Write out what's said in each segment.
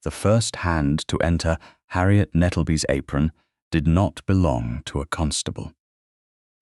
The first hand to enter Harriet Nettleby's apron did not belong to a constable.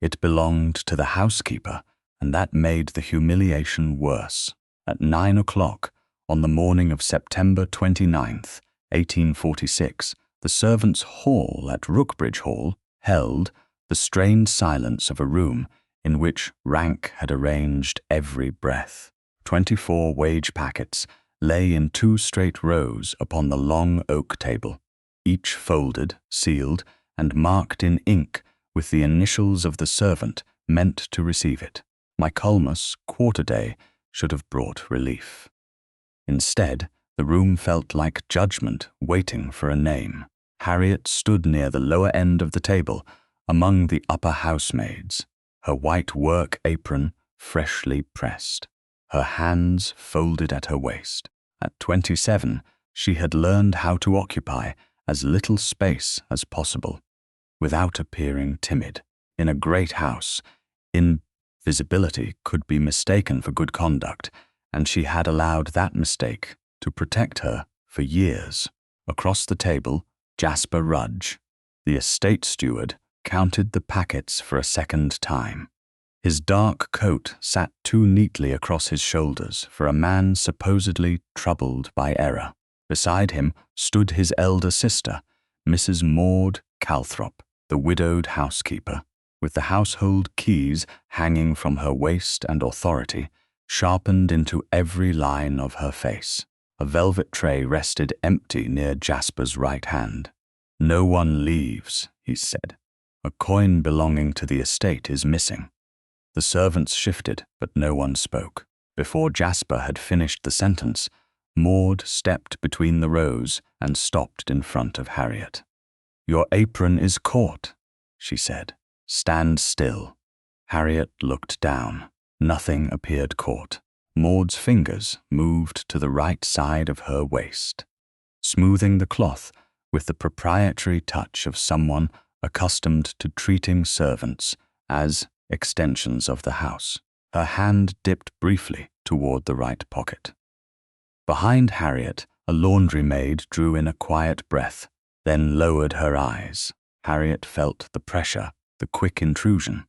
It belonged to the housekeeper, and that made the humiliation worse. At 9 o'clock, on the morning of September 29th, 1846, the servants' hall at Rookbridge Hall held the strained silence of a room in which rank had arranged every breath. 24 wage packets lay in 2 straight rows upon the long oak table, each folded, sealed, and marked in ink with the initials of the servant meant to receive it. Michaelmas quarter-day should have brought relief. Instead, the room felt like judgment waiting for a name. Harriet stood near the lower end of the table, among the upper housemaids, her white work apron freshly pressed, her hands folded at her waist. At 27, she had learned how to occupy as little space as possible, without appearing timid. In a great house, invisibility could be mistaken for good conduct, and she had allowed that mistake to protect her for years. Across the table, Jasper Rudge, the estate steward, counted the packets for a second time. His dark coat sat too neatly across his shoulders for a man supposedly troubled by error. Beside him stood his elder sister, Mrs. Maud Calthrop, the widowed housekeeper, with the household keys hanging from her waist and authority sharpened into every line of her face. A velvet tray rested empty near Jasper's right hand. "No one leaves," he said. "A coin belonging to the estate is missing." The servants shifted, but no one spoke. Before Jasper had finished the sentence, Maud stepped between the rows and stopped in front of Harriet. "Your apron is caught," she said. "Stand still." Harriet looked down. Nothing appeared caught. Maud's fingers moved to the right side of her waist, smoothing the cloth with the proprietary touch of someone accustomed to treating servants as extensions of the house. Her hand dipped briefly toward the right pocket. Behind Harriet, a laundry maid drew in a quiet breath, then lowered her eyes. Harriet felt the pressure, the quick intrusion,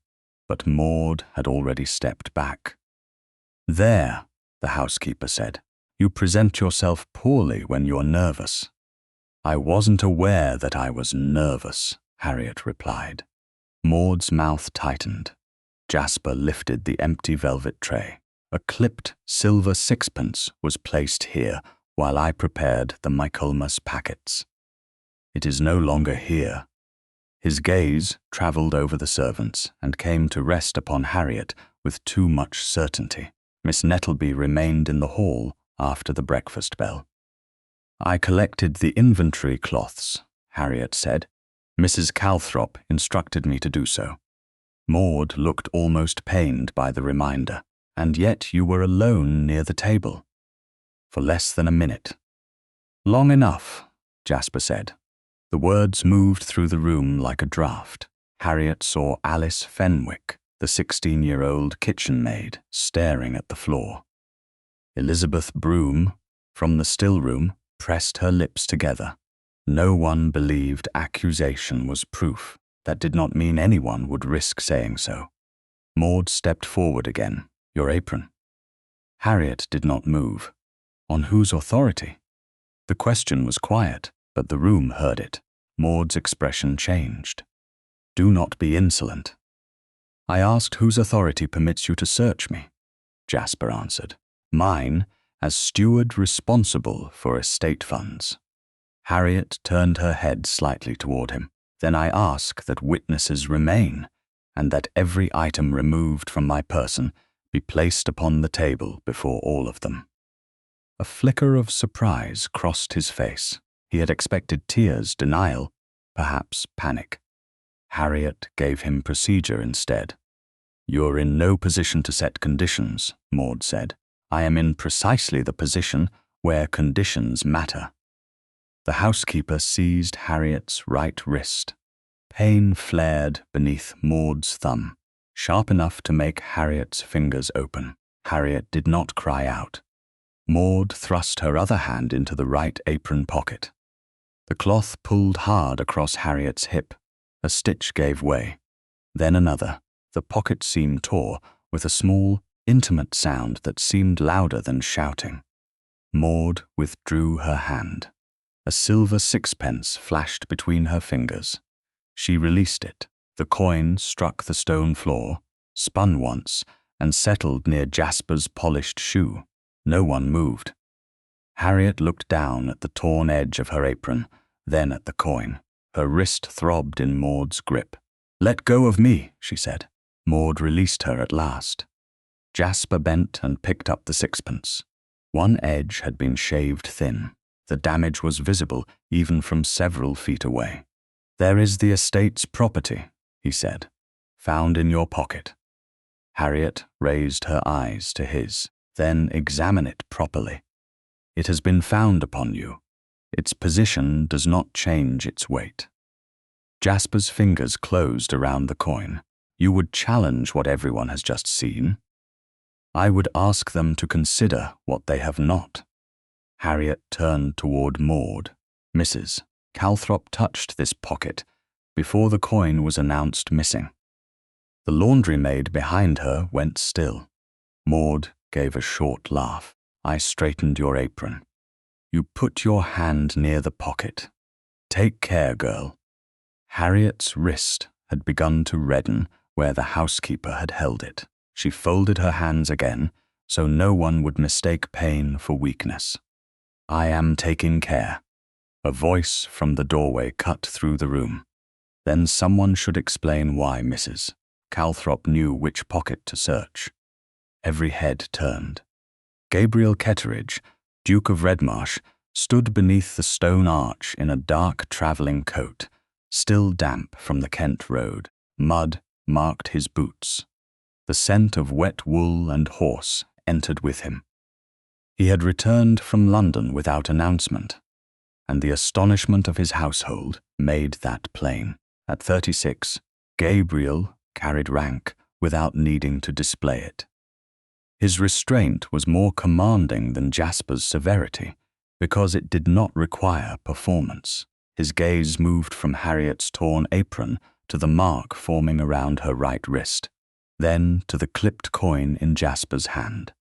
but Maud had already stepped back. "There," the housekeeper said. "You present yourself poorly when you're nervous." "I wasn't aware that I was nervous," Harriet replied. Maud's mouth tightened. Jasper lifted the empty velvet tray. A clipped silver sixpence was placed here while I prepared the Michaelmas packets. "It is no longer here." His gaze travelled over the servants and came to rest upon Harriet with too much certainty. Miss Nettleby remained in the hall after the breakfast bell. "I collected the inventory cloths," Harriet said. "Mrs. Calthrop instructed me to do so." Maud looked almost pained by the reminder. "And yet you were alone near the table." "For less than a minute." "Long enough," Jasper said. The words moved through the room like a draught. Harriet saw Alice Fenwick, the 16-year-old kitchen maid, staring at the floor. Elizabeth Broom, from the still room, pressed her lips together. No one believed accusation was proof. That did not mean anyone would risk saying so. Maud stepped forward again. "Your apron." Harriet did not move. On whose authority? The question was quiet, but the room heard it. Maud's expression changed. "Do not be insolent." "I asked whose authority permits you to search me," Jasper answered. "Mine, as steward responsible for estate funds." Harriet turned her head slightly toward him. "Then I ask that witnesses remain, and that every item removed from my person be placed upon the table before all of them." A flicker of surprise crossed his face. He had expected tears, denial, perhaps panic. Harriet gave him procedure instead. "You're in no position to set conditions," Maud said. "I am in precisely the position where conditions matter." The housekeeper seized Harriet's right wrist. Pain flared beneath Maud's thumb, sharp enough to make Harriet's fingers open. Harriet did not cry out. Maud thrust her other hand into the right apron pocket. The cloth pulled hard across Harriet's hip. A stitch gave way. Then another. The pocket seam tore with a small, intimate sound that seemed louder than shouting. Maud withdrew her hand. A silver sixpence flashed between her fingers. She released it. The coin struck the stone floor, spun once, and settled near Jasper's polished shoe. No one moved. Harriet looked down at the torn edge of her apron, then at the coin. Her wrist throbbed in Maud's grip. "Let go of me," she said. Maud released her at last. Jasper bent and picked up the sixpence. One edge had been shaved thin. The damage was visible even from several feet away. "There is the estate's property," he said, "found in your pocket." Harriet raised her eyes to his. "Then examine it properly. It has been found upon you. Its position does not change its weight." Jasper's fingers closed around the coin. "You would challenge what everyone has just seen?" "I would ask them to consider what they have not." Harriet turned toward Maud. "Mrs. Calthrop touched this pocket before the coin was announced missing." The laundry maid behind her went still. Maud gave a short laugh. "I straightened your apron. You put your hand near the pocket. Take care, girl." Harriet's wrist had begun to redden where the housekeeper had held it. She folded her hands again so no one would mistake pain for weakness. "I am taking care." A voice from the doorway cut through the room. Then someone should explain why Mrs. Calthrop knew which pocket to search. Every head turned. Gabriel Ketteridge, Duke of Redmarsh, stood beneath the stone arch in a dark travelling coat, still damp from the Kent road. Mud marked his boots. The scent of wet wool and horse entered with him. He had returned from London without announcement, and the astonishment of his household made that plain. At 36, Gabriel carried rank without needing to display it. His restraint was more commanding than Jasper's severity, because it did not require performance. His gaze moved from Harriet's torn apron to the mark forming around her right wrist, then to the clipped coin in Jasper's hand.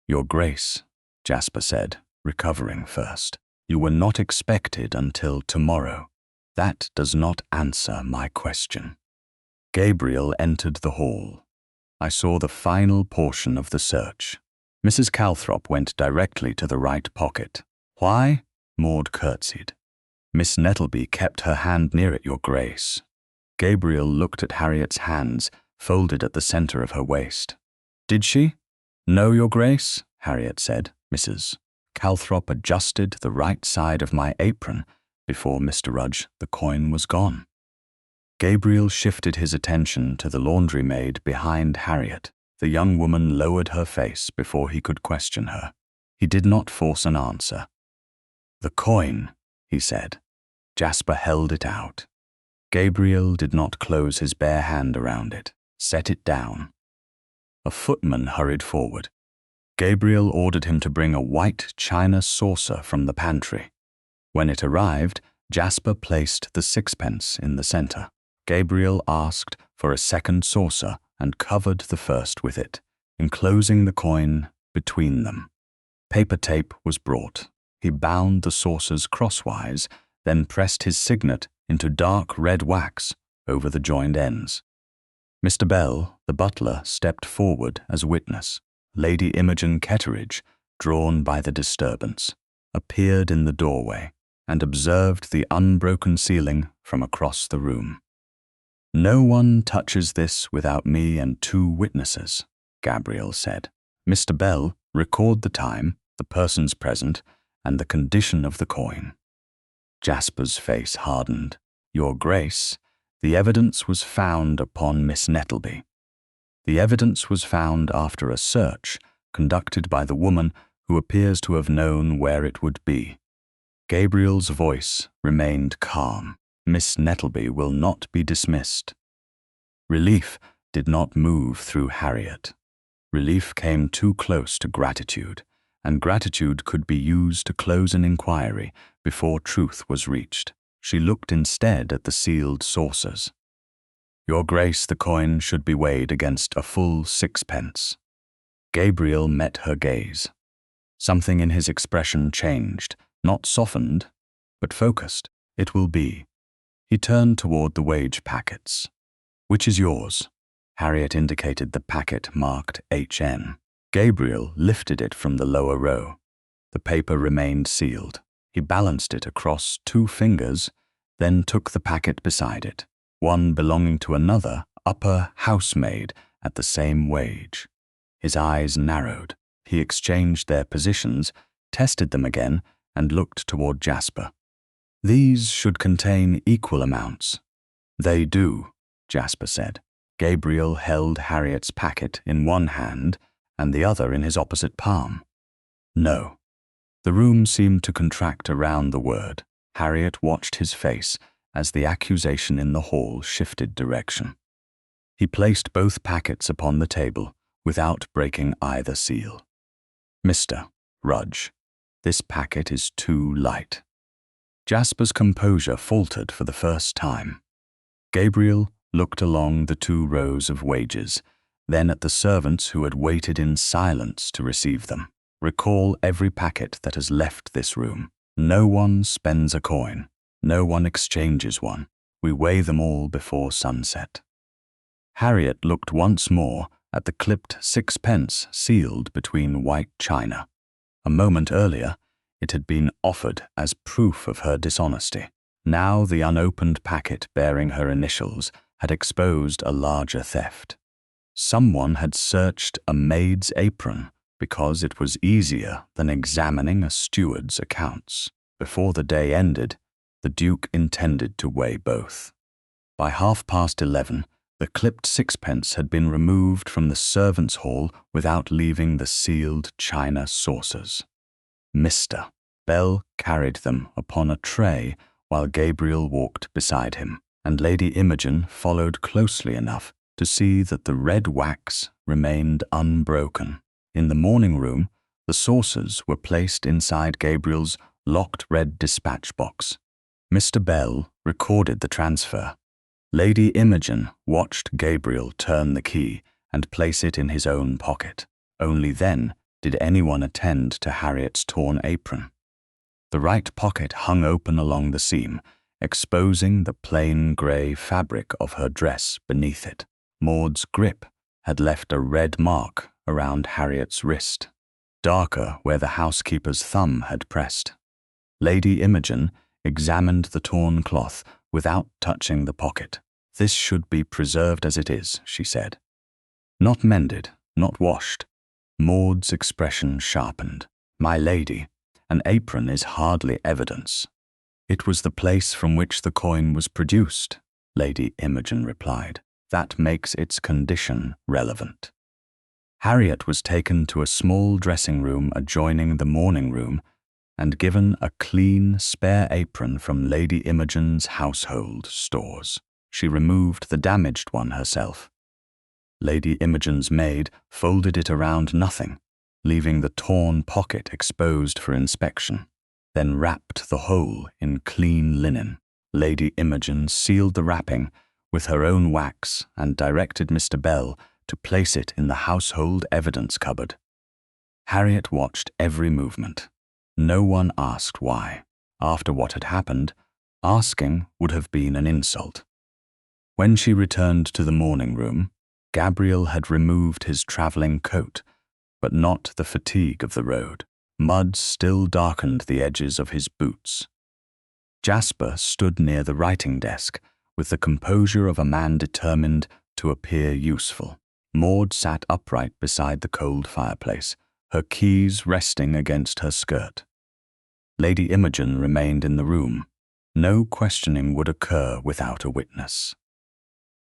"Your Grace," Jasper said, recovering first, "you were not expected until tomorrow. That does not answer my question." Gabriel entered the hall. I saw the final portion of the search. Mrs. Calthrop went directly to the right pocket. "Why?" Maud curtsied. "Miss Nettleby kept her hand near it, Your Grace." Gabriel looked at Harriet's hands, folded at the center of her waist. "Did she?" "No, Your Grace," Harriet said. "Mrs. Calthrop adjusted the right side of my apron before Mr. Rudge, the coin was gone." Gabriel shifted his attention to the laundry maid behind Harriet. The young woman lowered her face before he could question her. He did not force an answer. "The coin," he said. Jasper held it out. Gabriel did not close his bare hand around it. Set it down. A footman hurried forward. Gabriel ordered him to bring a white china saucer from the pantry. When it arrived, Jasper placed the sixpence in the center. Gabriel asked for a second saucer and covered the first with it, enclosing the coin between them. Paper tape was brought. He bound the saucers crosswise, then pressed his signet into dark red wax over the joined ends. Mr. Bell, the butler, stepped forward as witness. Lady Imogen Ketteridge, drawn by the disturbance, appeared in the doorway and observed the unbroken ceiling from across the room. "No one touches this without me and 2 witnesses," Gabriel said. "Mr. Bell, record the time, the persons present, and the condition of the coin." Jasper's face hardened. "Your Grace, the evidence was found upon Miss Nettleby. The evidence was found after a search conducted by the woman who appears to have known where it would be." Gabriel's voice remained calm. "Miss Nettleby will not be dismissed." Relief did not move through Harriet. Relief came too close to gratitude, and gratitude could be used to close an inquiry before truth was reached. She looked instead at the sealed saucers. "Your Grace, the coin should be weighed against a full 6 pence. Gabriel met her gaze. Something in his expression changed, not softened, but focused. "It will be." He turned toward the wage packets. "Which is yours?" Harriet indicated the packet marked HN. Gabriel lifted it from the lower row. The paper remained sealed. He balanced it across 2 fingers, then took the packet beside it, one belonging to another upper housemaid at the same wage. His eyes narrowed. He exchanged their positions, tested them again, and looked toward Jasper. "These should contain equal amounts." "They do," Jasper said. Gabriel held Harriet's packet in one hand and the other in his opposite palm. "No." The room seemed to contract around the word. Harriet watched his face as the accusation in the hall shifted direction. He placed both packets upon the table without breaking either seal. "Mr. Rudge, this packet is too light." Jasper's composure faltered for the first time. Gabriel looked along the 2 rows of wages, then at the servants who had waited in silence to receive them. "Recall every packet that has left this room. No one spends a coin. No one exchanges one. We weigh them all before sunset." Harriet looked once more at the clipped 6 pence sealed between white china. A moment earlier, it had been offered as proof of her dishonesty. Now the unopened packet bearing her initials had exposed a larger theft. Someone had searched a maid's apron because it was easier than examining a steward's accounts. Before the day ended, the Duke intended to weigh both. By 11:30, the clipped 6 pence had been removed from the servants' hall without leaving the sealed china saucers. Mr. Bell carried them upon a tray while Gabriel walked beside him, and Lady Imogen followed closely enough to see that the red wax remained unbroken. In the morning room, the saucers were placed inside Gabriel's locked red dispatch box. Mr. Bell recorded the transfer. Lady Imogen watched Gabriel turn the key and place it in his own pocket. Only then did anyone attend to Harriet's torn apron. The right pocket hung open along the seam, exposing the plain grey fabric of her dress beneath it. Maud's grip had left a red mark around Harriet's wrist, darker where the housekeeper's thumb had pressed. Lady Imogen examined the torn cloth without touching the pocket. "This should be preserved as it is," she said. "Not mended, not washed." Maud's expression sharpened. "My lady, an apron is hardly evidence." "It was the place from which the coin was produced," Lady Imogen replied. "That makes its condition relevant." Harriet was taken to a small dressing room adjoining the morning room and given a clean, spare apron from Lady Imogen's household stores. She removed the damaged one herself. Lady Imogen's maid folded it around nothing, leaving the torn pocket exposed for inspection, then wrapped the whole in clean linen. Lady Imogen sealed the wrapping with her own wax and directed Mr. Bell to place it in the household evidence cupboard. Harriet watched every movement. No one asked why. After what had happened, asking would have been an insult. When she returned to the morning room, Gabriel had removed his travelling coat, but not the fatigue of the road. Mud still darkened the edges of his boots. Jasper stood near the writing desk with the composure of a man determined to appear useful. Maud sat upright beside the cold fireplace, her keys resting against her skirt. Lady Imogen remained in the room. No questioning would occur without a witness.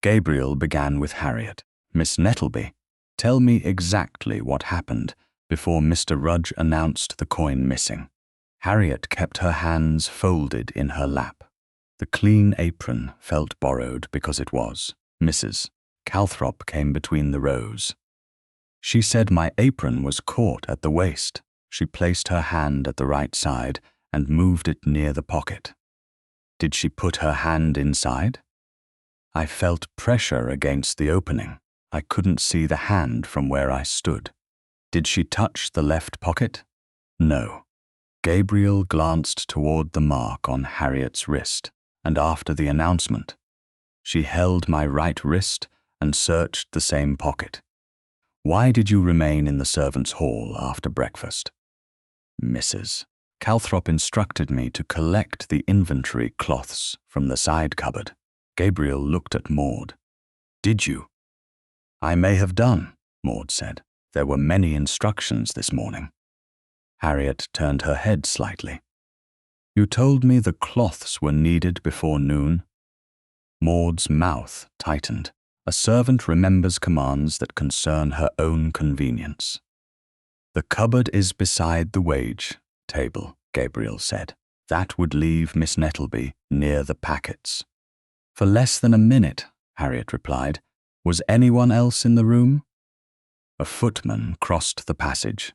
Gabriel began with Harriet. "Miss Nettleby, tell me exactly what happened before Mr. Rudge announced the coin missing." Harriet kept her hands folded in her lap. The clean apron felt borrowed because it was. Mrs. Calthrop came between the rows. "She said my apron was caught at the waist. She placed her hand at the right side and moved it near the pocket. Did she put her hand inside? I felt pressure against the opening. I couldn't see the hand from where I stood. Did she touch the left pocket? No. Gabriel glanced toward the mark on Harriet's wrist, and after the announcement, she held my right wrist and searched the same pocket. Why did you remain in the servants' hall after breakfast? Mrs. Calthrop instructed me to collect the inventory cloths from the side cupboard. Gabriel looked at Maud. Did you? I may have done, Maud said. There were many instructions this morning. Harriet turned her head slightly. You told me the cloths were needed before noon. Maud's mouth tightened. A servant remembers commands that concern her own convenience. The cupboard is beside the wage table, Gabriel said. That would leave Miss Nettleby near the packets. For less than a minute, Harriet replied. Was anyone else in the room? A footman crossed the passage.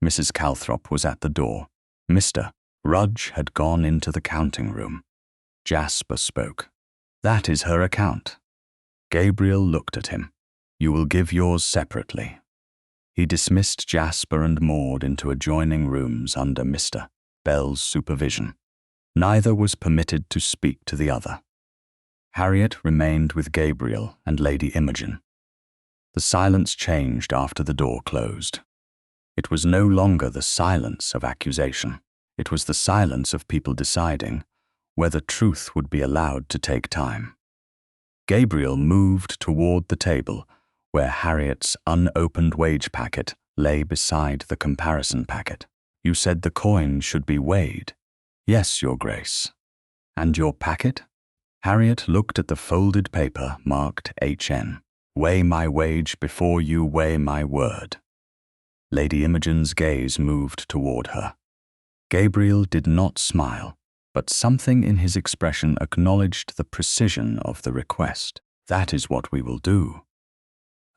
Mrs. Calthrop was at the door. Mr. Rudge had gone into the counting room. Jasper spoke. That is her account. Gabriel looked at him. You will give yours separately. He dismissed Jasper and Maud into adjoining rooms under Mr. Bell's supervision. Neither was permitted to speak to the other. Harriet remained with Gabriel and Lady Imogen. The silence changed after the door closed. It was no longer the silence of accusation. It was the silence of people deciding whether truth would be allowed to take time. Gabriel moved toward the table where Harriet's unopened wage packet lay beside the comparison packet. You said the coin should be weighed. Yes, Your Grace. And your packet? Harriet looked at the folded paper marked HN. Weigh my wage before you weigh my word. Lady Imogen's gaze moved toward her. Gabriel did not smile, but something in his expression acknowledged the precision of the request. That is what we will do.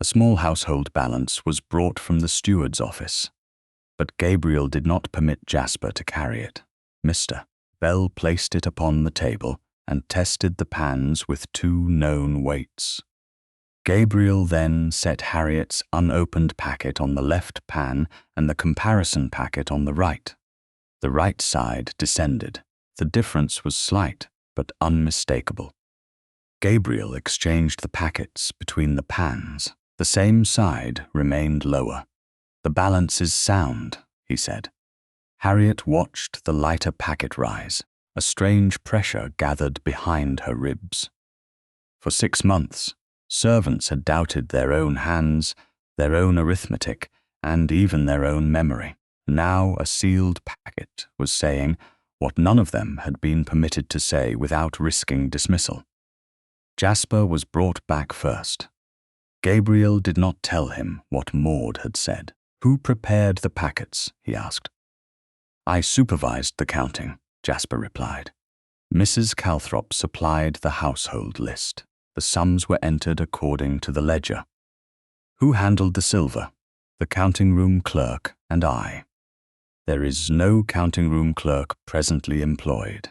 A small household balance was brought from the steward's office, but Gabriel did not permit Jasper to carry it. Mr. Bell placed it upon the table and tested the pans with 2 known weights. Gabriel then set Harriet's unopened packet on the left pan and the comparison packet on the right. The right side descended. The difference was slight, but unmistakable. Gabriel exchanged the packets between the pans. The same side remained lower. The balance is sound, he said. Harriet watched the lighter packet rise. A strange pressure gathered behind her ribs. For 6 months, servants had doubted their own hands, their own arithmetic, and even their own memory. Now a sealed packet was saying what none of them had been permitted to say without risking dismissal. Jasper was brought back first. Gabriel did not tell him what Maud had said. Who prepared the packets? He asked. I supervised the counting, Jasper replied. Mrs. Calthrop supplied the household list. The sums were entered according to the ledger. Who handled the silver? The counting room clerk and I. There is no counting room clerk presently employed.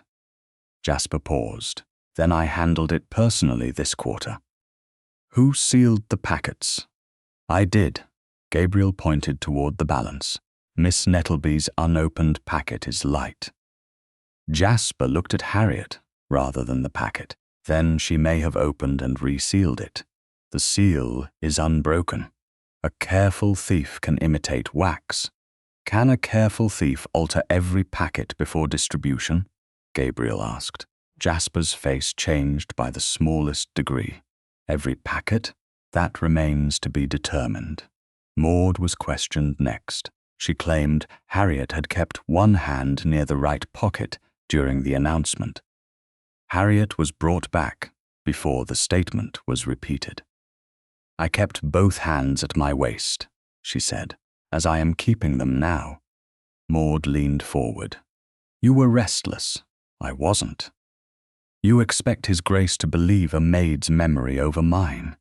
Jasper paused. Then I handled it personally this quarter. Who sealed the packets? I did. Gabriel pointed toward the balance. Miss Nettleby's unopened packet is light. Jasper looked at Harriet rather than the packet. Then she may have opened and resealed it. The seal is unbroken. A careful thief can imitate wax. Can a careful thief alter every packet before distribution? Gabriel asked. Jasper's face changed by the smallest degree. Every packet? That remains to be determined. Maud was questioned next. She claimed Harriet had kept one hand near the right pocket during the announcement. Harriet was brought back before the statement was repeated. I kept both hands at my waist, she said, as I am keeping them now. Maud leaned forward. You were restless. I wasn't. You expect His Grace to believe a maid's memory over mine.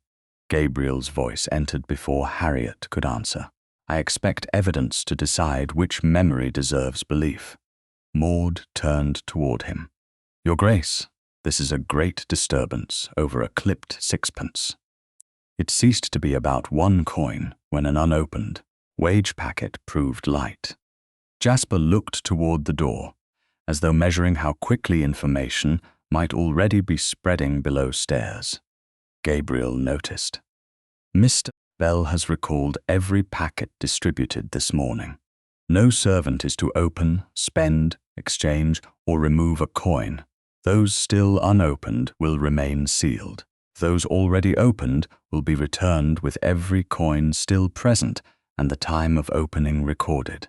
Gabriel's voice entered before Harriet could answer. I expect evidence to decide which memory deserves belief. Maud turned toward him. Your Grace, this is a great disturbance over a clipped sixpence. It ceased to be about 1 coin when an unopened wage packet proved light. Jasper looked toward the door, as though measuring how quickly information might already be spreading below stairs. Gabriel noticed. Mr. Bell has recalled every packet distributed this morning. No servant is to open, spend, exchange, or remove a coin. Those still unopened will remain sealed. Those already opened will be returned with every coin still present and the time of opening recorded.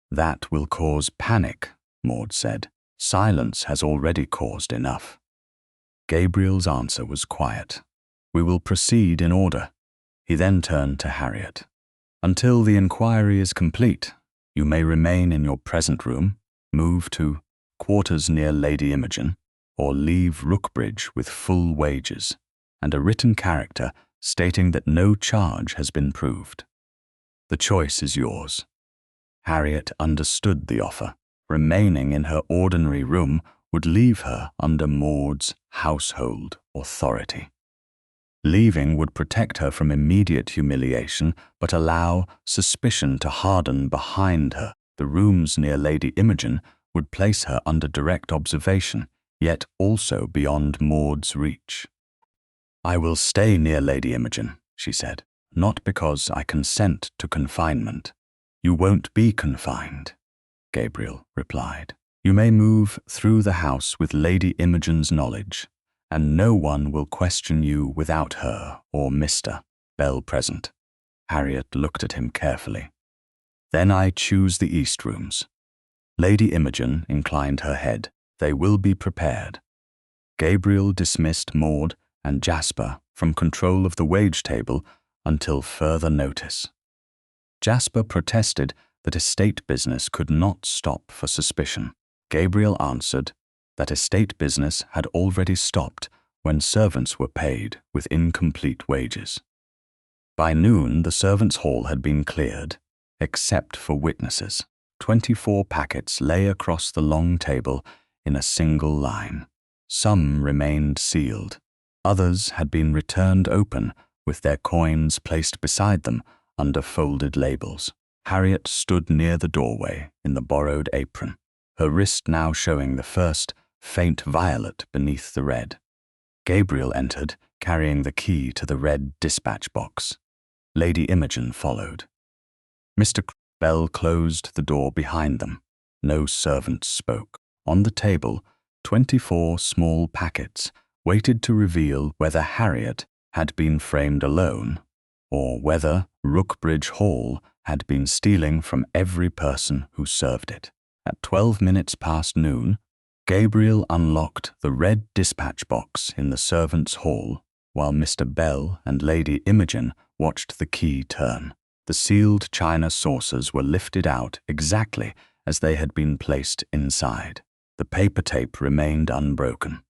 That will cause panic, Maud said. Silence has already caused enough. Gabriel's answer was quiet. We will proceed in order. He then turned to Harriet. Until the inquiry is complete, you may remain in your present room, move to quarters near Lady Imogen, or leave Rookbridge with full wages, and a written character stating that no charge has been proved. The choice is yours. Harriet understood the offer. Remaining in her ordinary room would leave her under Maud's household authority. Leaving would protect her from immediate humiliation, but allow suspicion to harden behind her. The rooms near Lady Imogen would place her under direct observation, yet also beyond Maud's reach. I will stay near Lady Imogen, she said, not because I consent to confinement. You won't be confined, Gabriel replied. You may move through the house with Lady Imogen's knowledge, and no one will question you without her or Mr. Bell present. Harriet looked at him carefully. Then I choose the east rooms. Lady Imogen inclined her head. They will be prepared. Gabriel dismissed Maud and Jasper from control of the wage table until further notice. Jasper protested that estate business could not stop for suspicion. Gabriel answered that estate business had already stopped when servants were paid with incomplete wages. By noon, the servants' hall had been cleared, except for witnesses. 24 packets lay across the long table in a single line. Some remained sealed. Others had been returned open, with their coins placed beside them under folded labels. Harriet stood near the doorway in the borrowed apron, her wrist now showing the first faint violet beneath the red. Gabriel entered, carrying the key to the red dispatch box. Lady Imogen followed. Mr. Bell closed the door behind them. No servant spoke. On the table, 24 small packets waited to reveal whether Harriet had been framed alone, or whether Rookbridge Hall had been stealing from every person who served it. At 12 minutes past noon, Gabriel unlocked the red dispatch box in the servants' hall, while Mr. Bell and Lady Imogen watched the key turn. The sealed china saucers were lifted out exactly as they had been placed inside. The paper tape remained unbroken.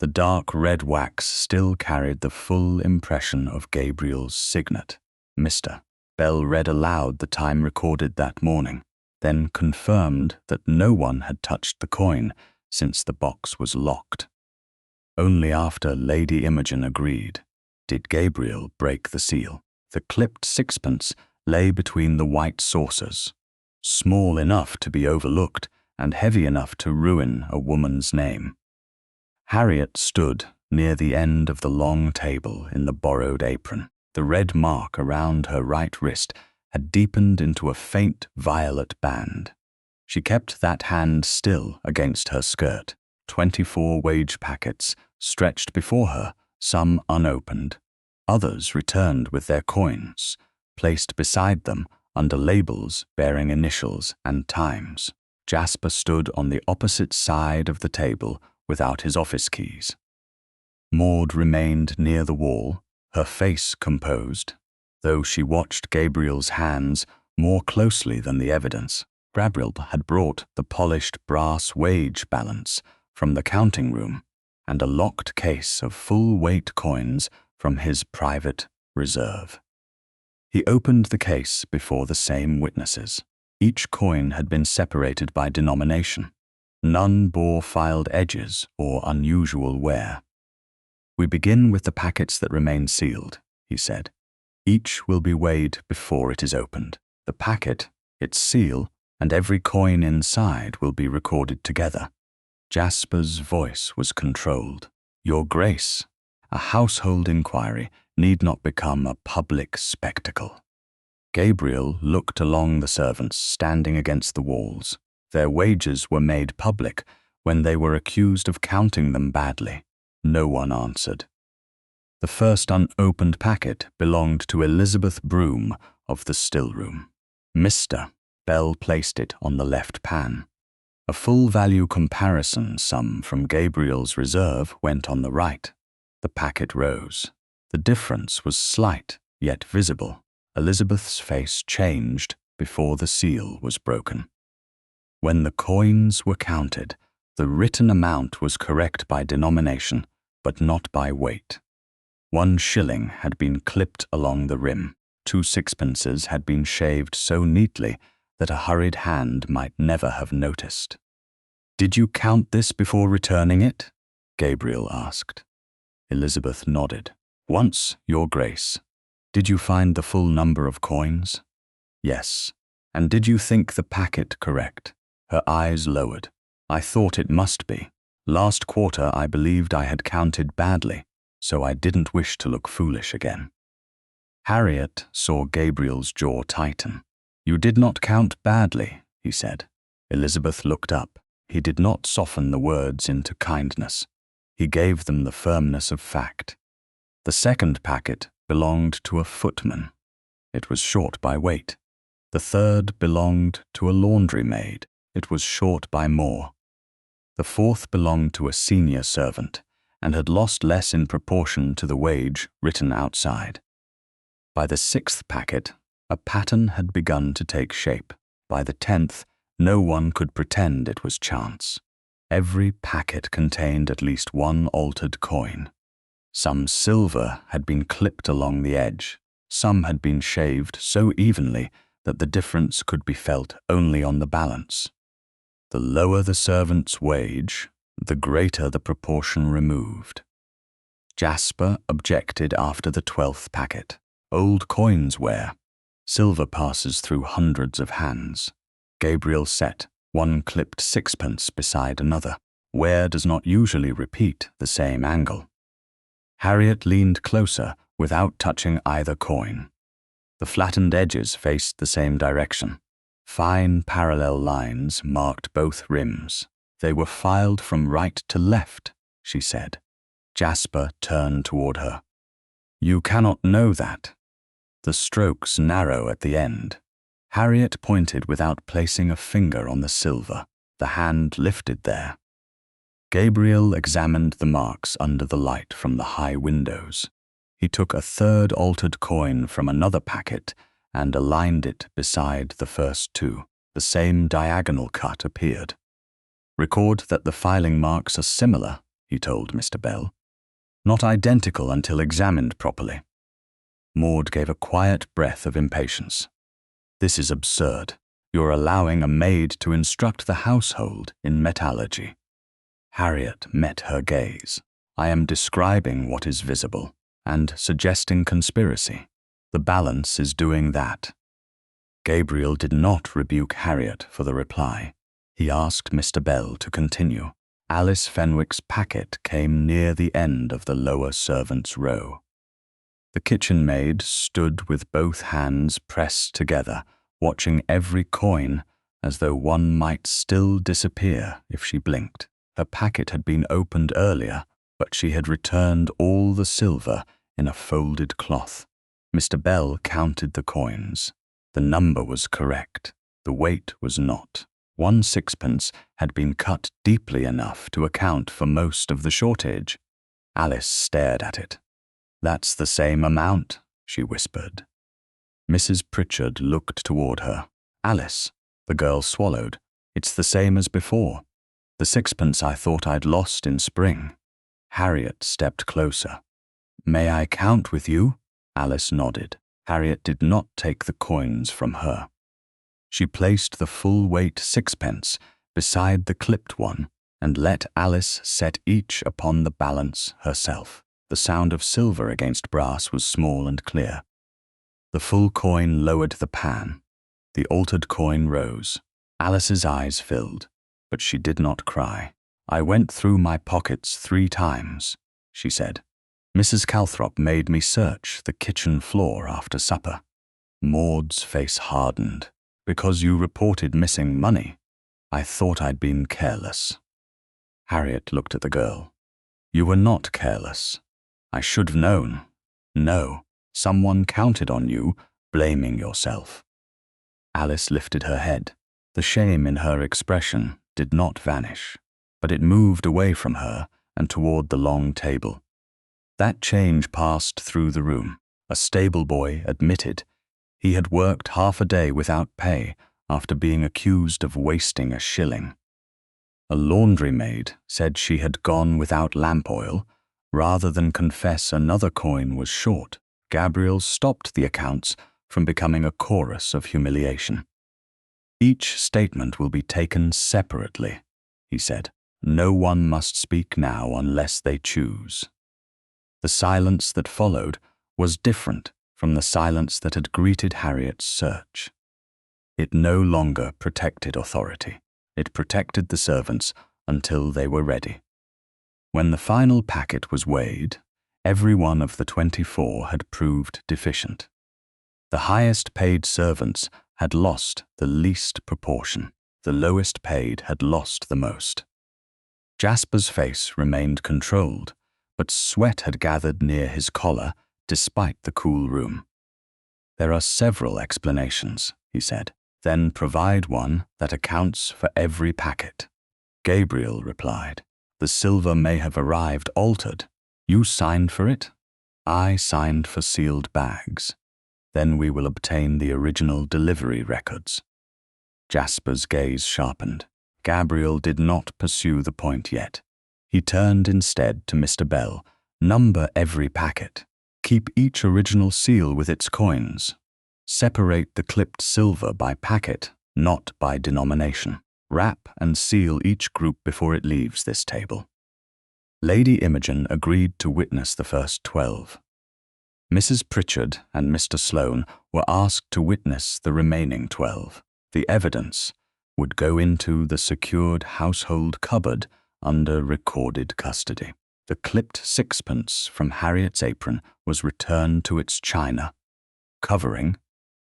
The dark red wax still carried the full impression of Gabriel's signet. Mr. Bell read aloud the time recorded that morning, then confirmed that no one had touched the coin since the box was locked. Only after Lady Imogen agreed did Gabriel break the seal. The clipped sixpence lay between the white saucers, small enough to be overlooked and heavy enough to ruin a woman's name. Harriet stood near the end of the long table in the borrowed apron. The red mark around her right wrist had deepened into a faint violet band. She kept that hand still against her skirt. 24 wage packets stretched before her, some unopened, others returned with their coins, placed beside them under labels bearing initials and times. Jasper stood on the opposite side of the table without his office keys. Maud remained near the wall, her face composed, though she watched Gabriel's hands more closely than the evidence. Gabriel had brought the polished brass wage balance from the counting room and a locked case of full-weight coins from his private reserve. He opened the case before the same witnesses. Each coin had been separated by denomination. None bore filed edges or unusual wear. "We begin with the packets that remain sealed," he said. "Each will be weighed before it is opened. The packet, its seal, and every coin inside will be recorded together." Jasper's voice was controlled. "Your Grace, a household inquiry need not become a public spectacle." Gabriel looked along the servants standing against the walls. Their wages were made public when they were accused of counting them badly. No one answered. The first unopened packet belonged to Elizabeth Broom of the still-room. Mr. Bell placed it on the left pan. A full-value comparison sum from Gabriel's reserve went on the right. The packet rose. The difference was slight, yet visible. Elizabeth's face changed before the seal was broken. When the coins were counted, the written amount was correct by denomination, but not by weight. 1 shilling had been clipped along the rim. 2 sixpences had been shaved so neatly that a hurried hand might never have noticed. "Did you count this before returning it?" Gabriel asked. Elizabeth nodded. "Once, Your Grace." "Did you find the full number of coins?" "Yes." "And did you think the packet correct?" Her eyes lowered. "I thought it must be. Last quarter I believed I had counted badly, so I didn't wish to look foolish again." Harriet saw Gabriel's jaw tighten. "You did not count badly," he said. Elizabeth looked up. He did not soften the words into kindness. He gave them the firmness of fact. The second packet belonged to a footman. It was short by weight. The third belonged to a laundry maid. It was short by more. The fourth belonged to a senior servant and had lost less in proportion to the wage written outside. By the 6th packet, a pattern had begun to take shape. By the 10th, no one could pretend it was chance. Every packet contained at least 1 altered coin. Some silver had been clipped along the edge. Some had been shaved so evenly that the difference could be felt only on the balance. The lower the servant's wage, the greater the proportion removed. Jasper objected after the 12th packet. Old coins wear. Silver passes through hundreds of hands. Gabriel set 1 clipped sixpence beside another. Wear does not usually repeat the same angle. Harriet leaned closer without touching either coin. The flattened edges faced the same direction. Fine parallel lines marked both rims. "They were filed from right to left," she said. Jasper turned toward her. "You cannot know that. The strokes narrow at the end." Harriet pointed without placing a finger on the silver, the hand lifted there. Gabriel examined the marks under the light from the high windows. He took a third altered coin from another packet and aligned it beside the first 2. The same diagonal cut appeared. "Record that the filing marks are similar," he told Mr. Bell. "Not identical until examined properly." Maud gave a quiet breath of impatience. "This is absurd. You're allowing a maid to instruct the household in metallurgy." Harriet met her gaze. "I am describing what is visible and suggesting conspiracy. The balance is doing that." Gabriel did not rebuke Harriet for the reply. He asked Mr. Bell to continue. Alice Fenwick's packet came near the end of the lower servants' row. The kitchen maid stood with both hands pressed together, watching every coin as though one might still disappear if she blinked. Her packet had been opened earlier, but she had returned all the silver in a folded cloth. Mr. Bell counted the coins. The number was correct. The weight was not. 1 sixpence had been cut deeply enough to account for most of the shortage. Alice stared at it. "That's the same amount," she whispered. Mrs. Pritchard looked toward her. "Alice," the girl swallowed, "it's the same as before. The sixpence I thought I'd lost in spring." Harriet stepped closer. "May I count with you?" Alice nodded. Harriet did not take the coins from her. She placed the full weight sixpence beside the clipped one and let Alice set each upon the balance herself. The sound of silver against brass was small and clear. The full coin lowered the pan. The altered coin rose. Alice's eyes filled, but she did not cry. "I went through my pockets 3 times," she said. "Mrs. Calthrop made me search the kitchen floor after supper." Maud's face hardened. "Because you reported missing money. I thought I'd been careless." Harriet looked at the girl. "You were not careless. I should have known. No, someone counted on you, blaming yourself." Alice lifted her head. The shame in her expression did not vanish, but it moved away from her and toward the long table. That change passed through the room. A stable boy admitted he had worked half a day without pay after being accused of wasting a shilling. A laundry maid said she had gone without lamp oil rather than confess another coin was short. Gabriel stopped the accounts from becoming a chorus of humiliation. "Each statement will be taken separately," he said. "No one must speak now unless they choose." The silence that followed was different from the silence that had greeted Harriet's search. It no longer protected authority. It protected the servants until they were ready. When the final packet was weighed, every one of the 24 had proved deficient. The highest paid servants had lost the least proportion. The lowest paid had lost the most. Jasper's face remained controlled, but sweat had gathered near his collar despite the cool room. "There are several explanations," he said. "Then provide one that accounts for every packet." Gabriel replied, "The silver may have arrived altered. You signed for it? I signed for sealed bags. Then we will obtain the original delivery records." Jasper's gaze sharpened. Gabriel did not pursue the point yet. He turned instead to Mr. Bell. "Number every packet. Keep each original seal with its coins. Separate the clipped silver by packet, not by denomination. Wrap and seal each group before it leaves this table." Lady Imogen agreed to witness the first 12. Mrs. Pritchard and Mr. Sloane were asked to witness the remaining 12. The evidence would go into the secured household cupboard under recorded custody. The clipped sixpence from Harriet's apron was returned to its china, covering,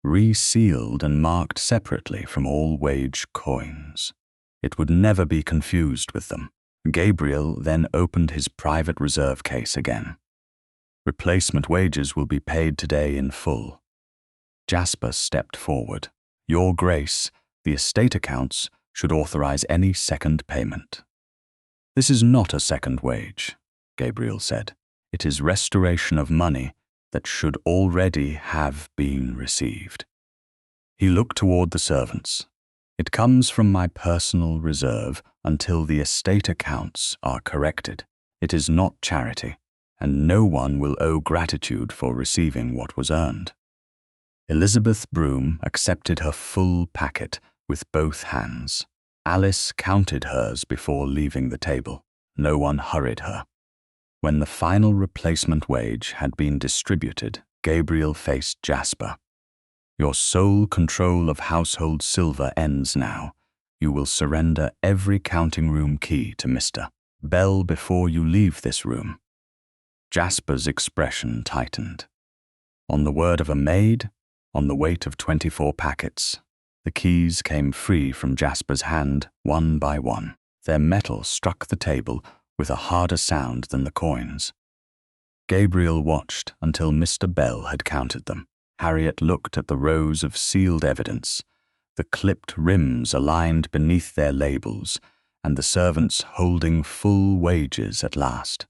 resealed and marked separately from all wage coins. It would never be confused with them. Gabriel then opened his private reserve case again. "Replacement wages will be paid today in full." Jasper stepped forward. "Your Grace, the estate accounts should authorize any second payment." "This is not a second wage," Gabriel said. "It is restoration of money that should already have been received." He looked toward the servants. "It comes from my personal reserve until the estate accounts are corrected. It is not charity, and no one will owe gratitude for receiving what was earned." Elizabeth Broom accepted her full packet with both hands. Alice counted hers before leaving the table. No one hurried her. When the final replacement wage had been distributed, Gabriel faced Jasper. "Your sole control of household silver ends now. You will surrender every counting room key to Mr. Bell before you leave this room." Jasper's expression tightened. "On the word of a maid, on the weight of 24 packets." The keys came free from Jasper's hand, one by one. Their metal struck the table with a harder sound than the coins. Gabriel watched until Mr. Bell had counted them. Harriet looked at the rows of sealed evidence, the clipped rims aligned beneath their labels, and the servants holding full wages at last.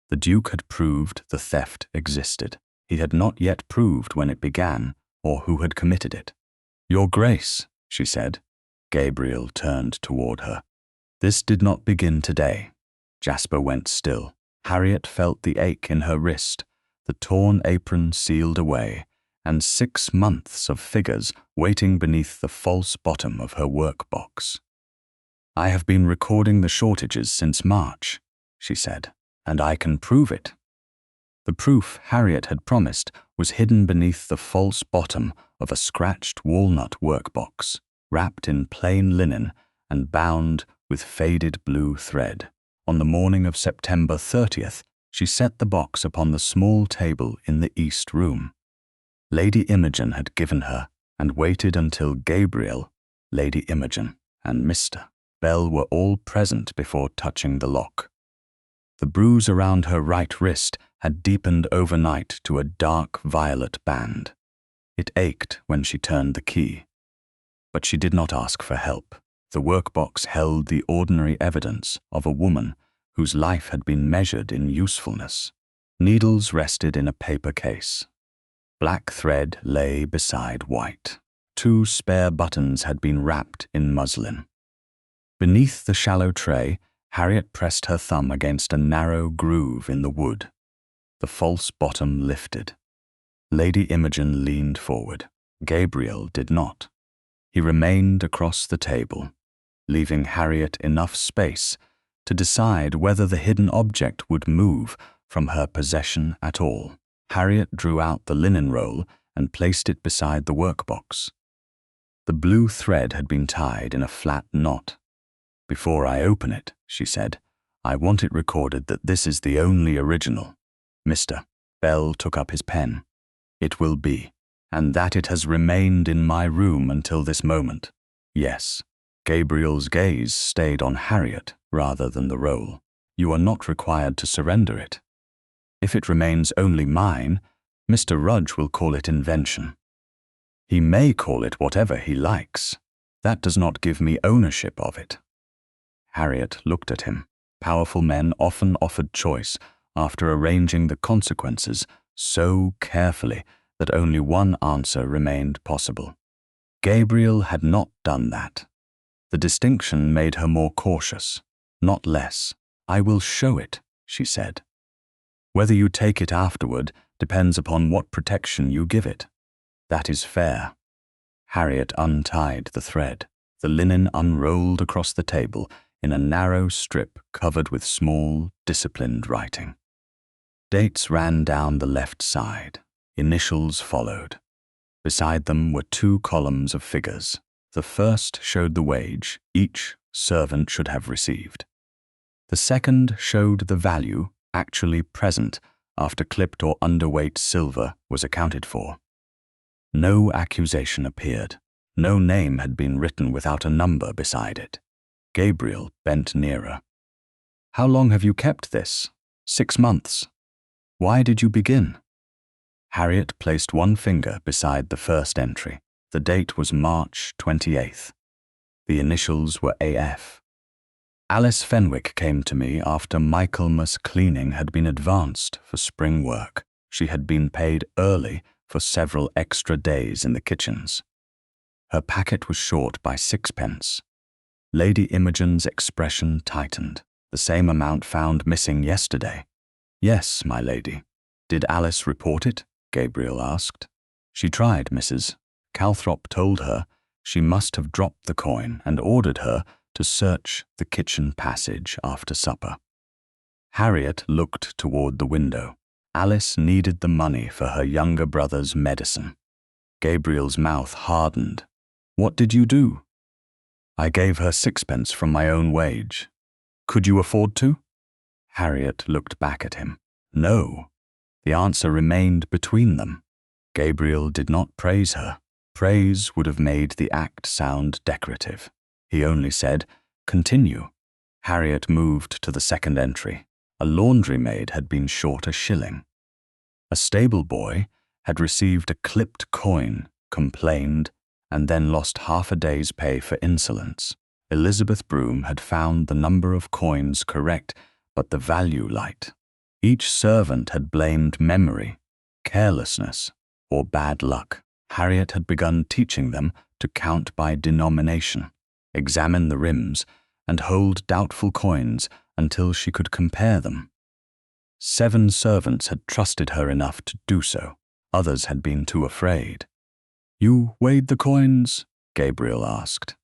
The Duke had proved the theft existed. He had not yet proved when it began or who had committed it. "Your Grace," she said. Gabriel turned toward her. "This did not begin today." Jasper went still. Harriet felt the ache in her wrist, the torn apron sealed away, and 6 months of figures waiting beneath the false bottom of her workbox. "I have been recording the shortages since March," she said, "and I can prove it." The proof Harriet had promised was hidden beneath the false bottom of a scratched walnut workbox, wrapped in plain linen and bound with faded blue thread. On the morning of September 30th, she set the box upon the small table in the east room. Lady Imogen had given her, and waited until Gabriel, Lady Imogen, and Mr. Bell were all present before touching the lock. The bruise around her right wrist had deepened overnight to a dark violet band. It ached when she turned the key. But she did not ask for help. The workbox held the ordinary evidence of a woman whose life had been measured in usefulness. Needles rested in a paper case. Black thread lay beside white. 2 spare buttons had been wrapped in muslin. Beneath the shallow tray, Harriet pressed her thumb against a narrow groove in the wood. The false bottom lifted. Lady Imogen leaned forward. Gabriel did not. He remained across the table, leaving Harriet enough space to decide whether the hidden object would move from her possession at all. Harriet drew out the linen roll and placed it beside the workbox. The blue thread had been tied in a flat knot. "Before I open it," she said, "I want it recorded that this is the only original." Mr. Bell took up his pen. "It will be, and that it has remained in my room until this moment." "Yes." Gabriel's gaze stayed on Harriet rather than the roll. "You are not required to surrender it. If it remains only mine, Mr. Rudge will call it invention. He may call it whatever he likes. That does not give me ownership of it." Harriet looked at him. Powerful men often offered choice after arranging the consequences so carefully that only one answer remained possible. Gabriel had not done that. The distinction made her more cautious, not less. "I will show it," she said. "Whether you take it afterward depends upon what protection you give it. That is fair." Harriet untied the thread. The linen unrolled across the table in a narrow strip covered with small, disciplined writing. Dates ran down the left side. Initials followed. Beside them were 2 columns of figures. The first showed the wage each servant should have received. The second showed the value actually present after clipped or underweight silver was accounted for. No accusation appeared. No name had been written without a number beside it. Gabriel bent nearer. "How long have you kept this?" "6 months." "Why did you begin?" Harriet placed one finger beside the first entry. The date was March 28th. The initials were AF. "Alice Fenwick came to me after Michaelmas cleaning had been advanced for spring work. She had been paid early for several extra days in the kitchens. Her packet was short by 6p. Lady Imogen's expression tightened. "The same amount found missing yesterday." "Yes, my lady." "Did Alice report it?" Gabriel asked. "She tried, Mrs. Calthrop told her she must have dropped the coin and ordered her to search the kitchen passage after supper." Harriet looked toward the window. Alice needed the money for her younger brother's medicine. Gabriel's mouth hardened. "What did you do?" "I gave her 6p from my own wage." "Could you afford to?" Harriet looked back at him. No. The answer remained between them. Gabriel did not praise her. Praise would have made the act sound decorative. He only said, "Continue." Harriet moved to the second entry. A laundry maid had been short a shilling. A stable boy had received a clipped coin, complained, and then lost half a day's pay for insolence. Elizabeth Broom had found the number of coins correct, but the value light. Each servant had blamed memory, carelessness, or bad luck. Harriet had begun teaching them to count by denomination, examine the rims, and hold doubtful coins until she could compare them. 7 servants had trusted her enough to do so. Others had been too afraid. "You weighed the coins?" Gabriel asked.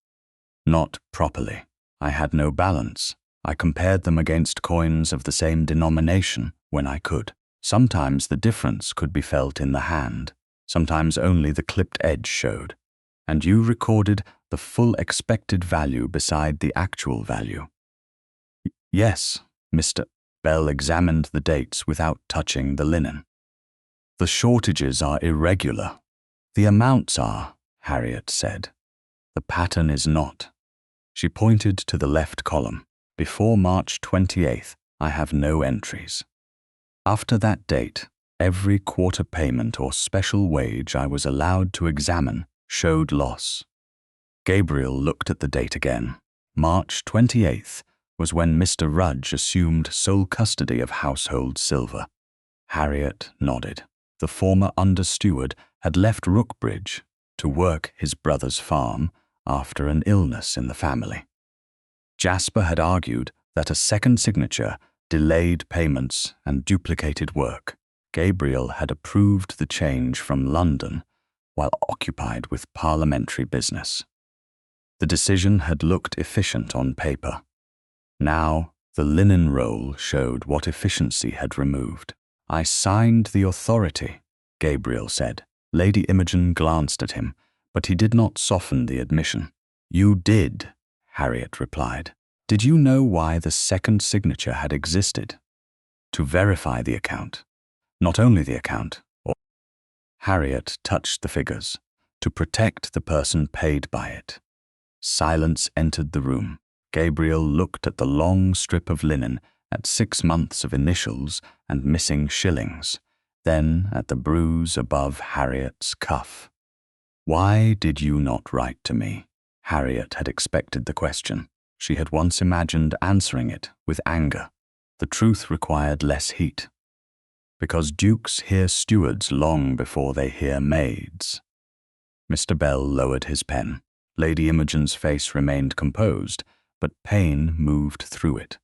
"Not properly. I had no balance. I compared them against coins of the same denomination when I could. Sometimes the difference could be felt in the hand. Sometimes only the clipped edge showed. And you recorded the full expected value beside the actual value." "Yes," Mr. Bell examined the dates without touching the linen. "The shortages are irregular. The amounts are," Harriet said. "The pattern is not." She pointed to the left column. "Before March 28th, I have no entries. After that date, every quarter payment or special wage I was allowed to examine showed loss." Gabriel looked at the date again. March 28th was when Mr. Rudge assumed sole custody of household silver. Harriet nodded. The former under-steward had left Rookbridge to work his brother's farm after an illness in the family. Jasper had argued that a second signature delayed payments and duplicated work. Gabriel had approved the change from London while occupied with parliamentary business. The decision had looked efficient on paper. Now, the linen roll showed what efficiency had removed. "I signed the authority," Gabriel said. Lady Imogen glanced at him, but he did not soften the admission. "You did," Harriet replied. "Did you know why the second signature had existed?" "To verify the account. Not only the account." Harriet touched the figures. "To protect the person paid by it." Silence entered the room. Gabriel looked at the long strip of linen, at 6 months of initials and missing shillings, then at the bruise above Harriet's cuff. "Why did you not write to me?" Harriet had expected the question. She had once imagined answering it with anger. The truth required less heat. "Because dukes hear stewards long before they hear maids." Mr. Bell lowered his pen. Lady Imogen's face remained composed, but pain moved through it.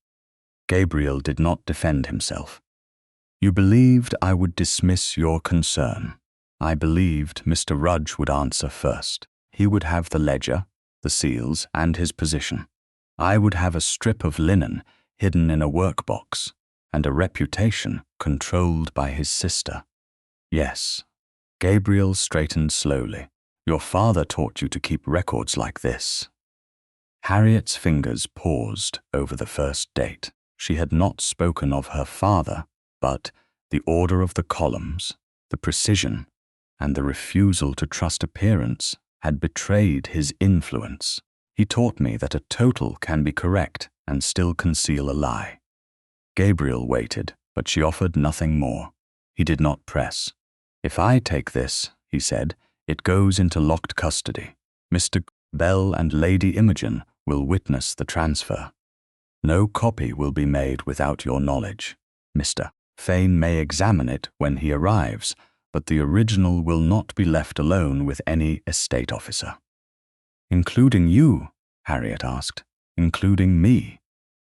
Gabriel did not defend himself. "You believed I would dismiss your concern. I believed Mr. Rudge would answer first. He would have the ledger, the seals, and his position. I would have a strip of linen hidden in a workbox, and a reputation controlled by his sister." "Yes." Gabriel straightened slowly. "Your father taught you to keep records like this." Harriet's fingers paused over the first date. She had not spoken of her father, but the order of the columns, the precision, and the refusal to trust appearance had betrayed his influence. "He taught me that a total can be correct and still conceal a lie." Gabriel waited, but she offered nothing more. He did not press. "If I take this," he said, "it goes into locked custody. Mr. Bell and Lady Imogen will witness the transfer. No copy will be made without your knowledge. Mr. Fane may examine it when he arrives, but the original will not be left alone with any estate officer." "Including you?" Harriet asked. "Including me?"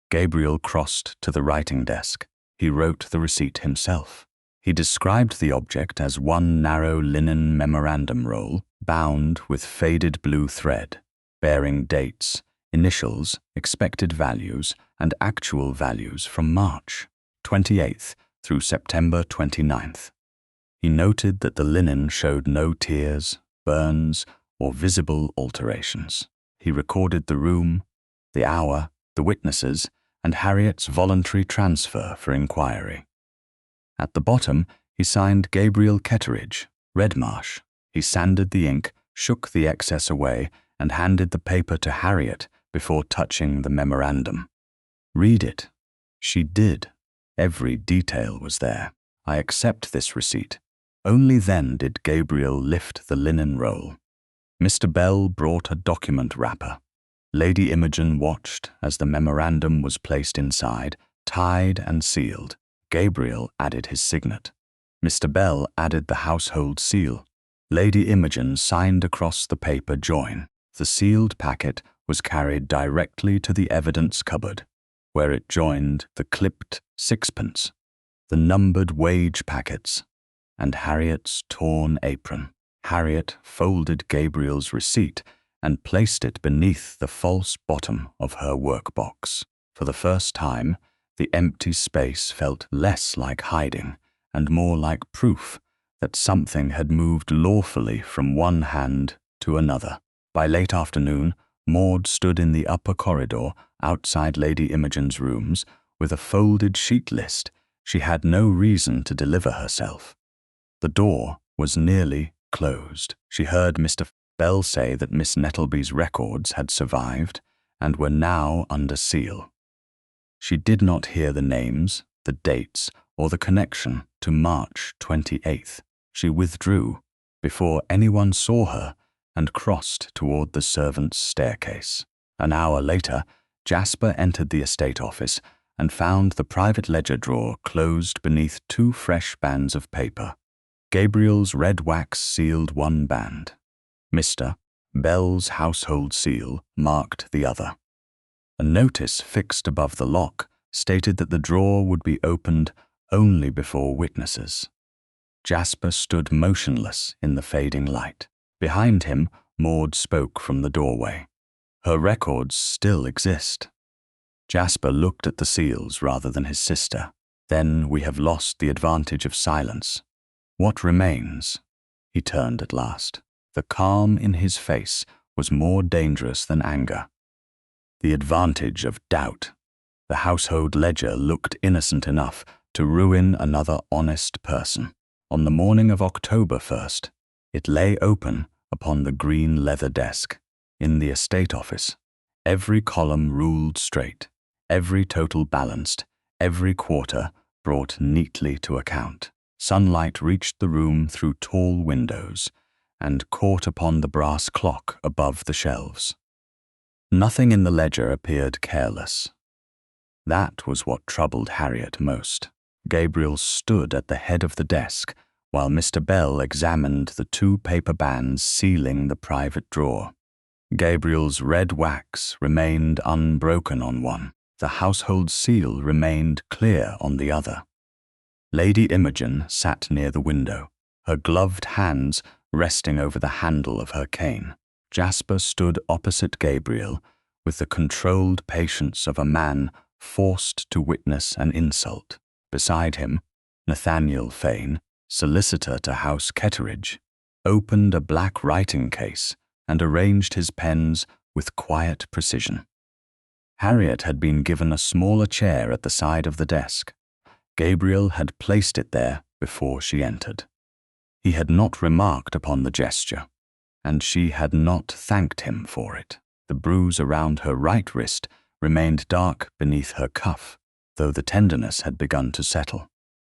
Gabriel crossed to the writing desk. He wrote the receipt himself. He described the object as one narrow linen memorandum roll, bound with faded blue thread, bearing dates, initials, expected values, and actual values from March 28th through September 29th. He noted that the linen showed no tears, burns, or visible alterations. He recorded the room, the hour, the witnesses, and Harriet's voluntary transfer for inquiry. At the bottom, he signed Gabriel Ketteridge, Redmarsh. He sanded the ink, shook the excess away, and handed the paper to Harriet before touching the memorandum. "Read it." She did. Every detail was there. "I accept this receipt." Only then did Gabriel lift the linen roll. Mr. Bell brought a document wrapper. Lady Imogen watched as the memorandum was placed inside, tied and sealed. Gabriel added his signet. Mr. Bell added the household seal. Lady Imogen signed across the paper join. The sealed packet was carried directly to the evidence cupboard, where it joined the clipped sixpence, the numbered wage packets, and Harriet's torn apron. Harriet folded Gabriel's receipt and placed it beneath the false bottom of her workbox. For the first time, the empty space felt less like hiding and more like proof that something had moved lawfully from one hand to another. By late afternoon, Maud stood in the upper corridor outside Lady Imogen's rooms with a folded sheet list. She had no reason to deliver herself. The door was nearly closed. She heard Mr. Bell say that Miss Nettleby's records had survived and were now under seal. She did not hear the names, the dates, or the connection to March 28th. She withdrew before anyone saw her and crossed toward the servants' staircase. An hour later, Jasper entered the estate office and found the private ledger drawer closed beneath 2 fresh bands of paper. Gabriel's red wax sealed one band. Mr. Bell's household seal marked the other. A notice fixed above the lock stated that the drawer would be opened only before witnesses. Jasper stood motionless in the fading light. Behind him, Maud spoke from the doorway. Her records still exist. Jasper looked at the seals rather than his sister. Then we have lost the advantage of silence. What remains? He turned at last. The calm in his face was more dangerous than anger. The advantage of doubt. The household ledger looked innocent enough to ruin another honest person. On the morning of October 1st, it lay open upon the green leather desk in the estate office. Every column ruled straight, every total balanced, every quarter brought neatly to account. Sunlight reached the room through tall windows and caught upon the brass clock above the shelves. Nothing in the ledger appeared careless. That was what troubled Harriet most. Gabriel stood at the head of the desk while Mr. Bell examined the 2 paper bands sealing the private drawer. Gabriel's red wax remained unbroken on one. The household seal remained clear on the other. Lady Imogen sat near the window, her gloved hands resting over the handle of her cane. Jasper stood opposite Gabriel with the controlled patience of a man forced to witness an insult. Beside him, Nathaniel Fane, solicitor to House Ketteridge, opened a black writing case and arranged his pens with quiet precision. Harriet had been given a smaller chair at the side of the desk. Gabriel had placed it there before she entered. He had not remarked upon the gesture, and she had not thanked him for it. The bruise around her right wrist remained dark beneath her cuff, though the tenderness had begun to settle.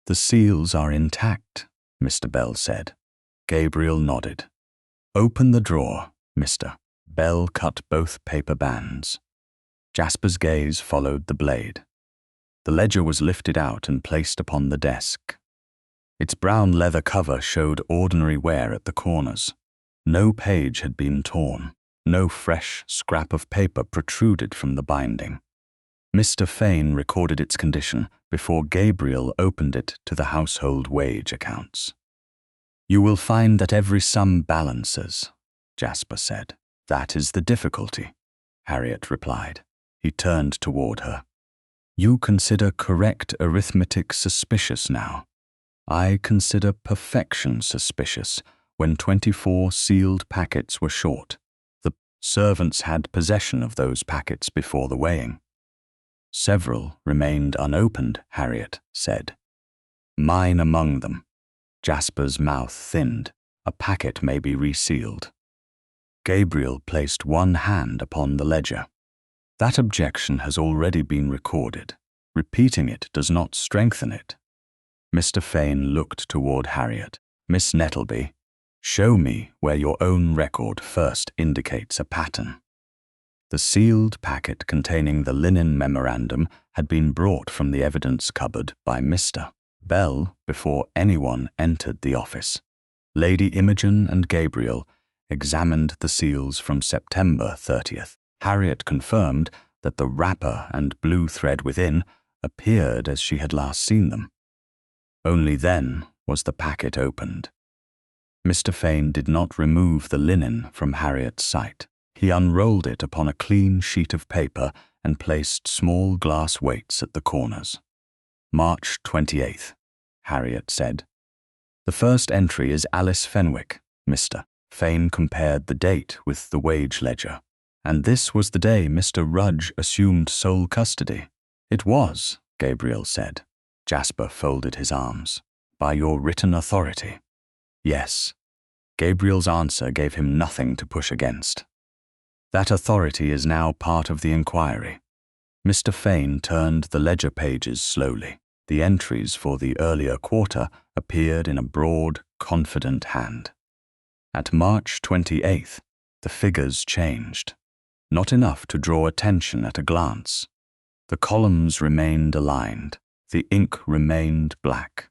"The seals are intact," Mr. Bell said. Gabriel nodded. "Open the drawer, Mr." Bell cut both paper bands. Jasper's gaze followed the blade. The ledger was lifted out and placed upon the desk. Its brown leather cover showed ordinary wear at the corners. No page had been torn. No fresh scrap of paper protruded from the binding. Mr. Fane recorded its condition before Gabriel opened it to the household wage accounts. "You will find that every sum balances," Jasper said. "That is the difficulty," Harriet replied. He turned toward her. "You consider correct arithmetic suspicious now. I consider perfection suspicious when 24 sealed packets were short. The servants had possession of those packets before the weighing." "Several remained unopened," Harriet said. "Mine among them." Jasper's mouth thinned. "A packet may be resealed." Gabriel placed one hand upon the ledger. "That objection has already been recorded. Repeating it does not strengthen it." Mr. Fane looked toward Harriet. "Miss Nettleby, show me where your own record first indicates a pattern." The sealed packet containing the linen memorandum had been brought from the evidence cupboard by Mr. Bell before anyone entered the office. Lady Imogen and Gabriel examined the seals from September 30th. Harriet confirmed that the wrapper and blue thread within appeared as she had last seen them. Only then was the packet opened. Mr. Fane did not remove the linen from Harriet's sight. He unrolled it upon a clean sheet of paper and placed small glass weights at the corners. March 28th, Harriet said. The first entry is Alice Fenwick, Mr. Fane compared the date with the wage ledger. And this was the day Mr. Rudge assumed sole custody. It was, Gabriel said. Jasper folded his arms. By your written authority. Yes. Gabriel's answer gave him nothing to push against. That authority is now part of the inquiry. Mr. Fane turned the ledger pages slowly. The entries for the earlier quarter appeared in a broad, confident hand. At March 28th, the figures changed. Not enough to draw attention at a glance. The columns remained aligned. The ink remained black.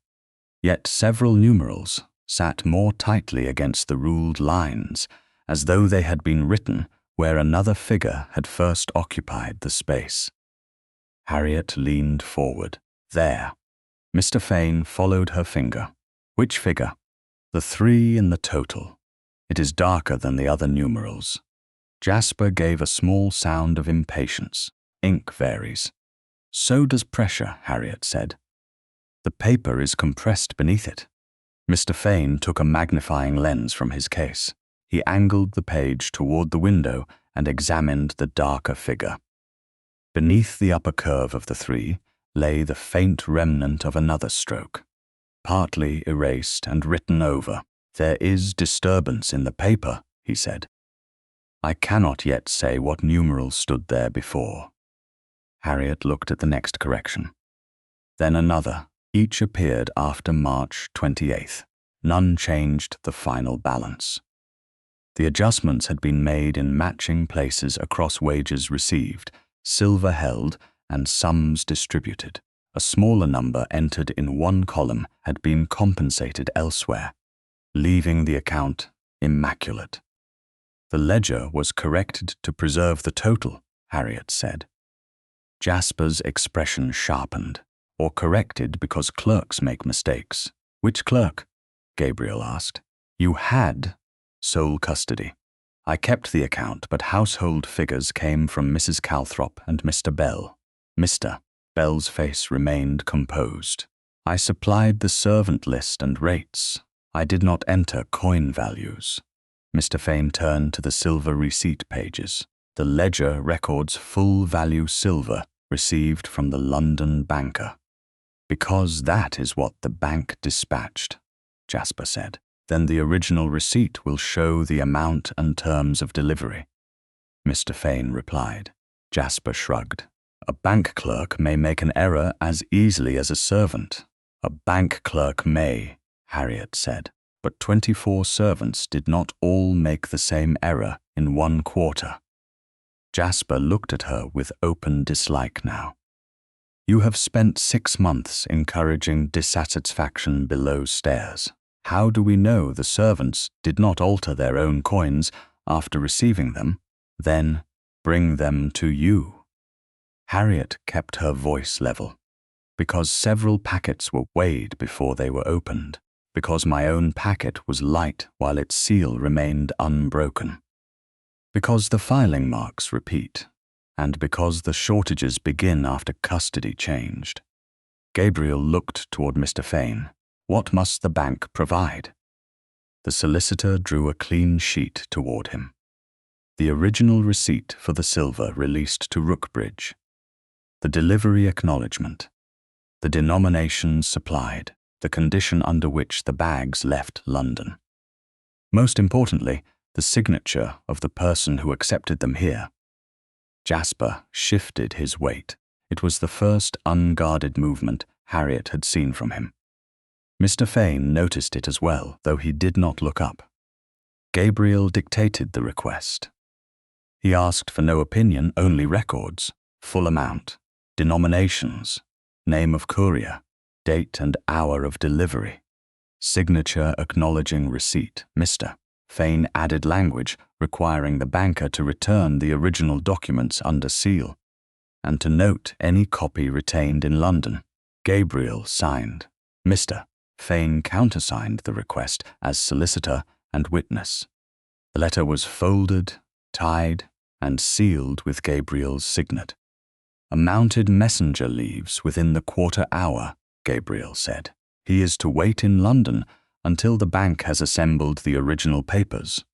Yet several numerals sat more tightly against the ruled lines, as though they had been written where another figure had first occupied the space. Harriet leaned forward. There. Mr. Fane followed her finger. Which figure? The 3 in the total. It is darker than the other numerals. Jasper gave a small sound of impatience. Ink varies. So does pressure, Harriet said. The paper is compressed beneath it. Mr. Fane took a magnifying lens from his case. He angled the page toward the window and examined the darker figure. Beneath the upper curve of the 3 lay the faint remnant of another stroke, partly erased and written over. There is disturbance in the paper, he said. I cannot yet say what numerals stood there before. Harriet looked at the next correction. Then another. Each appeared after March 28th. None changed the final balance. The adjustments had been made in matching places across wages received, silver held, and sums distributed. A smaller number entered in one column had been compensated elsewhere, leaving the account immaculate. The ledger was corrected to preserve the total, Harriet said. Jasper's expression sharpened. Or corrected because clerks make mistakes. Which clerk? Gabriel asked. You had sole custody. I kept the account, but household figures came from Mrs. Calthrop and Mr. Bell. Mr. Bell's face remained composed. I supplied the servant list and rates. I did not enter coin values. Mr. Fane turned to the silver receipt pages. The ledger records full value silver received from the London banker. Because that is what the bank dispatched, Jasper said. Then the original receipt will show the amount and terms of delivery. Mr. Fane replied. Jasper shrugged. A bank clerk may make an error as easily as a servant. A bank clerk may, Harriet said, but 24 servants did not all make the same error in one quarter. Jasper looked at her with open dislike now. You have spent 6 months encouraging dissatisfaction below stairs. How do we know the servants did not alter their own coins after receiving them, then bring them to you? Harriet kept her voice level. Because several packets were weighed before they were opened. Because my own packet was light while its seal remained unbroken. Because the filing marks repeat. And because the shortages begin after custody changed. Gabriel looked toward Mr. Fane. What must the bank provide? The solicitor drew a clean sheet toward him. The original receipt for the silver released to Rookbridge. The delivery acknowledgement. The denominations supplied. The condition under which the bags left London. Most importantly, the signature of the person who accepted them here. Jasper shifted his weight. It was the first unguarded movement Harriet had seen from him. Mr. Fane noticed it as well, though he did not look up. Gabriel dictated the request. He asked for no opinion, only records, full amount, denominations, name of courier, date and hour of delivery, signature acknowledging receipt. Mr. Fane added language requiring the banker to return the original documents under seal and to note any copy retained in London. Gabriel signed. Mr. Fane countersigned the request as solicitor and witness. The letter was folded, tied, and sealed with Gabriel's signet. "A mounted messenger leaves within the quarter hour," Gabriel said. "He is to wait in London until the bank has assembled the original papers,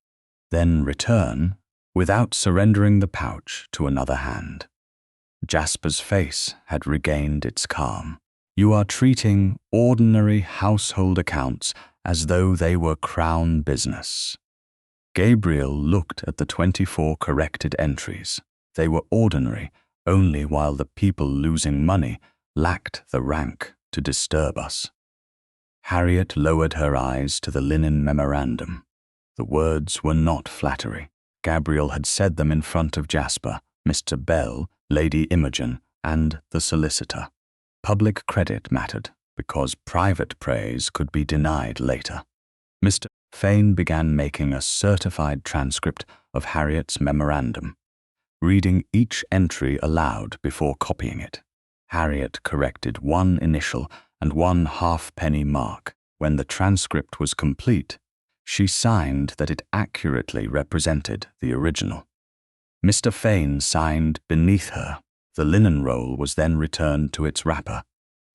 then return without surrendering the pouch to another hand." Jasper's face had regained its calm. "You are treating ordinary household accounts as though they were Crown business." Gabriel looked at the 24 corrected entries. They were ordinary only while the people losing money lacked the rank to disturb us. Harriet lowered her eyes to the linen memorandum. The words were not flattery. Gabriel had said them in front of Jasper, Mr. Bell, Lady Imogen, and the solicitor. Public credit mattered because private praise could be denied later. Mr. Fane began making a certified transcript of Harriet's memorandum, reading each entry aloud before copying it. Harriet corrected one initial and one halfpenny mark. When the transcript was complete, she signed that it accurately represented the original. Mr. Fane signed beneath her. The linen roll was then returned to its wrapper,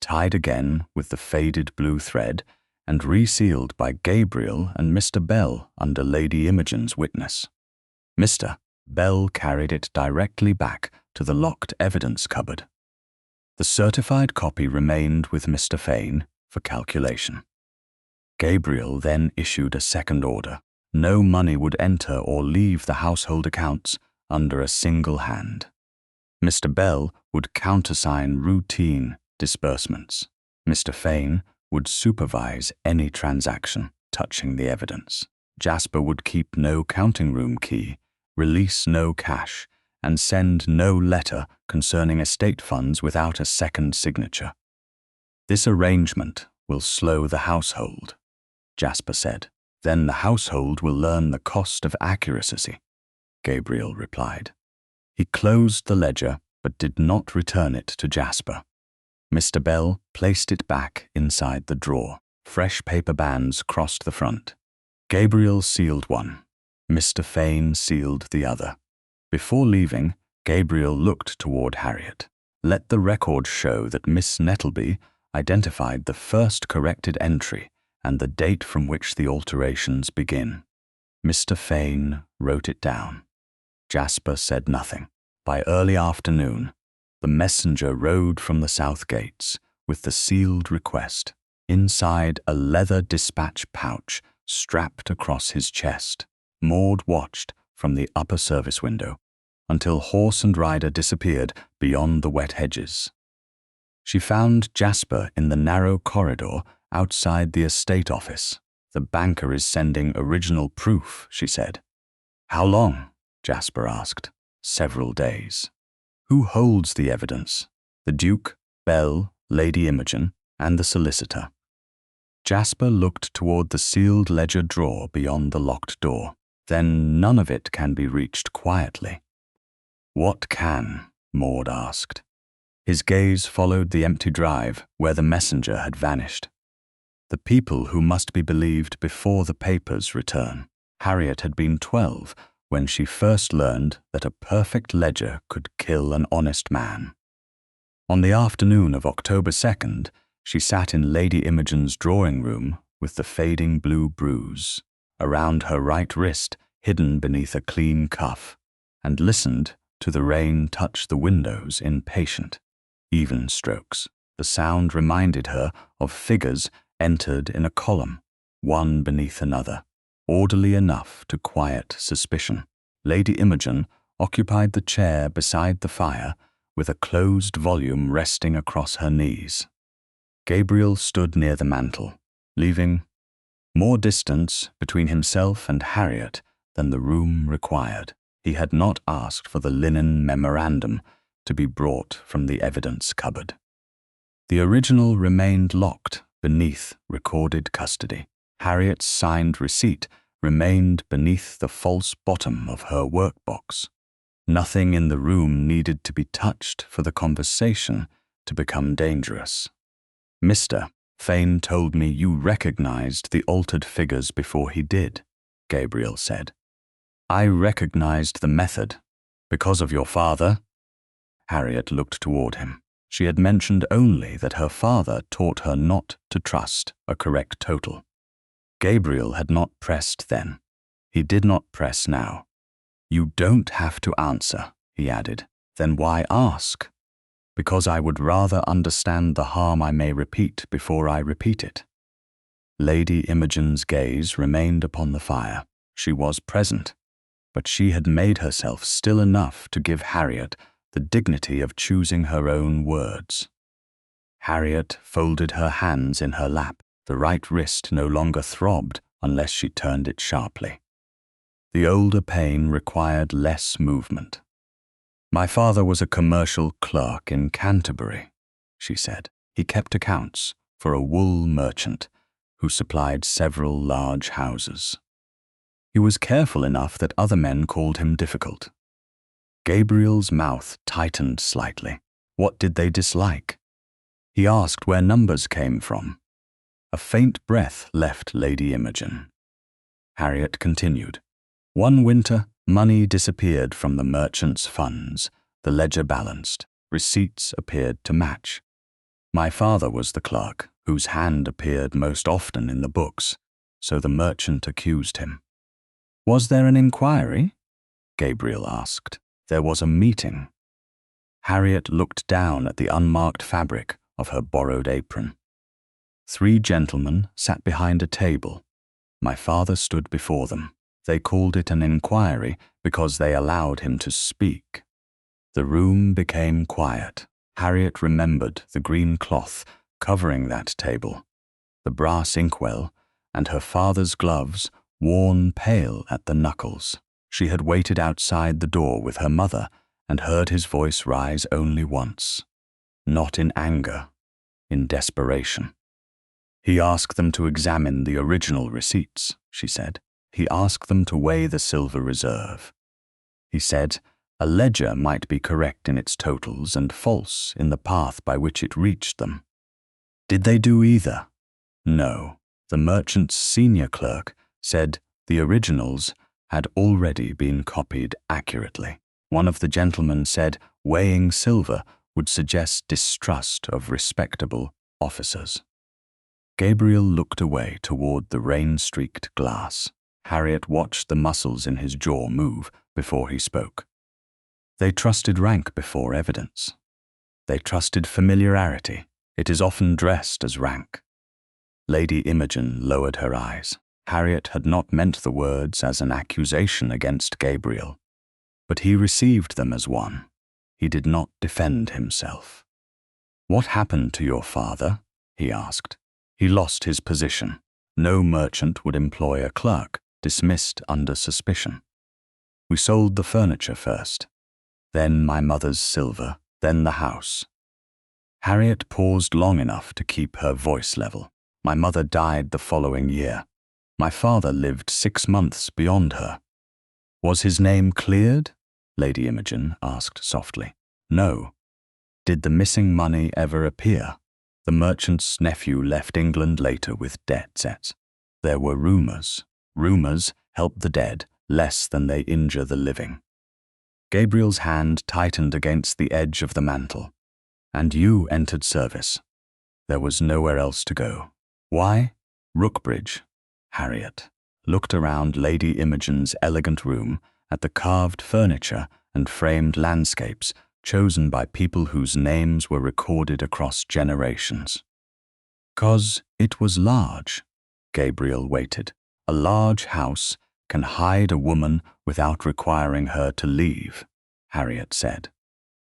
tied again with the faded blue thread, and resealed by Gabriel and Mr. Bell under Lady Imogen's witness. Mr. Bell carried it directly back to the locked evidence cupboard. The certified copy remained with Mr. Fane for calculation. Gabriel then issued a second order. No money would enter or leave the household accounts under a single hand. Mr. Bell would countersign routine disbursements. Mr. Fane would supervise any transaction touching the evidence. Jasper would keep no counting room key, release no cash, and send no letter concerning estate funds without a second signature. "This arrangement will slow the household," Jasper said. "Then the household will learn the cost of accuracy," Gabriel replied. He closed the ledger but did not return it to Jasper. Mr. Bell placed it back inside the drawer. Fresh paper bands crossed the front. Gabriel sealed one. Mr. Fane sealed the other. Before leaving, Gabriel looked toward Harriet. "Let the record show that Miss Nettleby identified the first corrected entry and the date from which the alterations begin." Mr. Fane wrote it down. Jasper said nothing. By early afternoon, the messenger rode from the south gates with the sealed request, inside a leather dispatch pouch strapped across his chest. Maud watched from the upper service window until horse and rider disappeared beyond the wet hedges. She found Jasper in the narrow corridor outside the estate office. "The banker is sending original proof," she said. "How long?" Jasper asked. "Several days." "Who holds the evidence?" "The Duke, Bell, Lady Imogen, and the solicitor." Jasper looked toward the sealed ledger drawer beyond the locked door. "Then none of it can be reached quietly." "What can?" Maud asked. His gaze followed the empty drive where the messenger had vanished. "The people who must be believed before the papers return." Harriet had been 12 when she first learned that a perfect ledger could kill an honest man. On the afternoon of October 2nd, she sat in Lady Imogen's drawing room with the fading blue bruise around her right wrist hidden beneath a clean cuff, and listened to the rain touch the windows in patient, even strokes. The sound reminded her of figures entered in a column, one beneath another, orderly enough to quiet suspicion. Lady Imogen occupied the chair beside the fire with a closed volume resting across her knees. Gabriel stood near the mantel, leaving more distance between himself and Harriet than the room required. He had not asked for the linen memorandum to be brought from the evidence cupboard. The original remained locked beneath recorded custody. Harriet's signed receipt remained beneath the false bottom of her workbox. Nothing in the room needed to be touched for the conversation to become dangerous. "Mr. Fane told me you recognized the altered figures before he did, Gabriel said. I recognized the method. Because of your father? Harriet looked toward him. She had mentioned only that her father taught her not to trust a correct total. Gabriel had not pressed then. He did not press now. You don't have to answer, he added. Then why ask? Because I would rather understand the harm I may repeat before I repeat it. Lady Imogen's gaze remained upon the fire. She was present, but she had made herself still enough to give Harriet the dignity of choosing her own words. Harriet folded her hands in her lap. The right wrist no longer throbbed unless she turned it sharply. The older pain required less movement. My father was a commercial clerk in Canterbury, she said. He kept accounts for a wool merchant who supplied several large houses. He was careful enough that other men called him difficult. Gabriel's mouth tightened slightly. What did they dislike? He asked where numbers came from. A faint breath left Lady Imogen. Harriet continued. One winter, money disappeared from the merchant's funds. The ledger balanced. Receipts appeared to match. My father was the clerk, whose hand appeared most often in the books, so the merchant accused him. Was there an inquiry? Gabriel asked. There was a meeting. Harriet looked down at the unmarked fabric of her borrowed apron. 3 gentlemen sat behind a table. My father stood before them. They called it an inquiry because they allowed him to speak. The room became quiet. Harriet remembered the green cloth covering that table, the brass inkwell, and her father's gloves worn pale at the knuckles. She had waited outside the door with her mother and heard his voice rise only once. Not in anger, in desperation. He asked them to examine the original receipts, she said. He asked them to weigh the silver reserve. He said a ledger might be correct in its totals and false in the path by which it reached them. Did they do either? No. The merchant's senior clerk said the originals had already been copied accurately. One of the gentlemen said weighing silver would suggest distrust of respectable officers. Gabriel looked away toward the rain-streaked glass. Harriet watched the muscles in his jaw move before he spoke. They trusted rank before evidence. They trusted familiarity. It is often dressed as rank. Lady Imogen lowered her eyes. Harriet had not meant the words as an accusation against Gabriel, but he received them as one. He did not defend himself. What happened to your father? He asked. He lost his position. No merchant would employ a clerk dismissed under suspicion. We sold the furniture first, then my mother's silver, then the house. Harriet paused long enough to keep her voice level. My mother died the following year. My father lived 6 months beyond her. Was his name cleared? Lady Imogen asked softly. No. Did the missing money ever appear? The merchant's nephew left England later with debts. There were rumors. Rumors help the dead less than they injure the living. Gabriel's hand tightened against the edge of the mantle. And you entered service. There was nowhere else to go. Why? Rookbridge. Harriet looked around Lady Imogen's elegant room at the carved furniture and framed landscapes chosen by people whose names were recorded across generations. 'Cause it was large. Gabriel waited. A large house can hide a woman without requiring her to leave, Harriet said.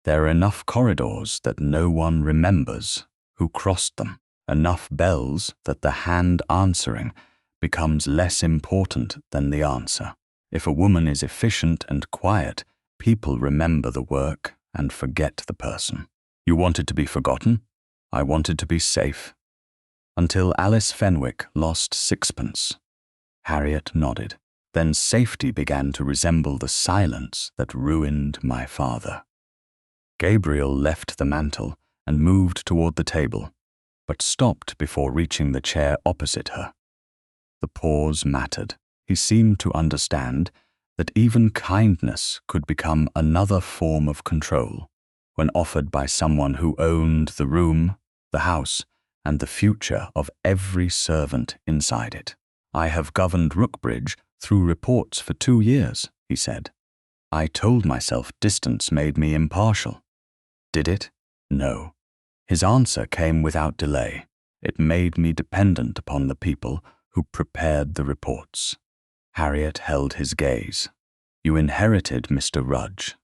There are enough corridors that no one remembers who crossed them, enough bells that the hand answering becomes less important than the answer. If a woman is efficient and quiet, people remember the work and forget the person. You wanted to be forgotten? I wanted to be safe. Until Alice Fenwick lost 6pence. Harriet nodded. Then safety began to resemble the silence that ruined my father. Gabriel left the mantel and moved toward the table. but stopped before reaching the chair opposite her. The pause mattered. He seemed to understand that even kindness could become another form of control when offered by someone who owned the room, the house, and the future of every servant inside it. "I have governed Rookbridge through reports for 2 years," he said. "I told myself distance made me impartial. Did it? No." His answer came without delay. "It made me dependent upon the people who prepared the reports." Harriet held his gaze. "You inherited Mr. Rudge,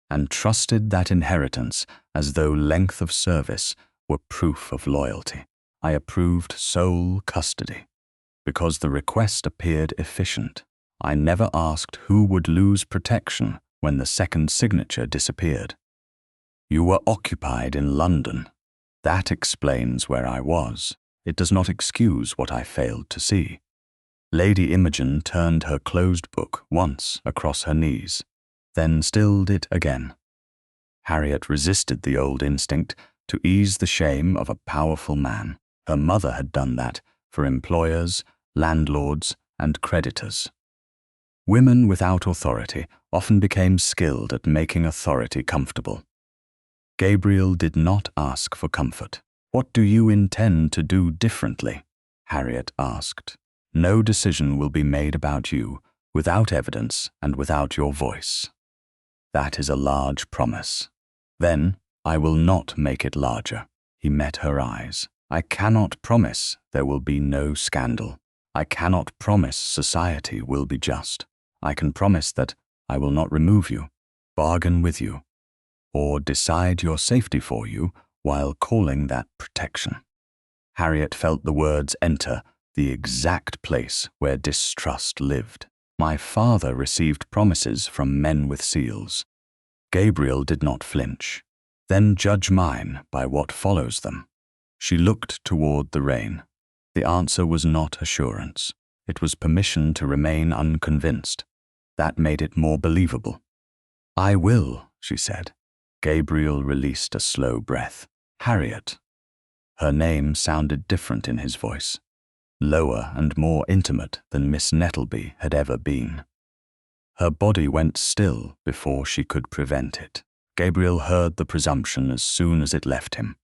and trusted that inheritance as though length of service were proof of loyalty. I approved sole custody, because the request appeared efficient. I never asked who would lose protection when the second signature disappeared. You were occupied in London. That explains where I was. It does not excuse what I failed to see." Lady Imogen turned her closed book once across her knees, then stilled it again. Harriet resisted the old instinct to ease the shame of a powerful man. Her mother had done that for employers, landlords, and creditors. Women without authority often became skilled at making authority comfortable. Gabriel did not ask for comfort. "What do you intend to do differently?" Harriet asked. "No decision will be made about you without evidence and without your voice. That is a large promise." "Then I will not make it larger." He met her eyes. "I cannot promise there will be no scandal. I cannot promise society will be just. I can promise that I will not remove you, bargain with you, or decide your safety for you while calling that protection." Harriet felt the words enter the exact place where distrust lived. "My father received promises from men with seals." Gabriel did not flinch. "Then judge mine by what follows them." She looked toward the rain. The answer was not assurance. It was permission to remain unconvinced. That made it more believable. "I will," she said. Gabriel released a slow breath. "Harriet." Her name sounded different in his voice, lower and more intimate than Miss Nettleby had ever been. Her body went still before she could prevent it. Gabriel heard the presumption as soon as it left him.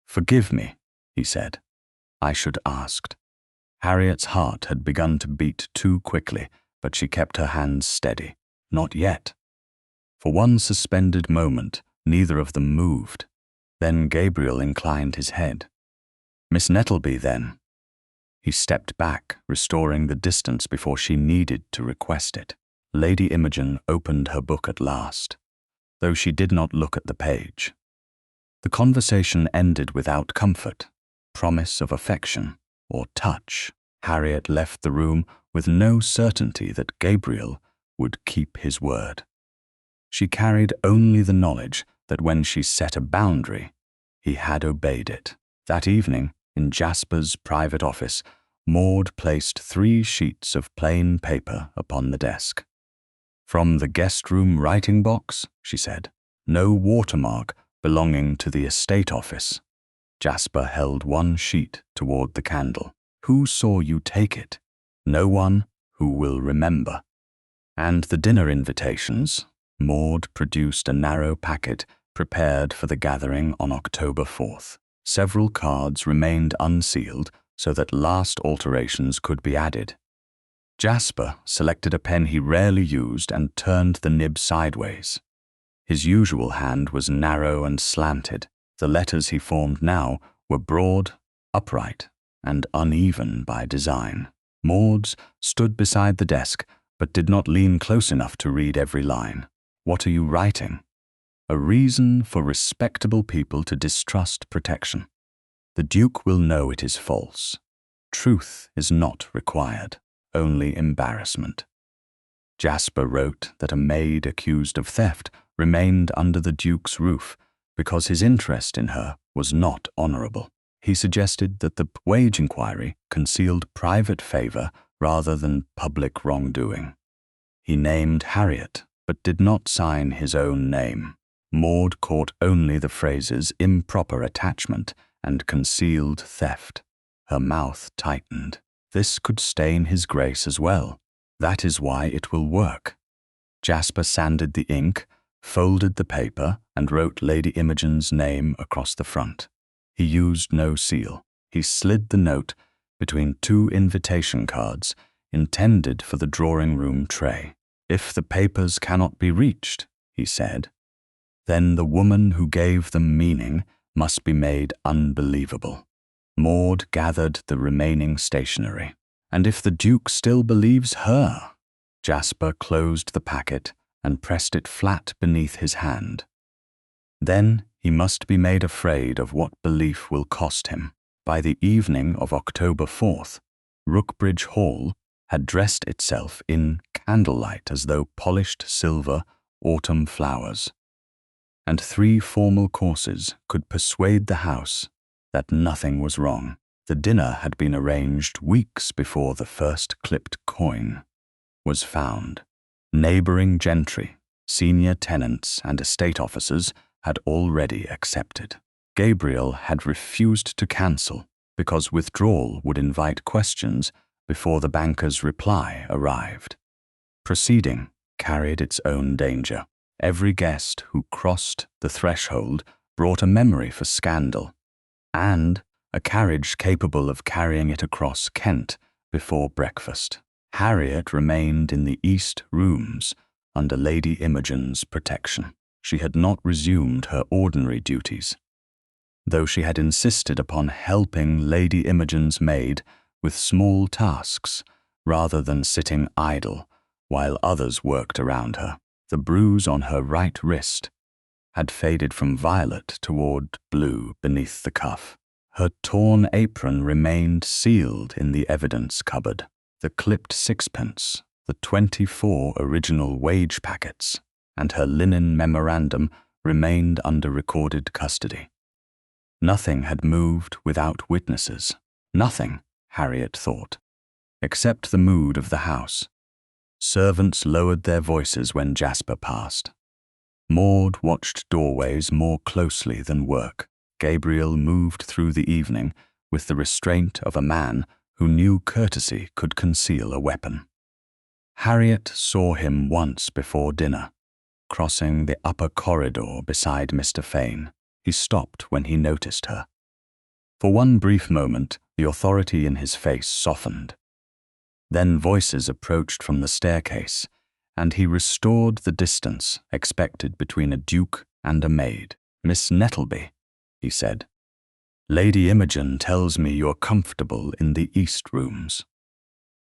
"Forgive me," he said. "I should asked." Harriet's heart had begun to beat too quickly, but she kept her hands steady. Not yet. For one suspended moment, neither of them moved. Then Gabriel inclined his head. "Miss Nettleby, then." He stepped back, restoring the distance before she needed to request it. Lady Imogen opened her book at last, though she did not look at the page. The conversation ended without comfort, promise of affection, or touch. Harriet left the room with no certainty that Gabriel would keep his word. She carried only the knowledge that when she set a boundary, he had obeyed it. That evening, in Jasper's private office, Maud placed 3 sheets of plain paper upon the desk. "From the guest room writing box," she said. "No watermark belonging to the estate office." Jasper held one sheet toward the candle. "Who saw you take it? No one who will remember." "And the dinner invitations?" Maud produced a narrow packet prepared for the gathering on October 4th. Several cards remained unsealed so that last alterations could be added. Jasper selected a pen he rarely used and turned the nib sideways. His usual hand was narrow and slanted. The letters he formed now were broad, upright, and uneven by design. Maud's stood beside the desk, but did not lean close enough to read every line. "What are you writing?" "A reason for respectable people to distrust protection. The Duke will know it is false. Truth is not required, only embarrassment." Jasper wrote that a maid accused of theft remained under the Duke's roof because his interest in her was not honorable. He suggested that the wage inquiry concealed private favor rather than public wrongdoing. He named Harriet, but did not sign his own name. Maud caught only the phrases improper attachment and concealed theft. Her mouth tightened. This could stain his grace as well. That is why it will work. Jasper sanded the ink, folded the paper, and wrote Lady Imogen's name across the front. He used no seal. He slid the note between two invitation cards intended for the drawing-room tray. "If the papers cannot be reached," he said, "then the woman who gave them meaning must be made unbelievable." Maud gathered the remaining stationery. "And if the Duke still believes her?" Jasper closed the packet and pressed it flat beneath his hand. "Then he must be made afraid of what belief will cost him." By the evening of October 4th, Rookbridge Hall had dressed itself in candlelight as though polished silver autumn flowers, and 3 formal courses could persuade the house that nothing was wrong. The dinner had been arranged weeks before the first clipped coin was found. Neighbouring gentry, senior tenants, and estate officers had already accepted. Gabriel had refused to cancel because withdrawal would invite questions before the banker's reply arrived. Proceeding carried its own danger. Every guest who crossed the threshold brought a memory for scandal, and a carriage capable of carrying it across Kent before breakfast. Harriet remained in the East Rooms under Lady Imogen's protection. She had not resumed her ordinary duties, though she had insisted upon helping Lady Imogen's maid with small tasks rather than sitting idle while others worked around her. The bruise on her right wrist had faded from violet toward blue beneath the cuff. Her torn apron remained sealed in the evidence cupboard. The clipped sixpence, the 24 original wage packets, and her linen memorandum remained under recorded custody. Nothing had moved without witnesses. Nothing, Harriet thought, except the mood of the house. Servants lowered their voices when Jasper passed. Maud watched doorways more closely than work. Gabriel moved through the evening with the restraint of a man who knew courtesy could conceal a weapon. Harriet saw him once before dinner, crossing the upper corridor beside Mr. Fane. He stopped when he noticed her. For one brief moment, the authority in his face softened. Then voices approached from the staircase, and he restored the distance expected between a duke and a maid. "Miss Nettleby," he said, "Lady Imogen tells me you're comfortable in the East Rooms."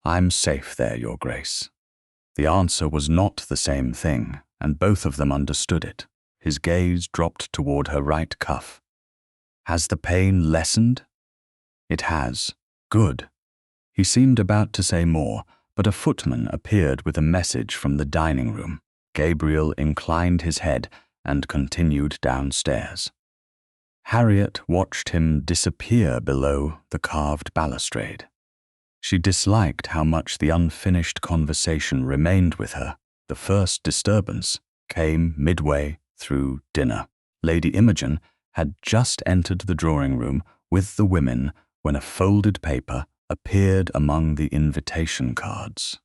"I'm safe there, Your Grace." The answer was not the same thing, and both of them understood it. His gaze dropped toward her right cuff. "Has the pain lessened?" "It has." "Good." He seemed about to say more, but a footman appeared with a message from the dining room. Gabriel inclined his head and continued downstairs. Harriet watched him disappear below the carved balustrade. She disliked how much the unfinished conversation remained with her. The first disturbance came midway through dinner. Lady Imogen had just entered the drawing-room with the women when a folded paper appeared among the invitation cards,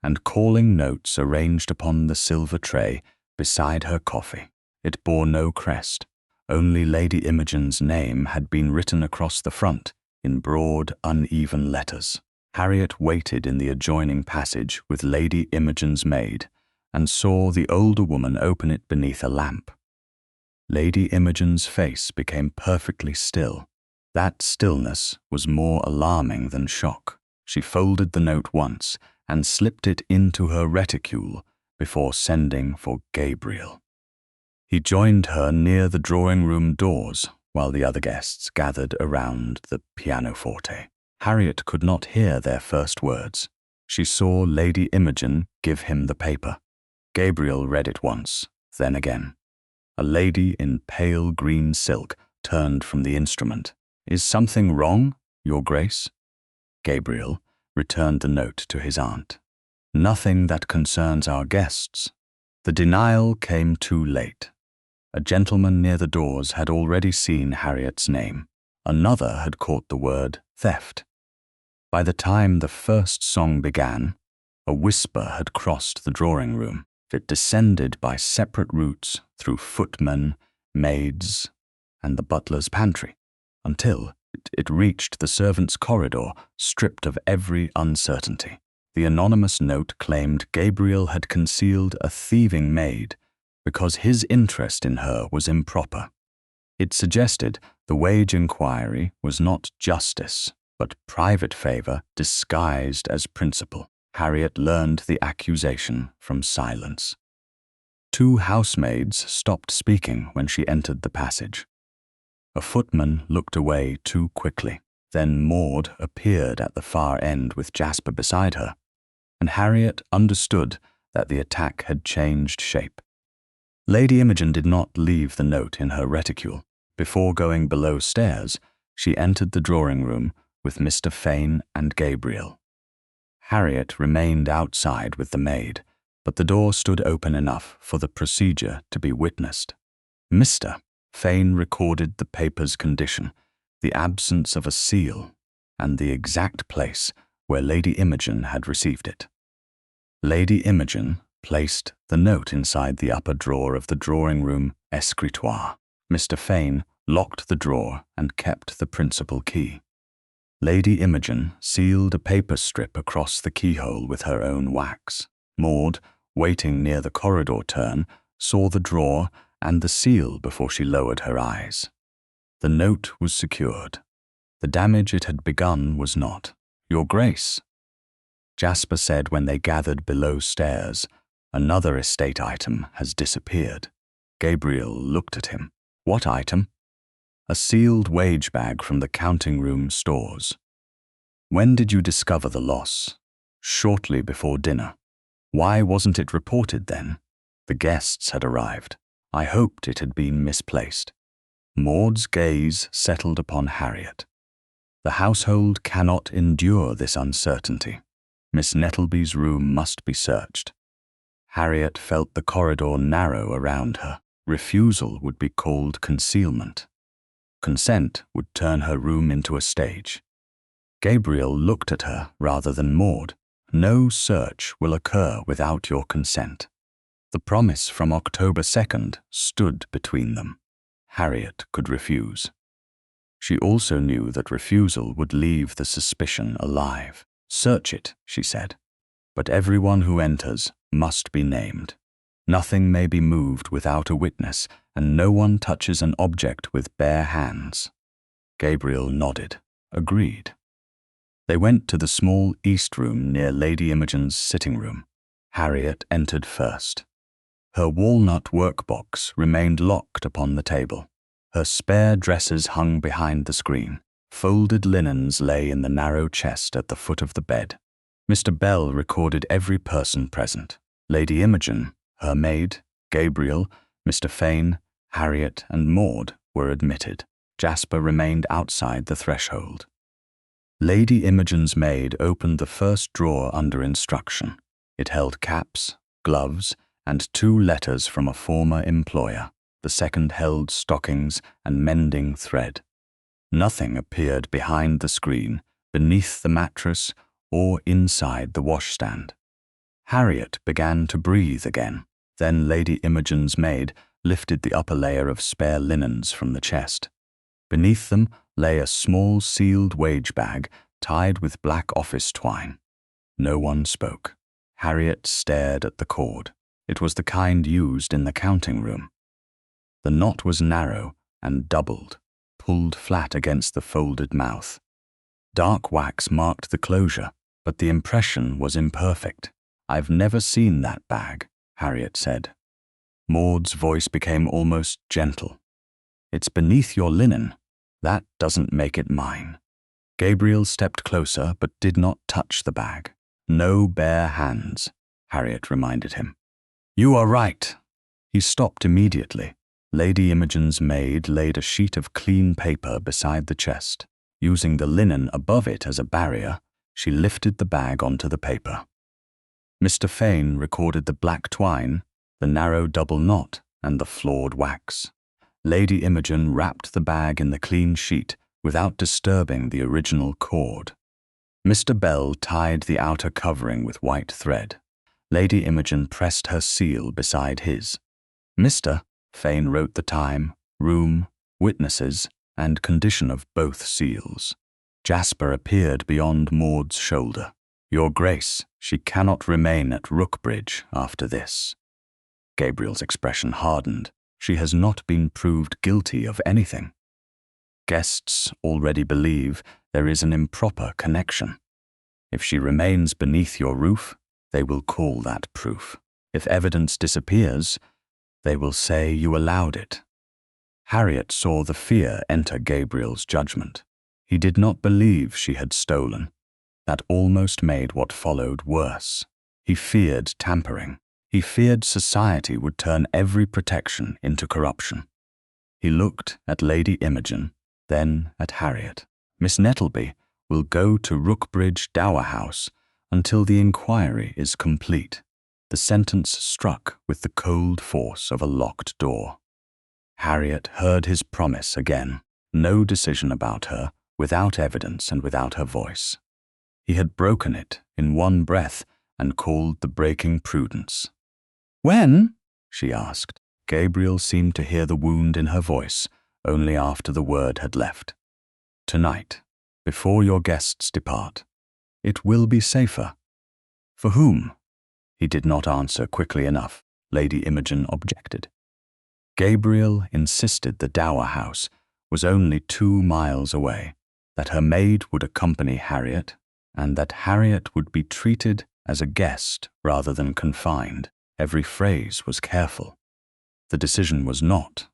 and calling notes arranged upon the silver tray beside her coffee. It bore no crest. Only Lady Imogen's name had been written across the front in broad, uneven letters. Harriet waited in the adjoining passage with Lady Imogen's maid and saw the older woman open it beneath a lamp. Lady Imogen's face became perfectly still. That stillness was more alarming than shock. She folded the note once and slipped it into her reticule before sending for Gabriel. He joined her near the drawing-room doors while the other guests gathered around the pianoforte. Harriet could not hear their first words. She saw Lady Imogen give him the paper. Gabriel read it once, then again. A lady in pale green silk turned from the instrument. "Is something wrong, Your Grace?" Gabriel returned the note to his aunt. "Nothing that concerns our guests." The denial came too late. A gentleman near the doors had already seen Harriet's name. Another had caught the word theft. By the time the first song began, a whisper had crossed the drawing room. It descended by separate routes through footmen, maids, and the butler's pantry, until it reached the servants' corridor, stripped of every uncertainty. The anonymous note claimed Gabriel had concealed a thieving maid because his interest in her was improper. It suggested the wage inquiry was not justice, but private favor disguised as principle. Harriet learned the accusation from silence. 2 housemaids stopped speaking when she entered the passage. A footman looked away too quickly. Then Maud appeared at the far end with Jasper beside her, and Harriet understood that the attack had changed shape. Lady Imogen did not leave the note in her reticule. Before going below stairs, she entered the drawing room with Mr. Fane and Gabriel. Harriet remained outside with the maid, but the door stood open enough for the procedure to be witnessed. Mr. Fane recorded the paper's condition, the absence of a seal, and the exact place where Lady Imogen had received it. Lady Imogen placed the note inside the upper drawer of the drawing-room escritoire. Mr. Fane locked the drawer and kept the principal key. Lady Imogen sealed a paper strip across the keyhole with her own wax. Maud, waiting near the corridor turn, saw the drawer and the seal before she lowered her eyes. The note was secured. The damage it had begun was not. "Your Grace," Jasper said when they gathered below stairs, "another estate item has disappeared." Gabriel looked at him. "What item?" "A sealed wage bag from the counting room stores." "When did you discover the loss?" "Shortly before dinner." "Why wasn't it reported then?" "The guests had arrived. I hoped it had been misplaced." Maud's gaze settled upon Harriet. "The household cannot endure this uncertainty. Miss Nettleby's room must be searched." Harriet felt the corridor narrow around her. Refusal would be called concealment. Consent would turn her room into a stage. Gabriel looked at her rather than Maud. "No search will occur without your consent." The promise from October 2nd stood between them. Harriet could refuse. She also knew that refusal would leave the suspicion alive. "Search it," she said, "but everyone who enters must be named. Nothing may be moved without a witness, and no one touches an object with bare hands." Gabriel nodded, agreed. They went to the small east room near Lady Imogen's sitting room. Harriet entered first. Her walnut workbox remained locked upon the table. Her spare dresses hung behind the screen. Folded linens lay in the narrow chest at the foot of the bed. Mr. Bell recorded every person present. Lady Imogen, her maid, Gabriel, Mr. Fane, Harriet, and Maud were admitted. Jasper remained outside the threshold. Lady Imogen's maid opened the first drawer under instruction. It held caps, gloves, and 2 letters from a former employer. The second held stockings and mending thread. Nothing appeared behind the screen, beneath the mattress, or inside the washstand. Harriet began to breathe again. Then Lady Imogen's maid lifted the upper layer of spare linens from the chest. Beneath them lay a small sealed wage bag tied with black office twine. No one spoke. Harriet stared at the cord. It was the kind used in the counting room. The knot was narrow and doubled, pulled flat against the folded mouth. Dark wax marked the closure, but the impression was imperfect. "I've never seen that bag," Harriet said. Maud's voice became almost gentle. "It's beneath your linen. That doesn't make it mine." Gabriel stepped closer but did not touch the bag. "No bare hands," Harriet reminded him. "You are right." He stopped immediately. Lady Imogen's maid laid a sheet of clean paper beside the chest. Using the linen above it as a barrier, she lifted the bag onto the paper. Mr. Fane recorded the black twine, the narrow double knot, and the flawed wax. Lady Imogen wrapped the bag in the clean sheet, without disturbing the original cord. Mr. Bell tied the outer covering with white thread. Lady Imogen pressed her seal beside his. Mr. Fane wrote the time, room, witnesses, and condition of both seals. Jasper appeared beyond Maud's shoulder. Your Grace, she cannot remain at Rookbridge after this. Gabriel's expression hardened. She has not been proved guilty of anything. Guests already believe there is an improper connection. If she remains beneath your roof, they will call that proof. If evidence disappears, they will say you allowed it. Harriet saw the fear enter Gabriel's judgment. He did not believe she had stolen. That almost made what followed worse. He feared tampering. He feared society would turn every protection into corruption. He looked at Lady Imogen, then at Harriet. Miss Nettleby will go to Rookbridge Dower House until the inquiry is complete. The sentence struck with the cold force of a locked door. Harriet heard his promise again. No decision about her, without evidence and without her voice. He had broken it in one breath and called the breaking prudence. "When?" she asked. Gabriel seemed to hear the wound in her voice only after the word had left. "Tonight, before your guests depart. It will be safer." "For whom?" He did not answer quickly enough. Lady Imogen objected. Gabriel insisted the Dower House was only 2 miles away, that her maid would accompany Harriet, and that Harriet would be treated as a guest rather than confined. Every phrase was careful. The decision was not.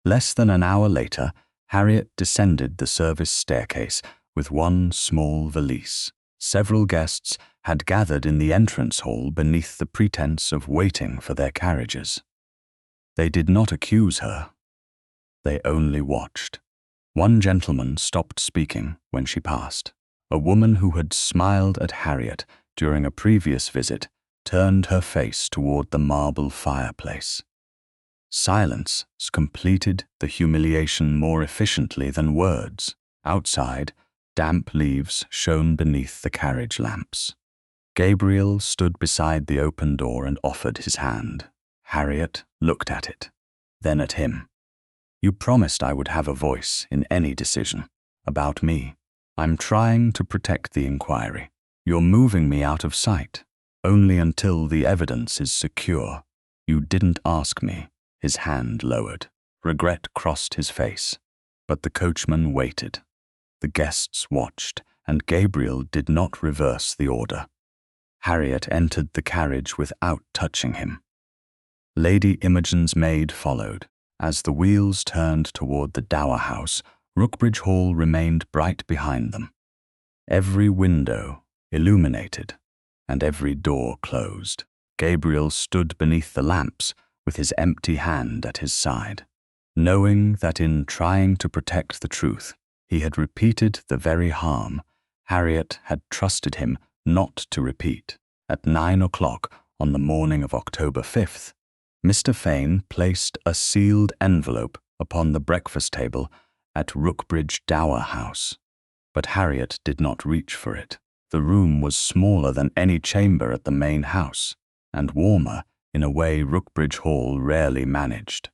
Less than an hour later, Harriet descended the service staircase with one small valise. Several guests had gathered in the entrance hall beneath the pretense of waiting for their carriages. They did not accuse her. They only watched. One gentleman stopped speaking when she passed. A woman who had smiled at Harriet during a previous visit turned her face toward the marble fireplace. Silence completed the humiliation more efficiently than words. Outside, damp leaves shone beneath the carriage lamps. Gabriel stood beside the open door and offered his hand. Harriet looked at it, then at him. "You promised I would have a voice in any decision. About me. I'm trying to protect the inquiry. You're moving me out of sight. Only until the evidence is secure. You didn't ask me." His hand lowered. Regret crossed his face. But the coachman waited. The guests watched, and Gabriel did not reverse the order. Harriet entered the carriage without touching him. Lady Imogen's maid followed. As the wheels turned toward the Dower House, Rookbridge Hall remained bright behind them. Every window illuminated, and every door closed. Gabriel stood beneath the lamps with his empty hand at his side, knowing that in trying to protect the truth, he had repeated the very harm Harriet had trusted him not to repeat. At 9 o'clock on the morning of October 5th, Mr. Fane placed a sealed envelope upon the breakfast table at Rookbridge Dower House. But Harriet did not reach for it. The room was smaller than any chamber at the main house, and warmer in a way Rookbridge Hall rarely managed.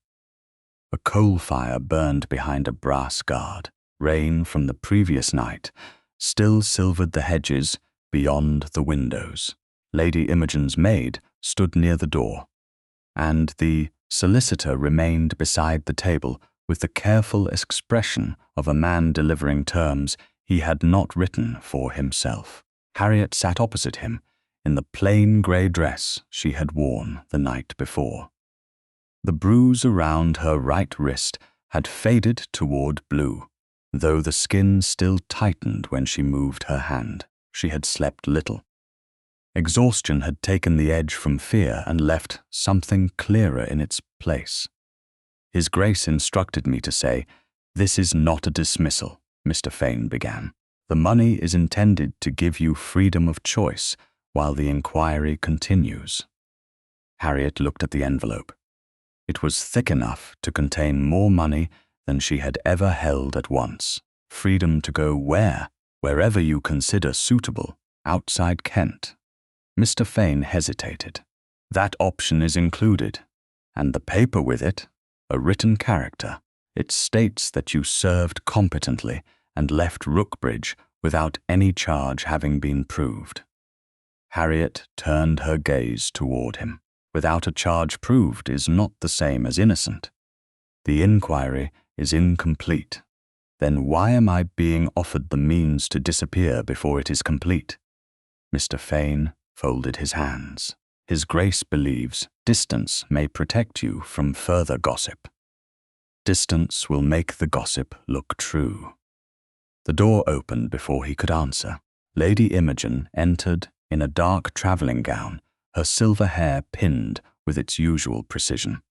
A coal fire burned behind a brass guard. Rain from the previous night still silvered the hedges beyond the windows. Lady Imogen's maid stood near the door, and the solicitor remained beside the table with the careful expression of a man delivering terms he had not written for himself. Harriet sat opposite him in the plain grey dress she had worn the night before. The bruise around her right wrist had faded toward blue, though the skin still tightened when she moved her hand. She had slept little. Exhaustion had taken the edge from fear and left something clearer in its place. His Grace instructed me to say, "This is not a dismissal," Mr. Fane began. "The money is intended to give you freedom of choice while the inquiry continues." Harriet looked at the envelope. It was thick enough to contain more money than she had ever held at once. Freedom to go wherever you consider suitable, outside Kent. Mr. Fane hesitated. That option is included, and the paper with it, a written character. It states that you served competently and left Rookbridge without any charge having been proved. Harriet turned her gaze toward him. Without a charge proved is not the same as innocent. The inquiry is incomplete. Then why am I being offered the means to disappear before it is complete? Mr. Fane folded his hands. His Grace believes distance may protect you from further gossip. Distance will make the gossip look true. The door opened before he could answer. Lady Imogen entered in a dark travelling gown, her silver hair pinned with its usual precision.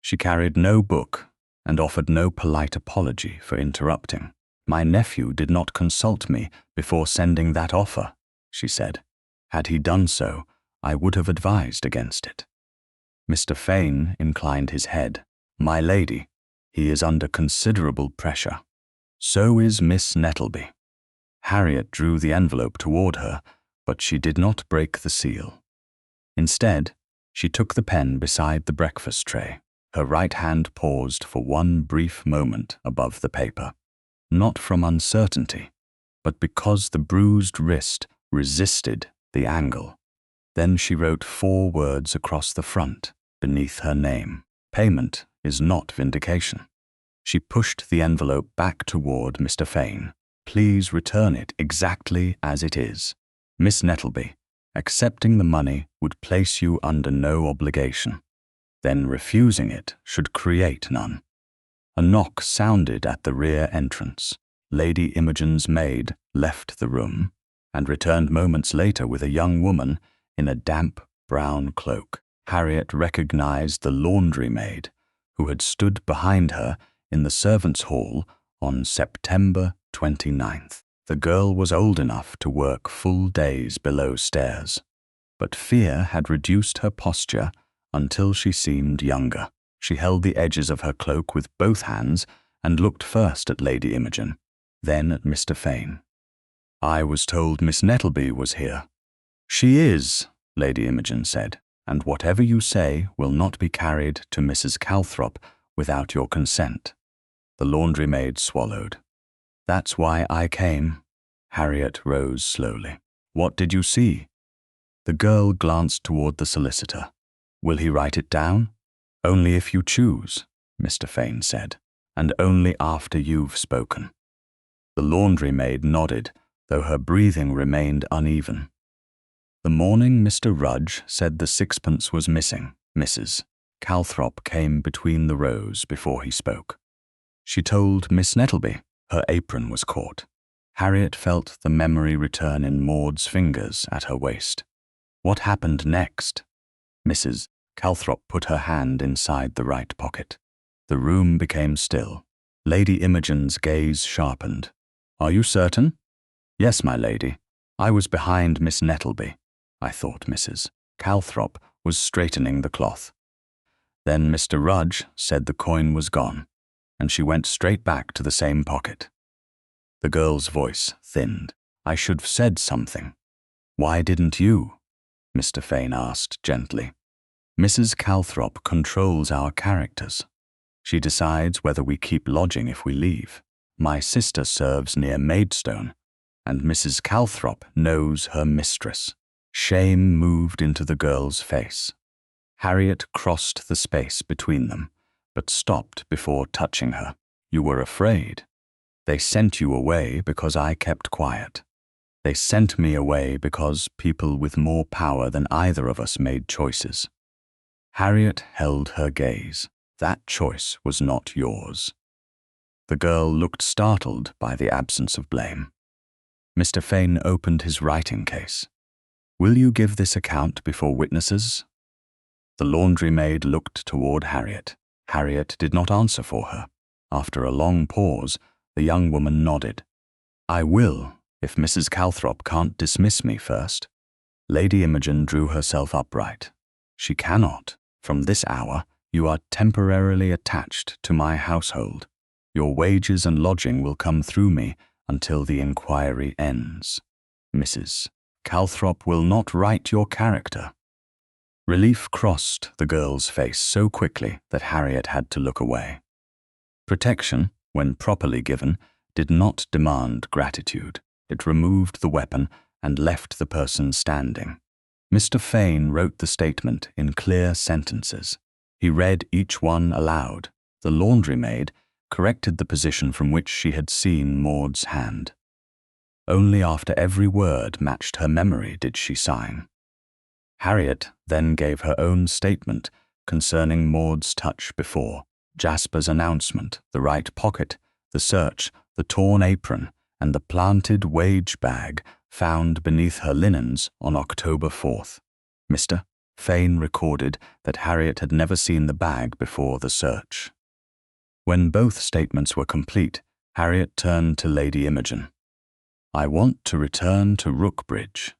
She carried no book and offered no polite apology for interrupting. "My nephew did not consult me before sending that offer," she said. "Had he done so, I would have advised against it." Mr. Fane inclined his head. "My lady, he is under considerable pressure. So is Miss Nettleby." Harriet drew the envelope toward her, but she did not break the seal. Instead, she took the pen beside the breakfast tray. Her right hand paused for one brief moment above the paper, not from uncertainty, but because the bruised wrist resisted the angle. Then she wrote 4 words across the front, beneath her name. "Payment is not vindication." She pushed the envelope back toward Mr. Fane. "Please return it exactly as it is. Miss Nettleby, accepting the money would place you under no obligation. Then refusing it should create none." A knock sounded at the rear entrance. Lady Imogen's maid left the room and returned moments later with a young woman in a damp brown cloak. Harriet recognized the laundry maid who had stood behind her in the servants' hall on September 29th. The girl was old enough to work full days below stairs, but fear had reduced her posture until she seemed younger. She held the edges of her cloak with both hands and looked first at Lady Imogen, then at Mr. Fane. "I was told Miss Nettleby was here." "She is," Lady Imogen said, "and whatever you say will not be carried to Mrs. Calthrop without your consent." The laundry maid swallowed. "That's why I came." Harriet rose slowly. "What did you see?" The girl glanced toward the solicitor. "Will he write it down?" "Only if you choose," Mr. Fane said, "and only after you've spoken." The laundry maid nodded, though her breathing remained uneven. "The morning Mr. Rudge said the sixpence was missing, Mrs. Calthrop came between the rows before he spoke. She told Miss Nettleby. Her apron was caught." Harriet felt the memory return in Maud's fingers at her waist. What happened next? Mrs. Calthrop put her hand inside the right pocket. The room became still. Lady Imogen's gaze sharpened. "Are you certain?" "Yes, my lady. I was behind Miss Nettleby. I thought Mrs. Calthrop was straightening the cloth. Then Mr. Rudge said the coin was gone, and she went straight back to the same pocket." The girl's voice thinned. "I should have said something." "Why didn't you?" Mr. Fane asked gently. "Mrs. Calthrop controls our characters. She decides whether we keep lodging if we leave. My sister serves near Maidstone, and Mrs. Calthrop knows her mistress." Shame moved into the girl's face. Harriet crossed the space between them, but stopped before touching her. "You were afraid. They sent you away because I kept quiet. They sent me away because people with more power than either of us made choices." Harriet held her gaze. "That choice was not yours." The girl looked startled by the absence of blame. Mr. Fane opened his writing case. "Will you give this account before witnesses?" The laundry maid looked toward Harriet. Harriet did not answer for her. After a long pause, the young woman nodded. "I will, if Mrs. Calthrop can't dismiss me first." Lady Imogen drew herself upright. "She cannot. From this hour, you are temporarily attached to my household. Your wages and lodging will come through me until the inquiry ends. Mrs. Calthrop will not write your character." Relief crossed the girl's face so quickly that Harriet had to look away. Protection, when properly given, did not demand gratitude. It removed the weapon and left the person standing. Mr. Fane wrote the statement in clear sentences. He read each one aloud. The laundry maid corrected the position from which she had seen Maud's hand. Only after every word matched her memory did she sign. Harriet then gave her own statement concerning Maud's touch before, Jasper's announcement, the right pocket, the search, the torn apron, and the planted wage bag found beneath her linens on October 4th. Mr. Fane recorded that Harriet had never seen the bag before the search. When both statements were complete, Harriet turned to Lady Imogen. "I want to return to Rookbridge."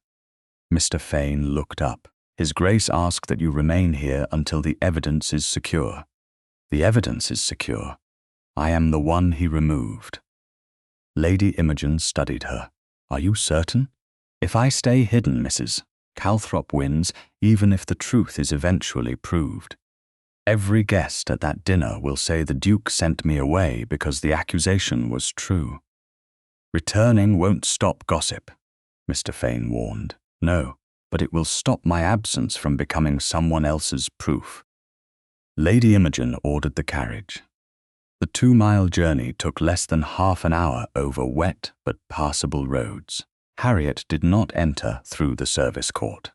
Mr. Fane looked up. "His Grace asked that you remain here until the evidence is secure." "The evidence is secure. I am the one he removed." Lady Imogen studied her. "Are you certain?" "If I stay hidden, Mrs. Calthrop wins, even if the truth is eventually proved. Every guest at that dinner will say the Duke sent me away because the accusation was true." "Returning won't stop gossip," Mr. Fane warned. "No, but it will stop my absence from becoming someone else's proof." Lady Imogen ordered the carriage. The 2-mile journey took less than half an hour over wet but passable roads. Harriet did not enter through the service court.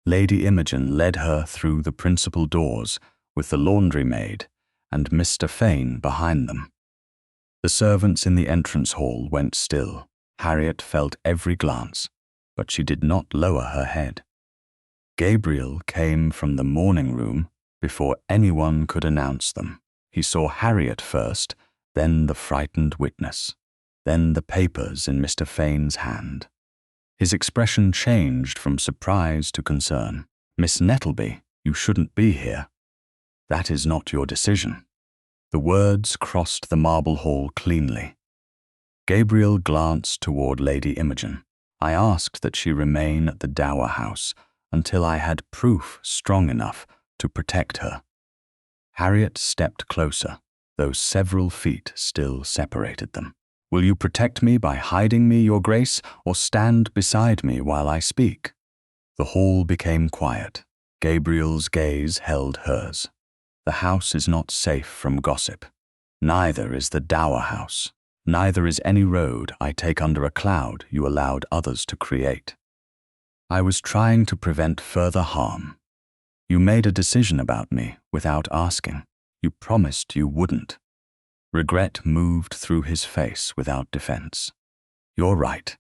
Lady Imogen led her through the principal doors with the laundry maid and Mr. Fane behind them. The servants in the entrance hall went still. Harriet felt every glance, but she did not lower her head. Gabriel came from the morning room before anyone could announce them. He saw Harriet first, then the frightened witness, then the papers in Mr. Fane's hand. His expression changed from surprise to concern. "Miss Nettleby, you shouldn't be here. That is not your decision." The words crossed the marble hall cleanly. Gabriel glanced toward Lady Imogen. "I asked that she remain at the Dower House until I had proof strong enough to protect her." Harriet stepped closer, though several feet still separated them. "Will you protect me by hiding me, Your Grace, or stand beside me while I speak?" The hall became quiet. Gabriel's gaze held hers. "The house is not safe from gossip. Neither is the Dower House. Neither is any road I take under a cloud you allowed others to create. I was trying to prevent further harm. You made a decision about me without asking. You promised you wouldn't." Regret moved through his face without defense. "You're right."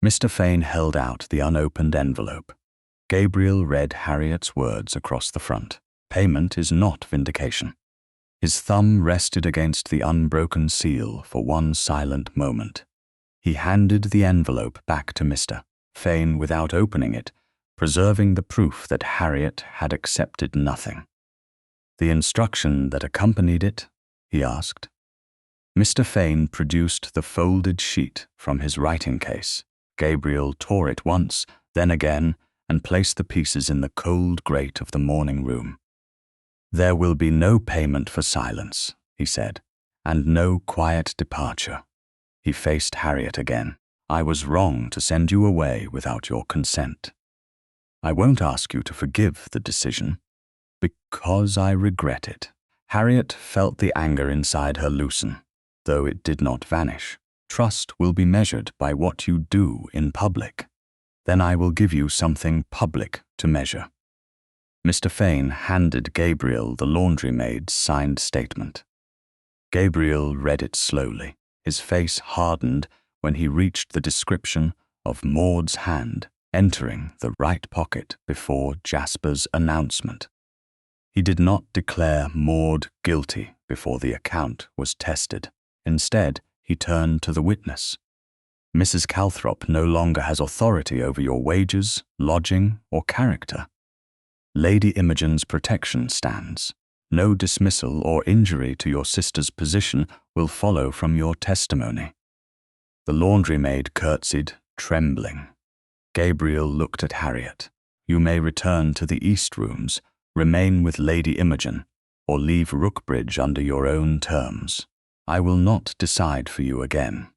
Mr. Fane held out the unopened envelope. Gabriel read Harriet's words across the front. "Payment is not vindication." His thumb rested against the unbroken seal for one silent moment. He handed the envelope back to Mr. Fane without opening it, preserving the proof that Harriet had accepted nothing. "The instruction that accompanied it?" he asked. Mr. Fane produced the folded sheet from his writing case. Gabriel tore it once, then again, and placed the pieces in the cold grate of the morning room. "There will be no payment for silence," he said, "and no quiet departure." He faced Harriet again. "I was wrong to send you away without your consent. I won't ask you to forgive the decision, because I regret it." Harriet felt the anger inside her loosen, though it did not vanish. "Trust will be measured by what you do in public. Then I will give you something public to measure." Mr. Fane handed Gabriel the laundry maid's signed statement. Gabriel read it slowly. His face hardened when he reached the description of Maud's hand entering the right pocket before Jasper's announcement. He did not declare Maud guilty before the account was tested. Instead, he turned to the witness. "Mrs. Calthrop no longer has authority over your wages, lodging, or character. Lady Imogen's protection stands. No dismissal or injury to your sister's position will follow from your testimony." The laundry maid curtsied, trembling. Gabriel looked at Harriet. "You may return to the East Rooms, remain with Lady Imogen, or leave Rookbridge under your own terms. I will not decide for you again."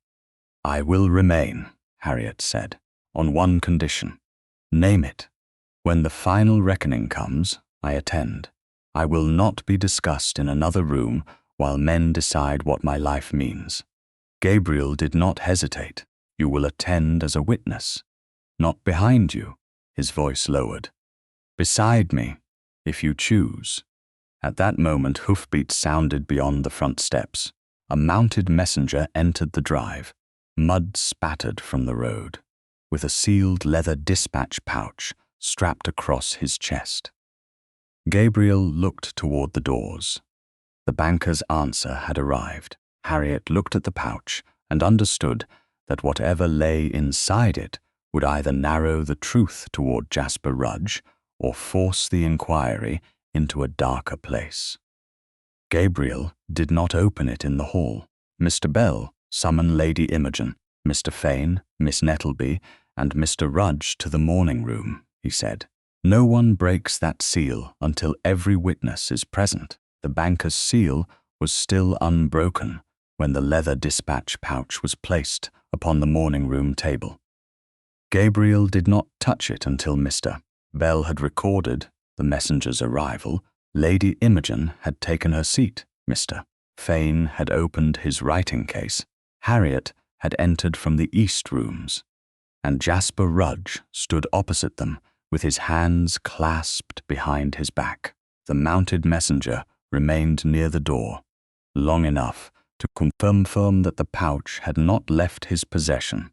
"I will remain," Harriet said, "on one condition." "Name it." "When the final reckoning comes, I attend. I will not be discussed in another room while men decide what my life means." Gabriel did not hesitate. "You will attend as a witness." "Not behind you," his voice lowered. "Beside me, if you choose." At that moment, hoofbeats sounded beyond the front steps. A mounted messenger entered the drive. Mud spattered from the road, with a sealed leather dispatch pouch strapped across his chest. Gabriel looked toward the doors. The banker's answer had arrived. Harriet looked at the pouch and understood that whatever lay inside it would either narrow the truth toward Jasper Rudge or force the inquiry into a darker place. Gabriel did not open it in the hall. "Mr. Bell, summon Lady Imogen, Mr. Fane, Miss Nettleby, and Mr. Rudge to the morning room," he said. "No one breaks that seal until every witness is present." The banker's seal was still unbroken when the leather dispatch pouch was placed upon the morning room table. Gabriel did not touch it until Mr. Bell had recorded the messenger's arrival. Lady Imogen had taken her seat. Mr. Fane had opened his writing case. Harriet had entered from the East Rooms, and Jasper Rudge stood opposite them with his hands clasped behind his back. The mounted messenger remained near the door, long enough to confirm that the pouch had not left his possession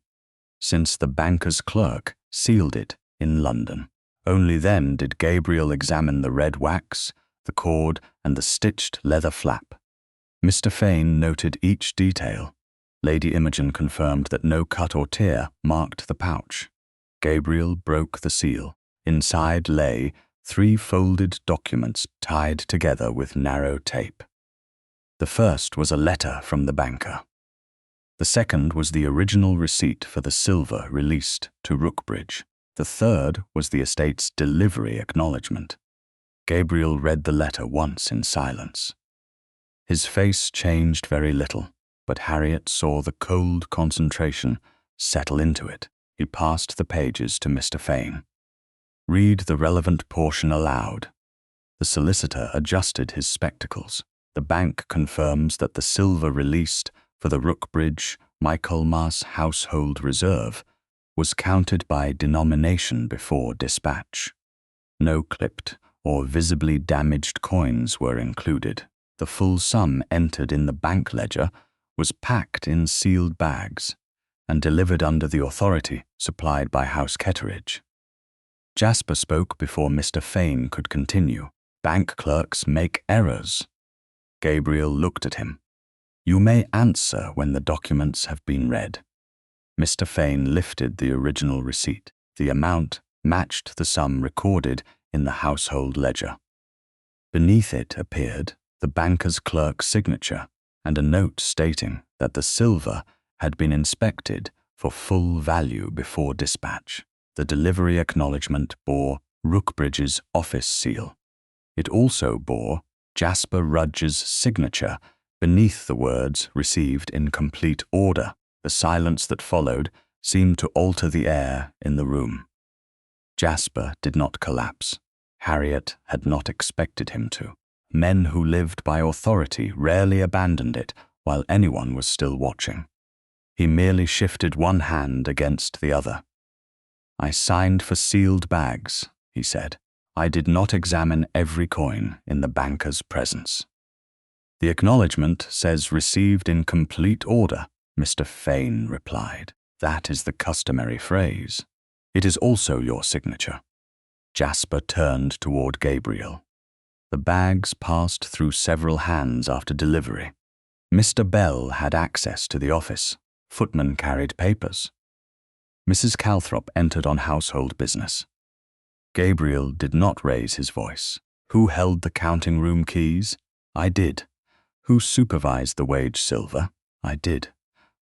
since the banker's clerk sealed it in London. Only then did Gabriel examine the red wax, the cord, and the stitched leather flap. Mr. Fane noted each detail. Lady Imogen confirmed that no cut or tear marked the pouch. Gabriel broke the seal. Inside lay 3 folded documents tied together with narrow tape. The first was a letter from the banker. The second was the original receipt for the silver released to Rookbridge. The third was the estate's delivery acknowledgement. Gabriel read the letter once in silence. His face changed very little, but Harriet saw the cold concentration settle into it. He passed the pages to Mr. Fane. "Read the relevant portion aloud." The solicitor adjusted his spectacles. "The bank confirms that the silver released for the Rookbridge Michaelmas Household Reserve was counted by denomination before dispatch. No clipped or visibly damaged coins were included. The full sum entered in the bank ledger was packed in sealed bags and delivered under the authority supplied by House Ketteridge." Jasper spoke before Mr. Fane could continue. "Bank clerks make errors." Gabriel looked at him. "You may answer when the documents have been read." Mr. Fane lifted the original receipt. The amount matched the sum recorded in the household ledger. Beneath it appeared the banker's clerk's signature and a note stating that the silver had been inspected for full value before dispatch. The delivery acknowledgement bore Rookbridge's office seal. It also bore Jasper Rudge's signature beneath the words "received in complete order." The silence that followed seemed to alter the air in the room. Jasper did not collapse. Harriet had not expected him to. Men who lived by authority rarely abandoned it while anyone was still watching. He merely shifted one hand against the other. "I signed for sealed bags," he said. "I did not examine every coin in the banker's presence." "The acknowledgement says received in complete order," Mr. Fane replied. "That is the customary phrase. It is also your signature." Jasper turned toward Gabriel. The bags passed through several hands after delivery. Mr. Bell had access to the office. Footmen carried papers. Mrs. Calthrop entered on household business. Gabriel did not raise his voice. Who held the counting room keys? I did. Who supervised the wage silver? I did.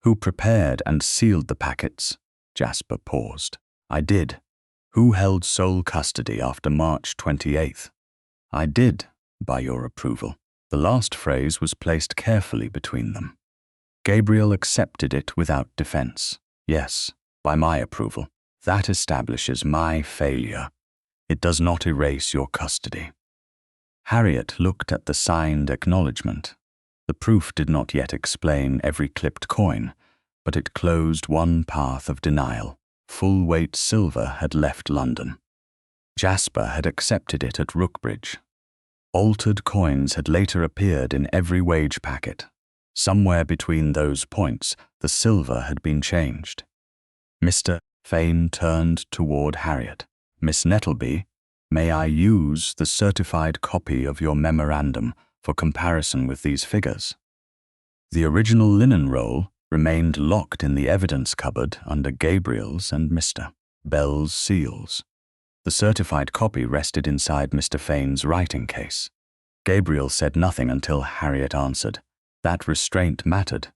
Who prepared and sealed the packets? Jasper paused. I did. Who held sole custody after March 28th? I did, by your approval. The last phrase was placed carefully between them. Gabriel accepted it without defense. Yes, by my approval. That establishes my failure. It does not erase your custody. Harriet looked at the signed acknowledgement. The proof did not yet explain every clipped coin, but it closed one path of denial. Full-weight silver had left London. Jasper had accepted it at Rookbridge. Altered coins had later appeared in every wage packet. Somewhere between those points, the silver had been changed. Mr. Fane turned toward Harriet. Miss Nettleby, may I use the certified copy of your memorandum for comparison with these figures? The original linen roll remained locked in the evidence cupboard under Gabriel's and Mr. Bell's seals. The certified copy rested inside Mr. Fane's writing case. Gabriel said nothing until Harriet answered. That restraint mattered.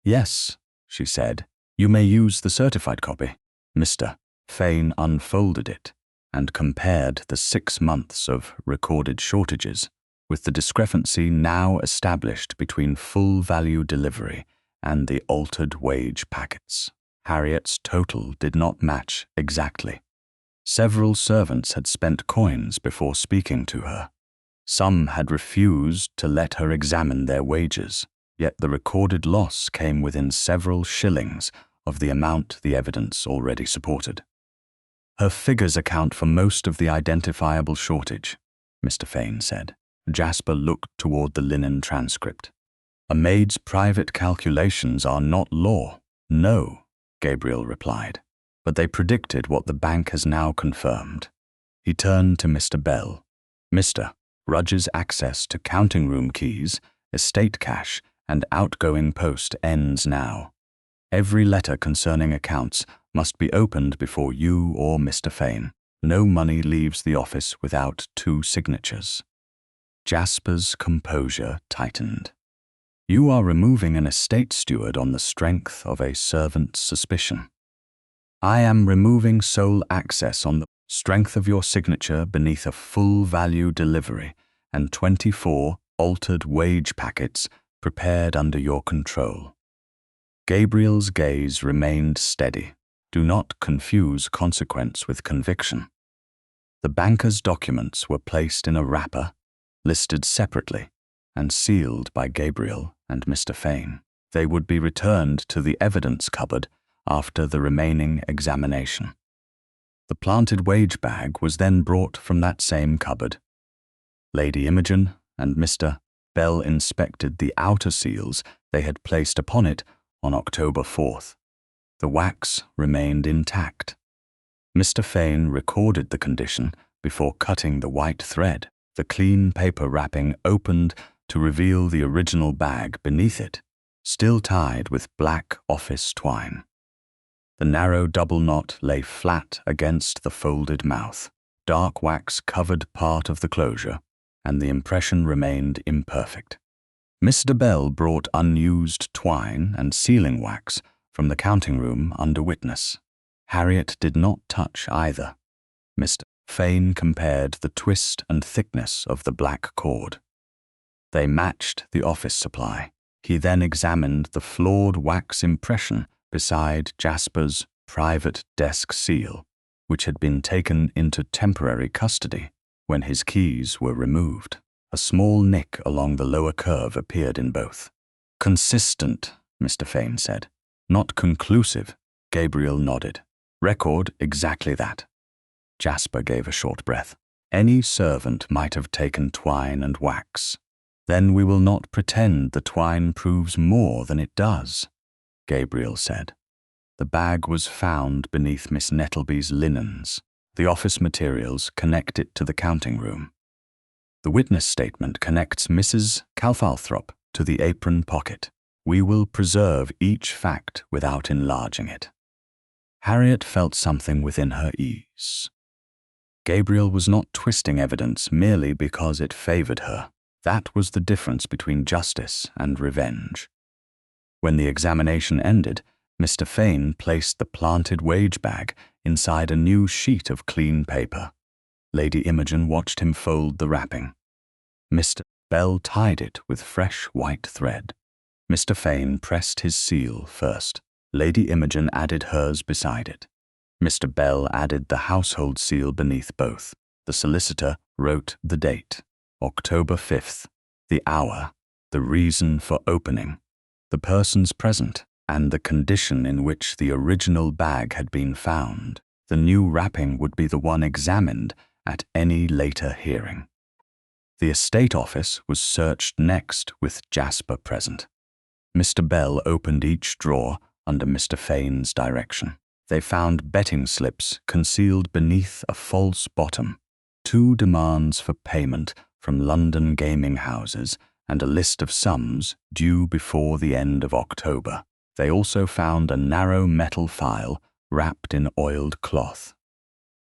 Yes, she said, you may use the certified copy. Mr. Fane unfolded it and compared the 6 months of recorded shortages with the discrepancy now established between full value delivery and the altered wage packets. Harriet's total did not match exactly. Several servants had spent coins before speaking to her. Some had refused to let her examine their wages, yet the recorded loss came within several shillings of the amount the evidence already supported. Her figures account for most of the identifiable shortage, Mr. Fane said. Jasper looked toward the linen transcript. A maid's private calculations are not law. No, Gabriel replied, but they predicted what the bank has now confirmed. He turned to Mr. Bell. Mr. Rudge's access to counting room keys, estate cash, and outgoing post ends now. Every letter concerning accounts must be opened before you or Mr. Fane. No money leaves the office without 2 signatures. Jasper's composure tightened. You are removing an estate steward on the strength of a servant's suspicion. I am removing sole access on the strength of your signature beneath a full value delivery and 24 altered wage packets prepared under your control. Gabriel's gaze remained steady. Do not confuse consequence with conviction. The banker's documents were placed in a wrapper, listed separately, and sealed by Gabriel and Mr. Fane. They would be returned to the evidence cupboard after the remaining examination. The planted wage bag was then brought from that same cupboard. Lady Imogen and Mr. Bell inspected the outer seals they had placed upon it on October 4th. The wax remained intact. Mr. Fane recorded the condition before cutting the white thread. The clean paper wrapping opened to reveal the original bag beneath it, still tied with black office twine. The narrow double knot lay flat against the folded mouth. Dark wax covered part of the closure, and the impression remained imperfect. Mr. Bell brought unused twine and sealing wax from the counting room under witness. Harriet did not touch either. Mr. Fane compared the twist and thickness of the black cord. They matched the office supply. He then examined the flawed wax impression beside Jasper's private desk seal, which had been taken into temporary custody when his keys were removed. A small nick along the lower curve appeared in both. Consistent, Mr. Fane said. Not conclusive, Gabriel nodded. Record exactly that. Jasper gave a short breath. Any servant might have taken twine and wax. Then we will not pretend the twine proves more than it does, Gabriel said. The bag was found beneath Miss Nettleby's linens. The office materials connect it to the counting room. The witness statement connects Mrs. Calfalthrop to the apron pocket. We will preserve each fact without enlarging it. Harriet felt something within her ease. Gabriel was not twisting evidence merely because it favored her. That was the difference between justice and revenge. When the examination ended, Mr. Fane placed the planted wage bag inside a new sheet of clean paper. Lady Imogen watched him fold the wrapping. Mr. Bell tied it with fresh white thread. Mr. Fane pressed his seal first. Lady Imogen added hers beside it. Mr. Bell added the household seal beneath both. The solicitor wrote the date, October 5th, the hour, the reason for opening, the persons present, and the condition in which the original bag had been found. The new wrapping would be the one examined at any later hearing. The estate office was searched next with Jasper present. Mr. Bell opened each drawer under Mr. Fane's direction. They found betting slips concealed beneath a false bottom, 2 demands for payment from London gaming houses, and a list of sums due before the end of October. They also found a narrow metal file wrapped in oiled cloth.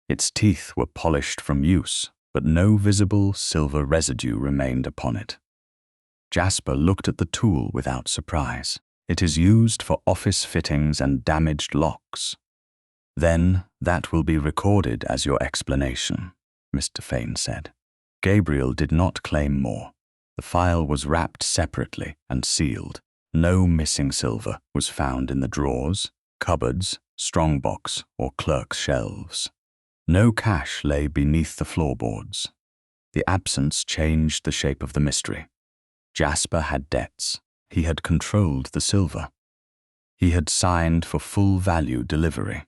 Its teeth were polished from use, but no visible silver residue remained upon it. Jasper looked at the tool without surprise. It is used for office fittings and damaged locks. Then that will be recorded as your explanation, Mr. Fane said. Gabriel did not claim more. The file was wrapped separately and sealed. No missing silver was found in the drawers, cupboards, strongbox, or clerk's shelves. No cash lay beneath the floorboards. The absence changed the shape of the mystery. Jasper had debts. He had controlled the silver. He had signed for full value delivery.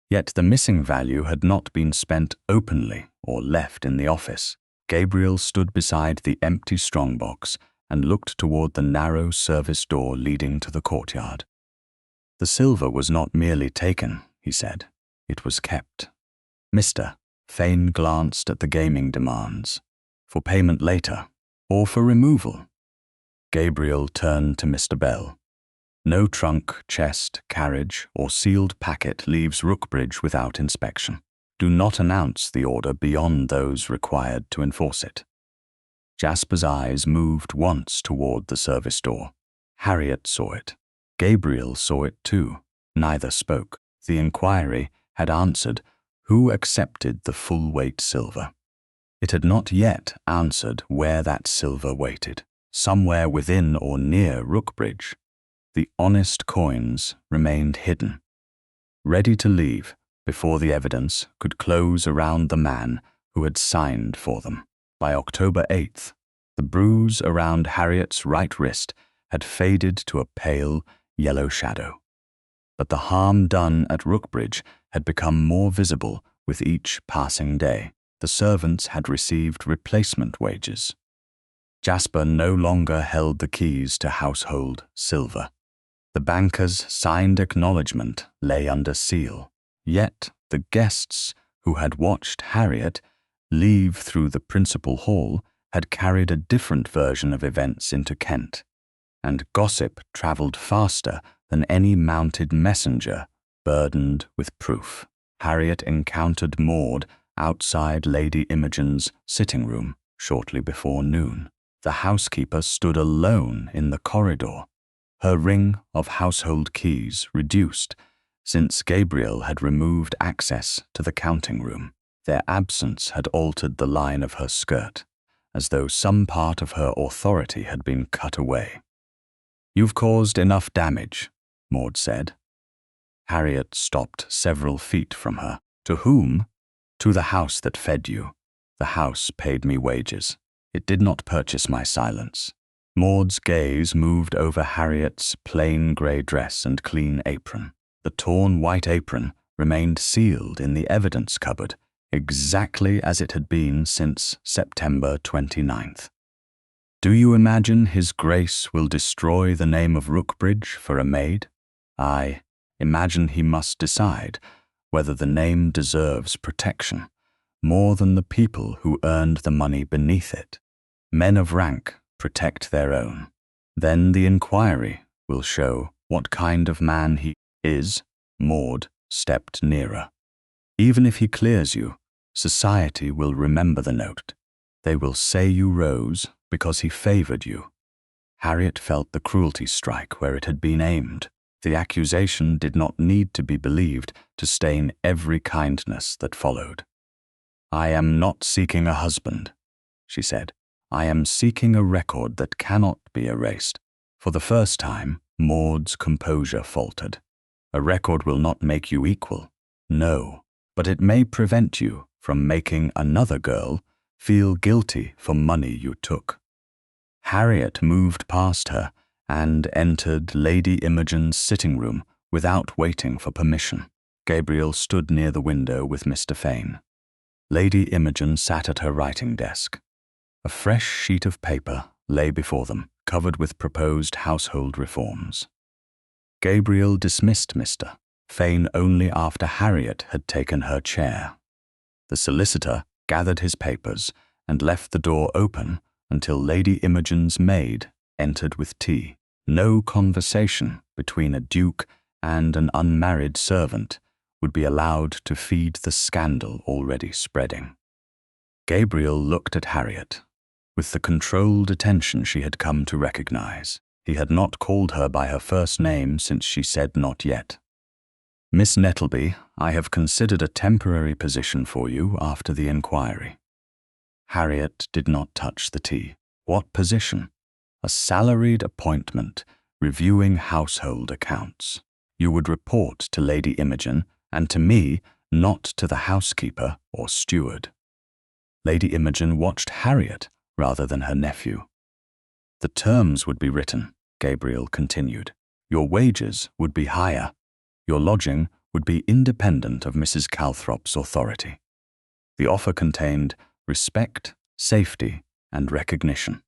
Yet the missing value had not been spent openly or left in the office. Gabriel stood beside the empty strongbox and looked toward the narrow service door leading to the courtyard. The silver was not merely taken, he said. It was kept. Mr. Fane glanced at the gaming demands. For payment later, or for removal? Gabriel turned to Mr. Bell. No trunk, chest, carriage, or sealed packet leaves Rookbridge without inspection. Do not announce the order beyond those required to enforce it. Jasper's eyes moved once toward the service door. Harriet saw it. Gabriel saw it too. Neither spoke. The inquiry had answered, who accepted the full-weight silver? It had not yet answered where that silver waited. Somewhere within or near Rookbridge. The honest coins remained hidden, ready to leave before the evidence could close around the man who had signed for them. By October 8th, the bruise around Harriet's right wrist had faded to a pale yellow shadow. But the harm done at Rookbridge had become more visible with each passing day. The servants had received replacement wages. Jasper no longer held the keys to household silver. The banker's signed acknowledgment lay under seal. Yet the guests who had watched Harriet leave through the principal hall had carried a different version of events into Kent, and gossip travelled faster than any mounted messenger burdened with proof. Harriet encountered Maud outside Lady Imogen's sitting room shortly before noon. The housekeeper stood alone in the corridor, her ring of household keys reduced since Gabriel had removed access to the counting room. Their absence had altered the line of her skirt, as though some part of her authority had been cut away. "You've caused enough damage," Maud said. Harriet stopped several feet from her. "To whom?" "To the house that fed you. The house paid me wages. It did not purchase my silence." Maud's gaze moved over Harriet's plain grey dress and clean apron. The torn white apron remained sealed in the evidence cupboard, exactly as it had been since September 29th. "Do you imagine His Grace will destroy the name of Rookbridge for a maid? I imagine he must decide whether the name deserves protection more than the people who earned the money beneath it. Men of rank protect their own. Then the inquiry will show what kind of man he is." Maud stepped nearer. "Even if he clears you, Society will remember the note. They will say you rose because he favored you. Harriet felt the cruelty strike where it had been aimed. The accusation did not need to be believed to stain every kindness that followed. "I am not seeking a husband," she said. "I am seeking a record that cannot be erased." For the first time, Maud's composure faltered. "A record will not make you equal. No, but it may prevent you from making another girl feel guilty for money you took." Harriet moved past her and entered Lady Imogen's sitting room without waiting for permission. Gabriel stood near the window with Mr. Fane. Lady Imogen sat at her writing desk. A fresh sheet of paper lay before them, covered with proposed household reforms. Gabriel dismissed Mr. Fane only after Harriet had taken her chair. The solicitor gathered his papers and left the door open until Lady Imogen's maid entered with tea. No conversation between a duke and an unmarried servant would be allowed to feed the scandal already spreading. Gabriel looked at Harriet with the controlled attention she had come to recognize. He had not called her by her first name since she said not yet. "Miss Nettleby, I have considered a temporary position for you after the inquiry." Harriet did not touch the tea. What position? A salaried appointment, reviewing household accounts. You would report to Lady Imogen, and to me, not to the housekeeper or steward. Lady Imogen watched Harriet rather than her nephew. "The terms would be written," Gabriel continued. "Your wages would be higher. Your lodging would be independent of Mrs. Calthrop's authority. The offer contained respect, safety, and recognition.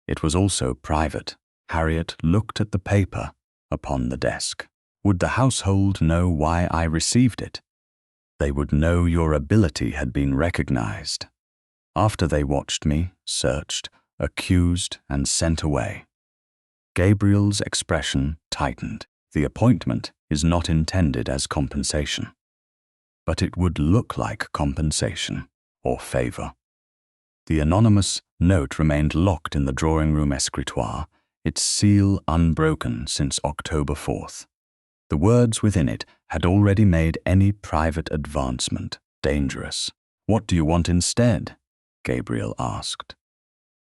It was also private." Harriet looked at the paper upon the desk. "Would the household know why I received it?" "They would know your ability had been recognized. After they watched me, searched, accused, and sent away." Gabriel's expression tightened. "The appointment is not intended as compensation. But it would look like compensation or favor." The anonymous note remained locked in the drawing-room escritoire, its seal unbroken since October 4th. The words within it had already made any private advancement dangerous. "What do you want instead?" Gabriel asked.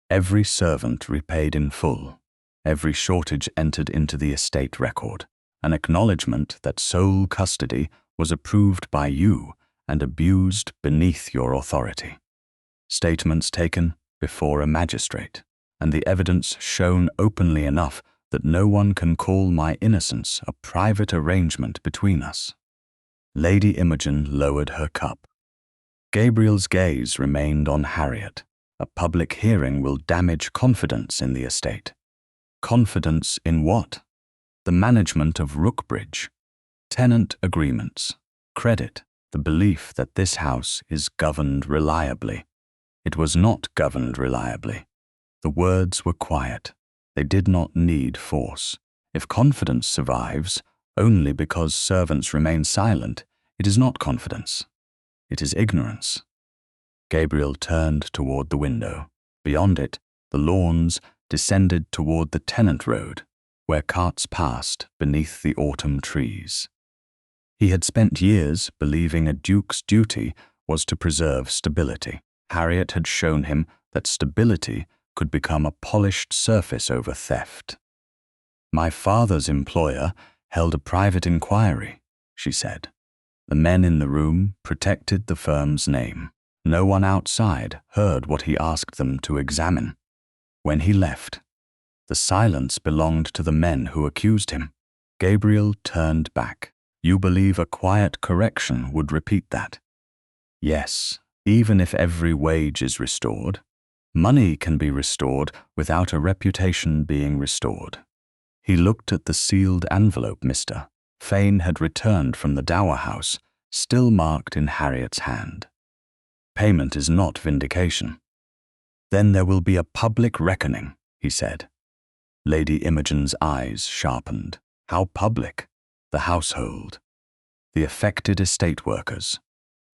Every servant repaid in full, every shortage entered into the estate record, an acknowledgement that sole custody was approved by you and abused beneath your authority. Statements taken before a magistrate, and the evidence shown openly enough that no one can call my innocence a private arrangement between us." Lady Imogen lowered her cup. Gabriel's gaze remained on Harriet. "A public hearing will damage confidence in the estate." "Confidence in what?" "The management of Rookbridge, tenant agreements, credit, the belief that this house is governed reliably." It was not governed reliably. The words were quiet. They did not need force. If confidence survives only because servants remain silent, it is not confidence. It is ignorance. Gabriel turned toward the window. Beyond it, the lawns descended toward the tenant road, where carts passed beneath the autumn trees. He had spent years believing a duke's duty was to preserve stability. Harriet had shown him that stability could become a polished surface over theft. "My father's employer held a private inquiry," she said. The men in the room protected the firm's name. No one outside heard what he asked them to examine. When he left, the silence belonged to the men who accused him. Gabriel turned back. "You believe a quiet correction would repeat that?" "Yes, even if every wage is restored. Money can be restored without a reputation being restored." He looked at the sealed envelope Mr. Fane had returned from the Dower House, still marked in Harriet's hand. "Payment is not vindication." "Then there will be a public reckoning," he said. Lady Imogen's eyes sharpened. "How public?" "The household, the affected estate workers,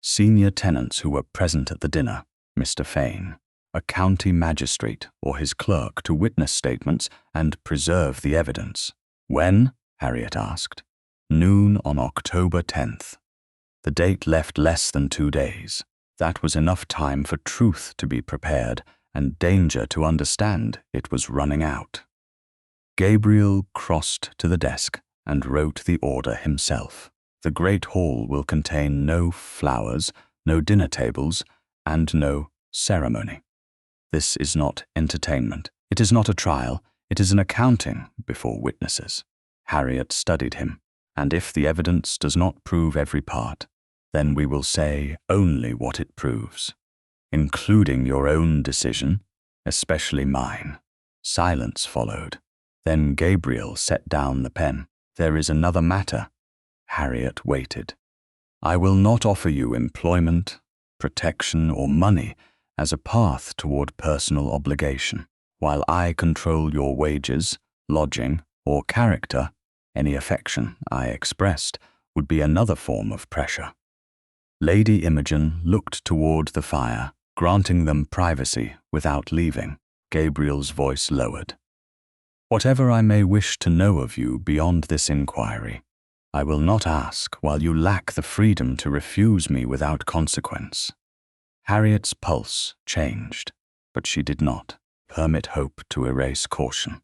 Senior tenants who were present at the dinner, Mr. Fane, a county magistrate or his clerk to witness statements and preserve the evidence. When? Harriet asked. Noon on October 10th. The date left less than 2 days. That was enough time for truth to be prepared and danger to understand it was running out. Gabriel crossed to the desk and wrote the order himself. The great hall will contain no flowers, no dinner tables, and no ceremony. This is not entertainment. It is not a trial. It is an accounting before witnesses. Harriet studied him, and if the evidence does not prove every part, then we will say only what it proves, including your own decision, especially mine. Silence followed. Then Gabriel set down the pen. There is another matter. Harriet waited. I will not offer you employment, protection, or money as a path toward personal obligation. While I control your wages, lodging, or character, any affection I expressed would be another form of pressure. Lady Imogen looked toward the fire, granting them privacy without leaving. Gabriel's voice lowered. Whatever I may wish to know of you beyond this inquiry, I will not ask while you lack the freedom to refuse me without consequence. Harriet's pulse changed, but she did not permit hope to erase caution.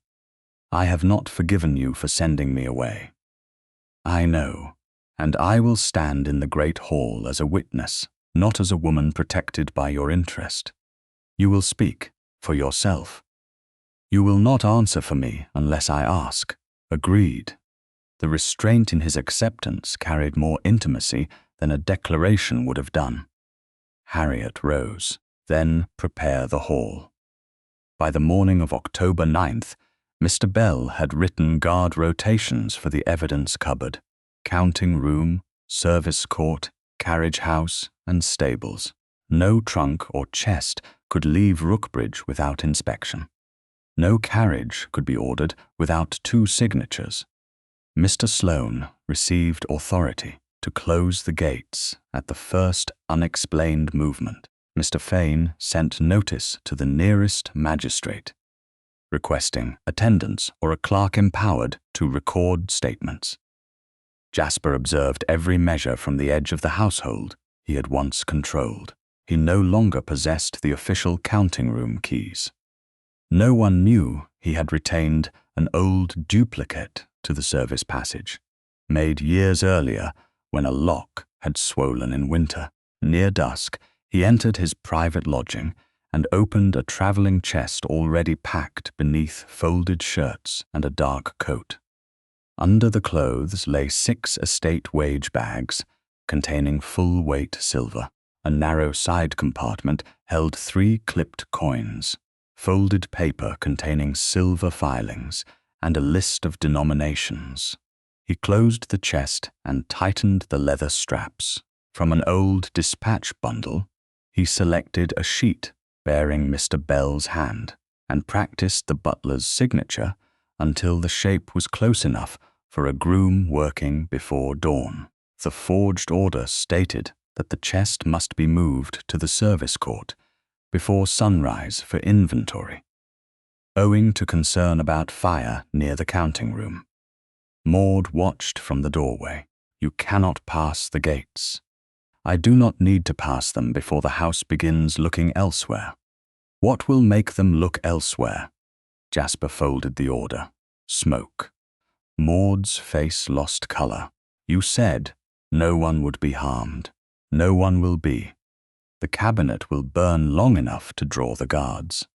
I have not forgiven you for sending me away. I know, and I will stand in the great hall as a witness, not as a woman protected by your interest. You will speak for yourself. You will not answer for me unless I ask. Agreed. The restraint in his acceptance carried more intimacy than a declaration would have done. Harriet rose. Then prepare the hall. By the morning of October 9th, Mr. Bell had written guard rotations for the evidence cupboard, counting room, service court, carriage house, and stables. No trunk or chest could leave Rookbridge without inspection. No carriage could be ordered without 2 signatures. Mr. Sloane received authority to close the gates at the first unexplained movement. Mr. Fane sent notice to the nearest magistrate, requesting attendance or a clerk empowered to record statements. Jasper observed every measure from the edge of the household he had once controlled. He no longer possessed the official counting room keys. No one knew he had retained an old duplicate to the service passage, made years earlier when a lock had swollen in winter. Near dusk, he entered his private lodging and opened a traveling chest already packed beneath folded shirts and a dark coat. Under the clothes lay 6 estate wage bags containing full-weight silver. A narrow side compartment held 3 clipped coins, folded paper containing silver filings, and a list of denominations. He closed the chest and tightened the leather straps. From an old dispatch bundle, he selected a sheet bearing Mr. Bell's hand and practiced the butler's signature until the shape was close enough for a groom working before dawn. The forged order stated that the chest must be moved to the service court before sunrise for inventory, owing to concern about fire near the counting room. Maud watched from the doorway. You cannot pass the gates. I do not need to pass them before the house begins looking elsewhere. What will make them look elsewhere? Jasper folded the order. Smoke. Maud's face lost color. You said no one would be harmed. No one will be. The cabinet will burn long enough to draw the guards.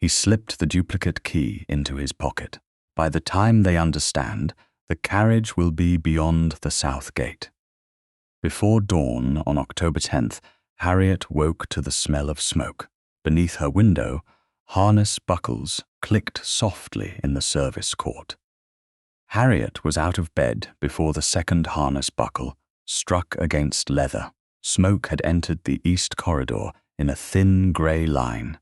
He slipped the duplicate key into his pocket. By the time they understand, the carriage will be beyond the south gate. Before dawn on October 10th, Harriet woke to the smell of smoke. Beneath her window, harness buckles clicked softly in the service court. Harriet was out of bed before the second harness buckle struck against leather. Smoke had entered the east corridor in a thin grey line,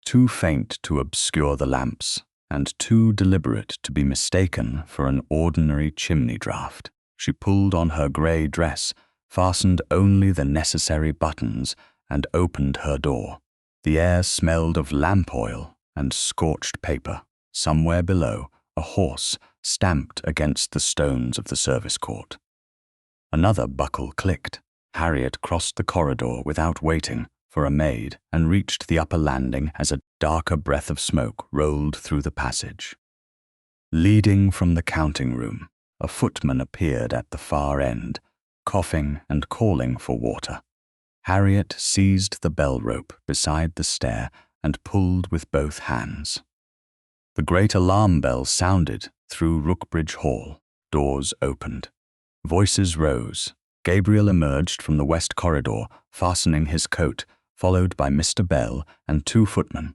too faint to obscure the lamps and too deliberate to be mistaken for an ordinary chimney draught. She pulled on her grey dress, fastened only the necessary buttons, and opened her door. The air smelled of lamp oil and scorched paper. Somewhere below, a horse stamped against the stones of the service court. Another buckle clicked. Harriet crossed the corridor without waiting for a maid and reached the upper landing as a darker breath of smoke rolled through the passage. Leading from the counting room, a footman appeared at the far end, coughing and calling for water. Harriet seized the bell rope beside the stair and pulled with both hands. The great alarm bell sounded through Rookbridge Hall. Doors opened. Voices rose. Gabriel emerged from the west corridor, fastening his coat, followed by Mr. Bell and 2 footmen.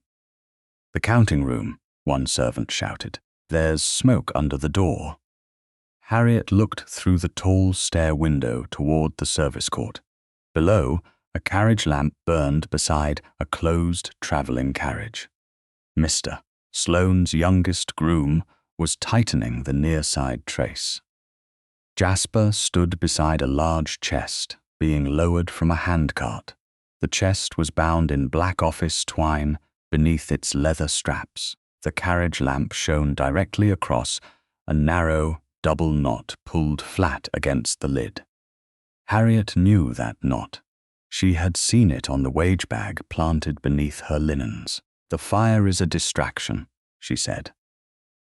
"The counting room," one servant shouted. "There's smoke under the door." Harriet looked through the tall stair window toward the service court. Below, a carriage lamp burned beside a closed travelling carriage. Mr. Sloane's youngest groom was tightening the near-side trace. Jasper stood beside a large chest, being lowered from a handcart. The chest was bound in black office twine beneath its leather straps. The carriage lamp shone directly across a narrow, double knot pulled flat against the lid. Harriet knew that knot. She had seen it on the wage bag planted beneath her linens. "The fire is a distraction," she said.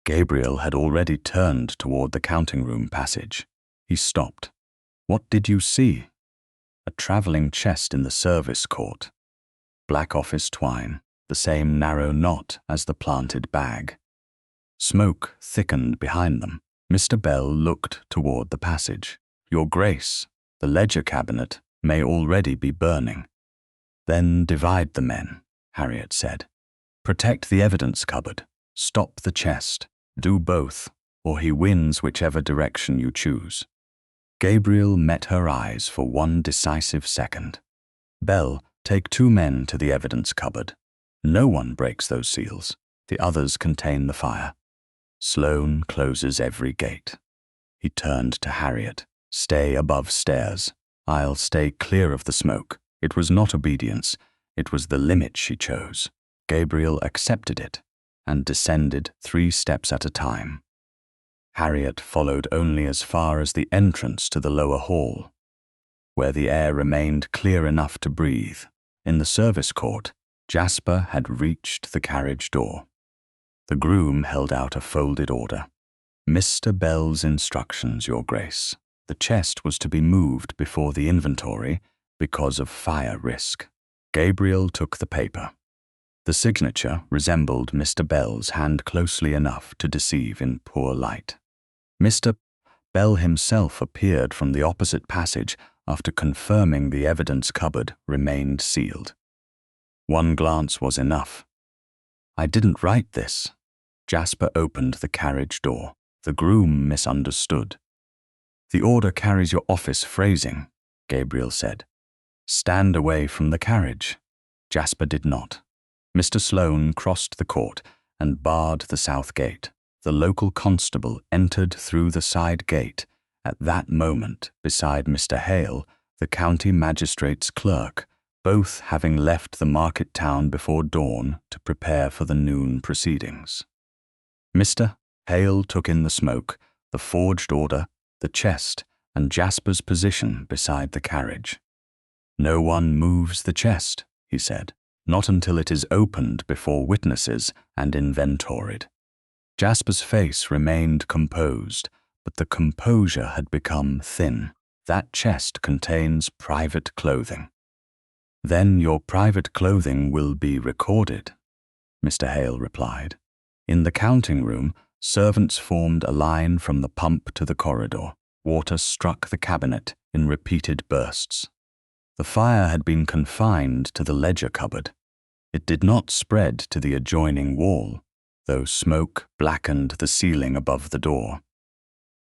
Gabriel had already turned toward the counting room passage. He stopped. "What did you see?" "A travelling chest in the service court. Black office twine, the same narrow knot as the planted bag." Smoke thickened behind them. Mr. Bell looked toward the passage. "Your Grace, the ledger cabinet may already be burning." "Then divide the men," Harriet said. "Protect the evidence cupboard. Stop the chest. Do both, or he wins whichever direction you choose." Gabriel met her eyes for one decisive second. "Bell, take 2 men to the evidence cupboard. No one breaks those seals. The others contain the fire. Sloane closes every gate." He turned to Harriet. "Stay above stairs. I'll stay clear of the smoke." It was not obedience. It was the limit she chose. Gabriel accepted it and descended 3 steps at a time. Harriet followed only as far as the entrance to the lower hall, where the air remained clear enough to breathe. In the service court, Jasper had reached the carriage door. The groom held out a folded order. "Mr. Bell's instructions, Your Grace. The chest was to be moved before the inventory because of fire risk." Gabriel took the paper. The signature resembled Mr. Bell's hand closely enough to deceive in poor light. Mr. Bell himself appeared from the opposite passage after confirming the evidence cupboard remained sealed. One glance was enough. "I didn't write this." Jasper opened the carriage door. The groom misunderstood. "The order carries your office phrasing," Gabriel said. "Stand away from the carriage." Jasper did not. Mr. Sloane crossed the court and barred the south gate. The local constable entered through the side gate, at that moment beside Mr. Hale, the county magistrate's clerk, both having left the market town before dawn to prepare for the noon proceedings. Mr. Hale took in the smoke, the forged order, the chest, and Jasper's position beside the carriage. "No one moves the chest," he said, "not until it is opened before witnesses and inventoried." Jasper's face remained composed, but the composure had become thin. "That chest contains private clothing." "Then your private clothing will be recorded," Mr. Hale replied. In the counting room, servants formed a line from the pump to the corridor. Water struck the cabinet in repeated bursts. The fire had been confined to the ledger cupboard. It did not spread to the adjoining wall, though smoke blackened the ceiling above the door.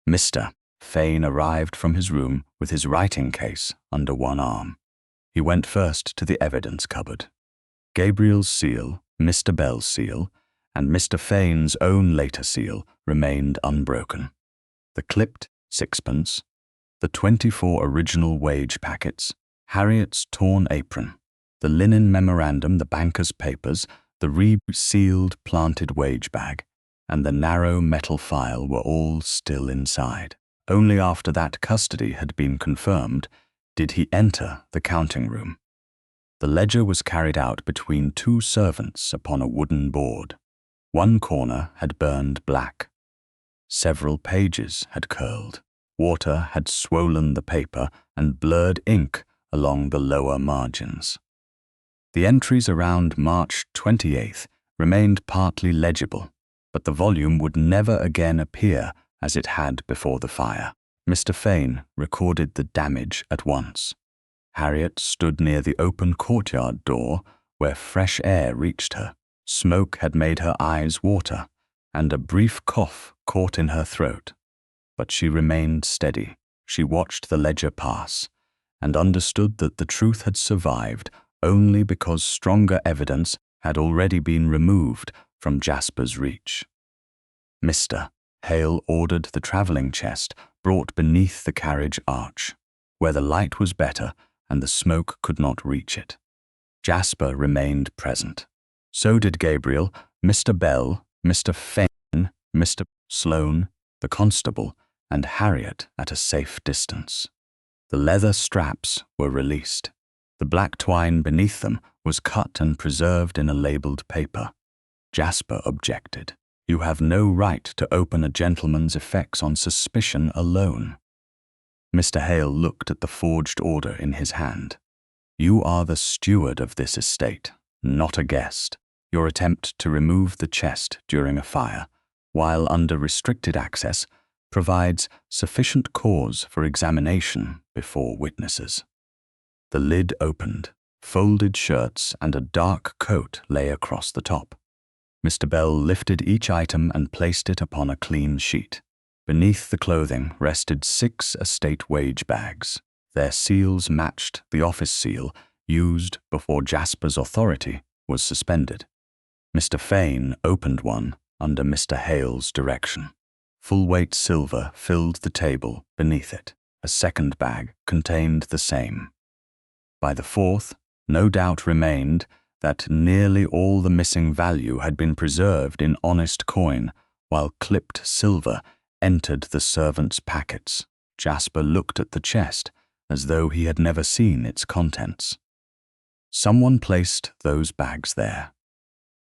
Mr. Fane arrived from his room with his writing case under one arm. He went first to the evidence cupboard. Gabriel's seal, Mr. Bell's seal, and Mr. Fane's own later seal remained unbroken. The clipped sixpence, the 24 original wage packets, Harriet's torn apron, the linen memorandum, the banker's papers, the re-sealed planted wage bag, and the narrow metal file were all still inside. Only after that custody had been confirmed did he enter the counting room. The ledger was carried out between two servants upon a wooden board. One corner had burned black. Several pages had curled. Water had swollen the paper and blurred ink along the lower margins. The entries around March 28th remained partly legible, but the volume would never again appear as it had before the fire. Mr. Fane recorded the damage at once. Harriet stood near the open courtyard door where fresh air reached her. Smoke had made her eyes water, and a brief cough caught in her throat. But she remained steady. She watched the ledger pass, and understood that the truth had survived only because stronger evidence had already been removed from Jasper's reach. Mr. Hale ordered the travelling chest brought beneath the carriage arch, where the light was better and the smoke could not reach it. Jasper remained present. So did Gabriel, Mr. Bell, Mr. Fane, Mr. Sloane, the constable, and Harriet at a safe distance. The leather straps were released. The black twine beneath them was cut and preserved in a labelled paper. Jasper objected. "You have no right to open a gentleman's effects on suspicion alone." Mr. Hale looked at the forged order in his hand. "You are the steward of this estate, not a guest. Your attempt to remove the chest during a fire, while under restricted access, provides sufficient cause for examination before witnesses." The lid opened. Folded shirts and a dark coat lay across the top. Mr. Bell lifted each item and placed it upon a clean sheet. Beneath the clothing rested 6 estate wage bags. Their seals matched the office seal used before Jasper's authority was suspended. Mr. Fane opened one under Mr. Hale's direction. Full-weight silver filled the table beneath it. A second bag contained the same. By the fourth, no doubt remained that nearly all the missing value had been preserved in honest coin, while clipped silver entered the servants' packets. Jasper looked at the chest as though he had never seen its contents. Someone placed those bags there.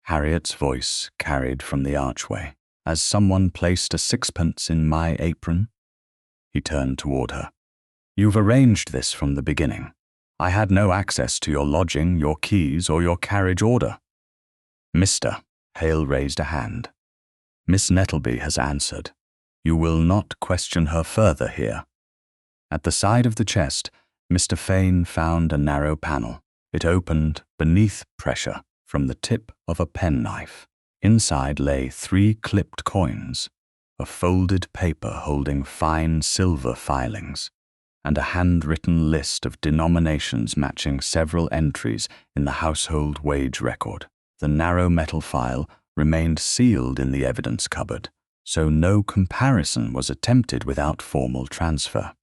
Harriet's voice carried from the archway. "As someone placed a 6pence in my apron?" He turned toward her. "You've arranged this from the beginning. I had no access to your lodging, your keys, or your carriage order." "Mr." Hale raised a hand. "Miss Nettleby has answered. You will not question her further here." At the side of the chest, Mr. Fane found a narrow panel. It opened beneath pressure from the tip of a penknife. Inside lay 3 clipped coins, a folded paper holding fine silver filings, and a handwritten list of denominations matching several entries in the household wage record. The narrow metal file remained sealed in the evidence cupboard, so no comparison was attempted without formal transfer.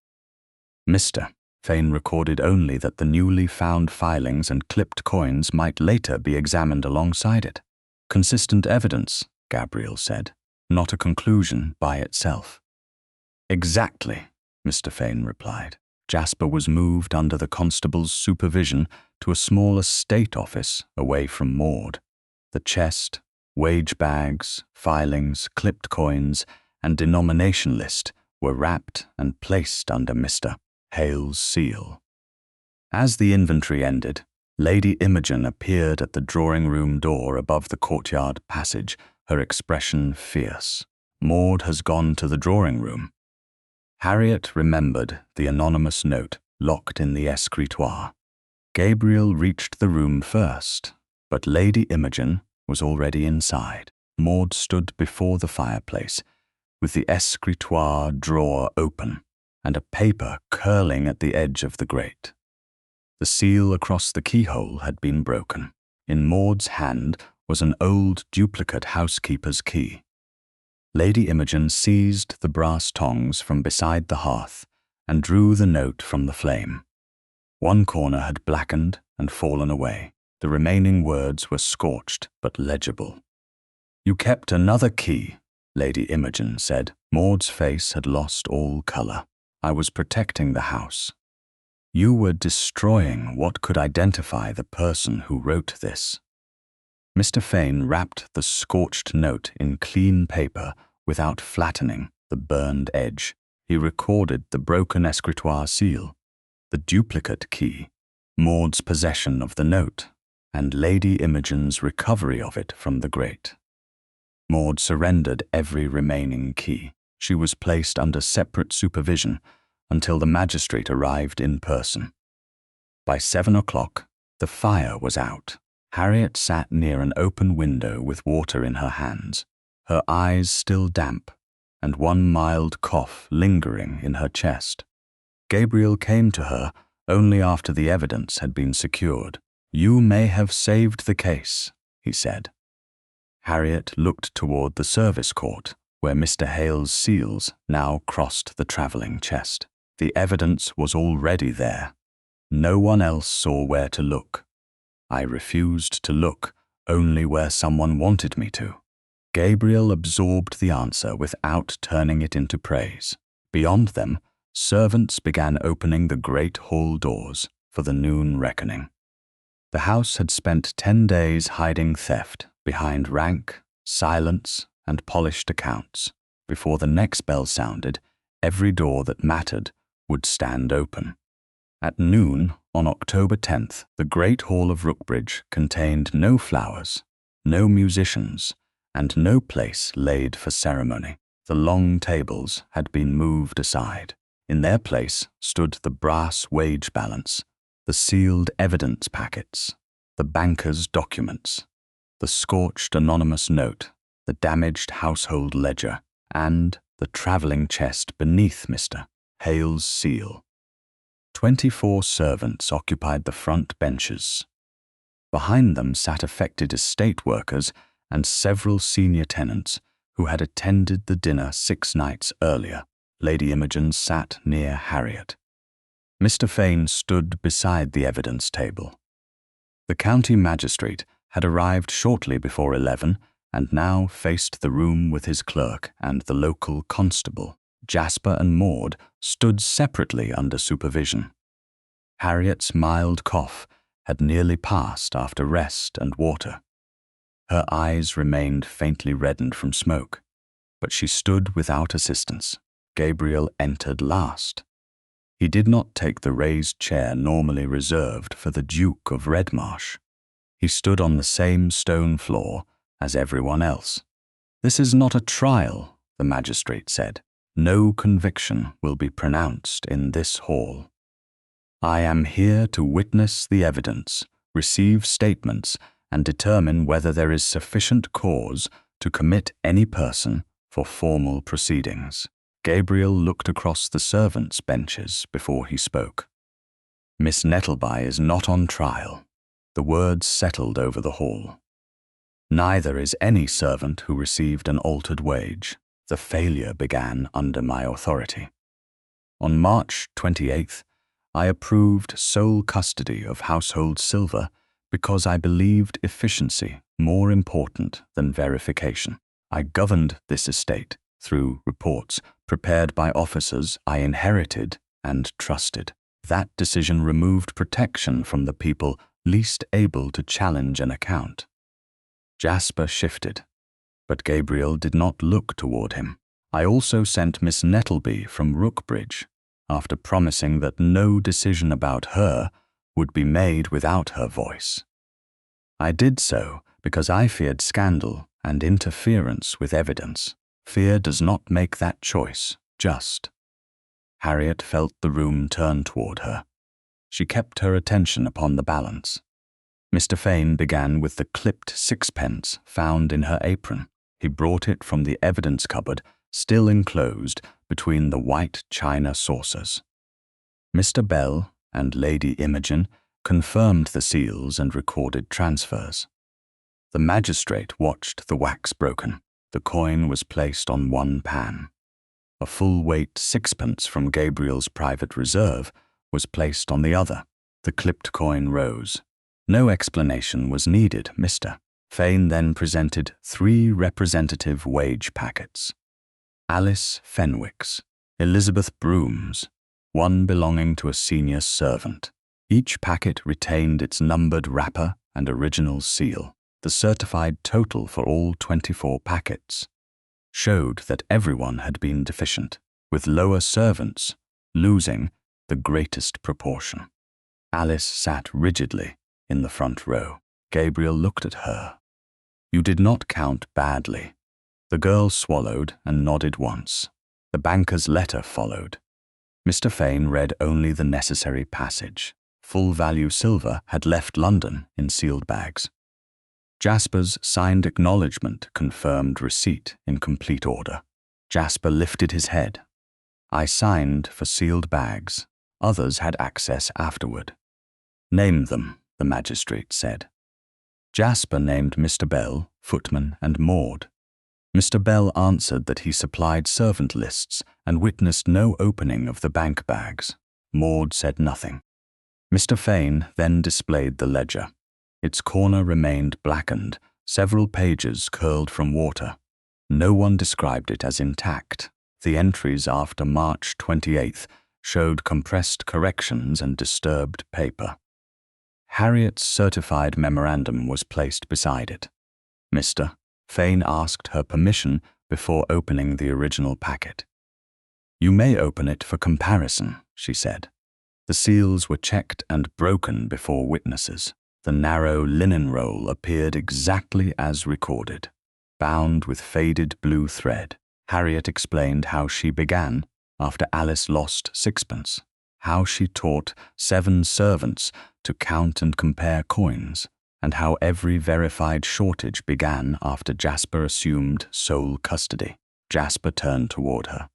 Mr. Fane recorded only that the newly found filings and clipped coins might later be examined alongside it. "Consistent evidence," Gabriel said, "not a conclusion by itself." "Exactly," Mr. Fane replied. Jasper was moved under the constable's supervision to a small estate office away from Maud. The chest, wage bags, filings, clipped coins, and denomination list were wrapped and placed under Mr. Hale's seal. As the inventory ended, Lady Imogen appeared at the drawing-room door above the courtyard passage, her expression fierce. "Maud has gone to the drawing-room." Harriet remembered the anonymous note locked in the escritoire. Gabriel reached the room first, but Lady Imogen was already inside. Maud stood before the fireplace, with the escritoire drawer open and a paper curling at the edge of the grate. The seal across the keyhole had been broken. In Maud's hand was an old duplicate housekeeper's key. Lady Imogen seized the brass tongs from beside the hearth and drew the note from the flame. One corner had blackened and fallen away. The remaining words were scorched but legible. "You kept another key," Lady Imogen said. Maud's face had lost all colour. "I was protecting the house." "You were destroying what could identify the person who wrote this." Mr. Fane wrapped the scorched note in clean paper without flattening the burned edge. He recorded the broken escritoire seal, the duplicate key, Maud's possession of the note, and Lady Imogen's recovery of it from the grate. Maud surrendered every remaining key. She was placed under separate supervision until the magistrate arrived in person. By 7 o'clock, the fire was out. Harriet sat near an open window with water in her hands, her eyes still damp, and one mild cough lingering in her chest. Gabriel came to her only after the evidence had been secured. "You may have saved the case," he said. Harriet looked toward the service court, where Mr. Hale's seals now crossed the travelling chest. The evidence was already there. No one else saw where to look. I refused to look only where someone wanted me to. Gabriel absorbed the answer without turning it into praise. Beyond them, servants began opening the great hall doors for the noon reckoning. The house had spent 10 days hiding theft behind rank, silence, and polished accounts. Before the next bell sounded, every door that mattered would stand open. At noon on October 10th, the great hall of Rookbridge contained no flowers, no musicians, and no place laid for ceremony. The long tables had been moved aside. In their place stood the brass wage balance, the sealed evidence packets, the banker's documents, the scorched anonymous note, the damaged household ledger, and the travelling chest beneath Mr. Hale's seal. 24 servants occupied the front benches. Behind them sat affected estate workers and several senior tenants who had attended the dinner 6 nights earlier. Lady Imogen sat near Harriet. Mr. Fane stood beside the evidence table. The county magistrate had arrived shortly before 11 and now faced the room with his clerk and the local constable. Jasper and Maud stood separately under supervision. Harriet's mild cough had nearly passed after rest and water. Her eyes remained faintly reddened from smoke, but she stood without assistance. Gabriel entered last. He did not take the raised chair normally reserved for the Duke of Redmarsh. He stood on the same stone floor as everyone else. "This is not a trial," the magistrate said. "No conviction will be pronounced in this hall. I am here to witness the evidence, receive statements, and determine whether there is sufficient cause to commit any person for formal proceedings." Gabriel looked across the servants' benches before he spoke. "Miss Nettleby is not on trial." The words settled over the hall. "Neither is any servant who received an altered wage. The failure began under my authority. On March 28th, I approved sole custody of household silver because I believed efficiency more important than verification. I governed this estate through reports prepared by officers I inherited and trusted. That decision removed protection from the people least able to challenge an account." Jasper shifted, but Gabriel did not look toward him. "I also sent Miss Nettleby from Rookbridge, after promising that no decision about her would be made without her voice. I did so because I feared scandal and interference with evidence. Fear does not make that choice just." Harriet felt the room turn toward her. She kept her attention upon the balance. Mr. Fane began with the clipped 6pence found in her apron. He brought it from the evidence cupboard, still enclosed between the white china saucers. Mr. Bell and Lady Imogen confirmed the seals and recorded transfers. The magistrate watched the wax broken. The coin was placed on one pan. A full-weight sixpence from Gabriel's private reserve was placed on the other. The clipped coin rose. No explanation was needed, Mr. Fane then presented 3 representative wage packets. Alice Fenwick's, Elizabeth Broom's, one belonging to a senior servant. Each packet retained its numbered wrapper and original seal. The certified total for all 24 packets showed that everyone had been deficient, with lower servants losing the greatest proportion. Alice sat rigidly in the front row. Gabriel looked at her. "You did not count badly." The girl swallowed and nodded once. The banker's letter followed. Mr. Fane read only the necessary passage. Full-value silver had left London in sealed bags. Jasper's signed acknowledgement confirmed receipt in complete order. Jasper lifted his head. "I signed for sealed bags. Others had access afterward." "Name them," the magistrate said. Jasper named Mr. Bell, footman, and Maud. Mr. Bell answered that he supplied servant lists and witnessed no opening of the bank bags. Maud said nothing. Mr. Fane then displayed the ledger. Its corner remained blackened, several pages curled from water. No one described it as intact. The entries after March 28th showed compressed corrections and disturbed paper. Harriet's certified memorandum was placed beside it. Mr. Fane asked her permission before opening the original packet. "You may open it for comparison," she said. The seals were checked and broken before witnesses. The narrow linen roll appeared exactly as recorded, bound with faded blue thread. Harriet explained how she began after Alice lost sixpence, how she taught 7 servants to count and compare coins, and how every verified shortage began after Jasper assumed sole custody. Jasper turned toward her.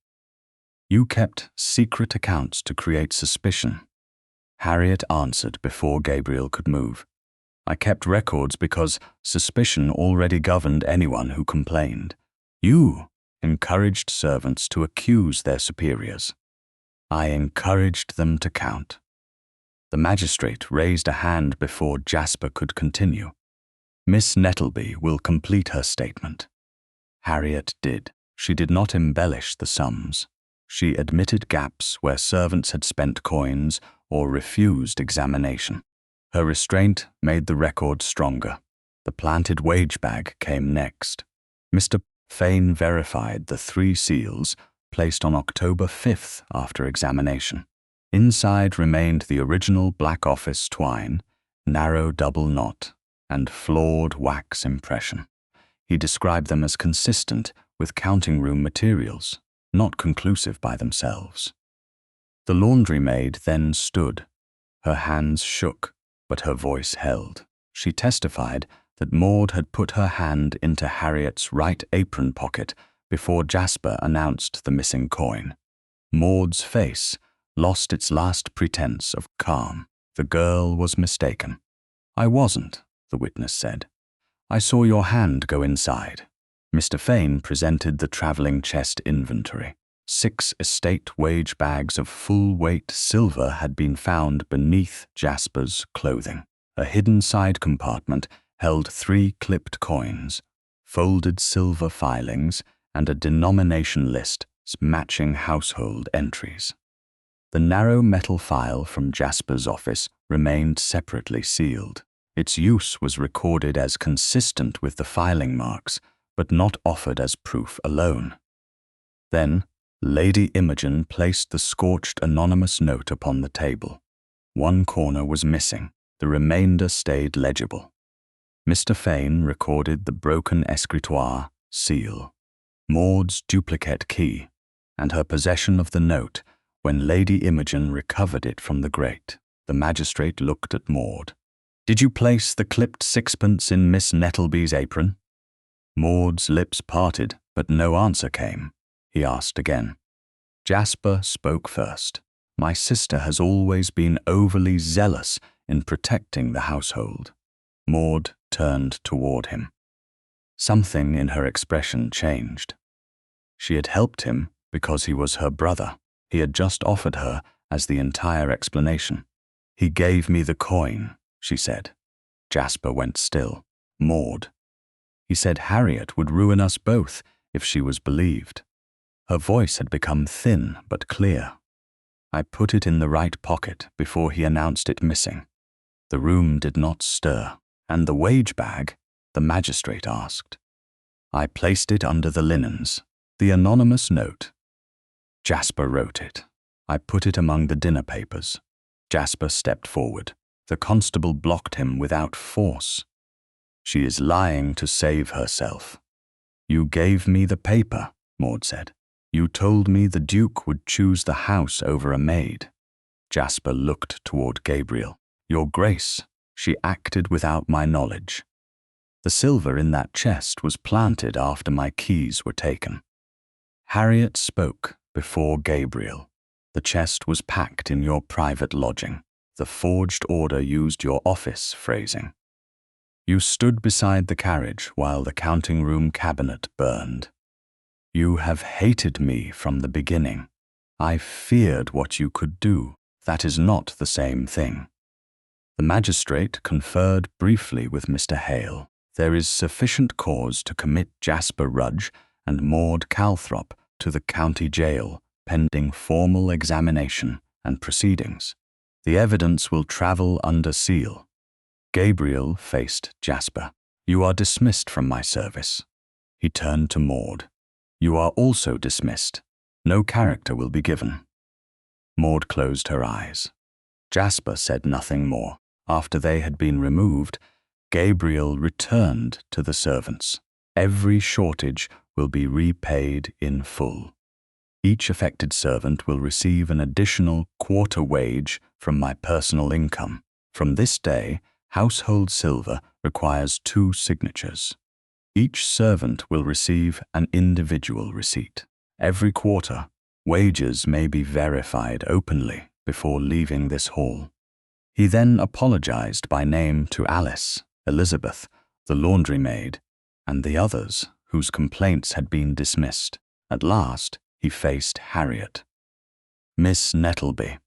"You kept secret accounts to create suspicion." Harriet answered before Gabriel could move. "I kept records because suspicion already governed anyone who complained. You encouraged servants to accuse their superiors. I encouraged them to count." The magistrate raised a hand before Jasper could continue. "Miss Nettleby will complete her statement." Harriet did. She did not embellish the sums. She admitted gaps where servants had spent coins or refused examination. Her restraint made the record stronger. The planted wage bag came next. Mr. Fane verified the 3 seals placed on October 5th after examination. Inside remained the original black office twine, narrow double knot, and flawed wax impression. He described them as consistent with counting room materials, not conclusive by themselves. The laundry maid then stood. Her hands shook, but her voice held. She testified that Maud had put her hand into Harriet's right apron pocket before Jasper announced the missing coin. Maud's face lost its last pretense of calm. The girl was mistaken. "I wasn't," the witness said. "I saw your hand go inside." Mr. Fane presented the travelling chest inventory. 6 estate wage bags of full-weight silver had been found beneath Jasper's clothing. A hidden side compartment held 3 clipped coins, folded silver filings, and a denomination list matching household entries. The narrow metal file from Jasper's office remained separately sealed. Its use was recorded as consistent with the filing marks, but not offered as proof alone. Then, Lady Imogen placed the scorched anonymous note upon the table. One corner was missing, the remainder stayed legible. Mr. Fane recorded the broken escritoire seal, Maud's duplicate key, and her possession of the note when Lady Imogen recovered it from the grate. The magistrate looked at Maud. "Did you place the clipped sixpence in Miss Nettleby's apron?" Maud's lips parted, but no answer came. He asked again. Jasper spoke first. "My sister has always been overly zealous in protecting the household." Maud turned toward him. Something in her expression changed. She had helped him because he was her brother. He had just offered her as the entire explanation. "He gave me the coin," she said. Jasper went still. Maud. "He said Harriet would ruin us both if she was believed." Her voice had become thin but clear. "I put it in the right pocket before he announced it missing." The room did not stir. "And the wage bag?" the magistrate asked. "I placed it under the linens. The anonymous note." Jasper wrote it. "I put it among the dinner papers." Jasper stepped forward. The constable blocked him without force. "She is lying to save herself." "You gave me the paper," Maud said. "You told me the Duke would choose the house over a maid." Jasper looked toward Gabriel. "Your Grace, she acted without my knowledge. The silver in that chest was planted after my keys were taken." Harriet spoke before Gabriel. "The chest was packed in your private lodging. The forged order used your office phrasing. You stood beside the carriage while the counting room cabinet burned. You have hated me from the beginning. I feared what you could do. That is not the same thing." The magistrate conferred briefly with Mr. Hale. "There is sufficient cause to commit Jasper Rudge and Maud Calthrop to the county jail pending formal examination and proceedings. The evidence will travel under seal." Gabriel faced Jasper. "You are dismissed from my service." He turned to Maud. "You are also dismissed. No character will be given." Maud closed her eyes. Jasper said nothing more. After they had been removed, Gabriel returned to the servants. "Every shortage will be repaid in full. Each affected servant will receive an additional quarter wage from my personal income. From this day, household silver requires 2 signatures. Each servant will receive an individual receipt. Every quarter, wages may be verified openly before leaving this hall." He then apologized by name to Alice, Elizabeth, the laundry maid, and the others whose complaints had been dismissed. At last, he faced Harriet. "Miss Nettleby,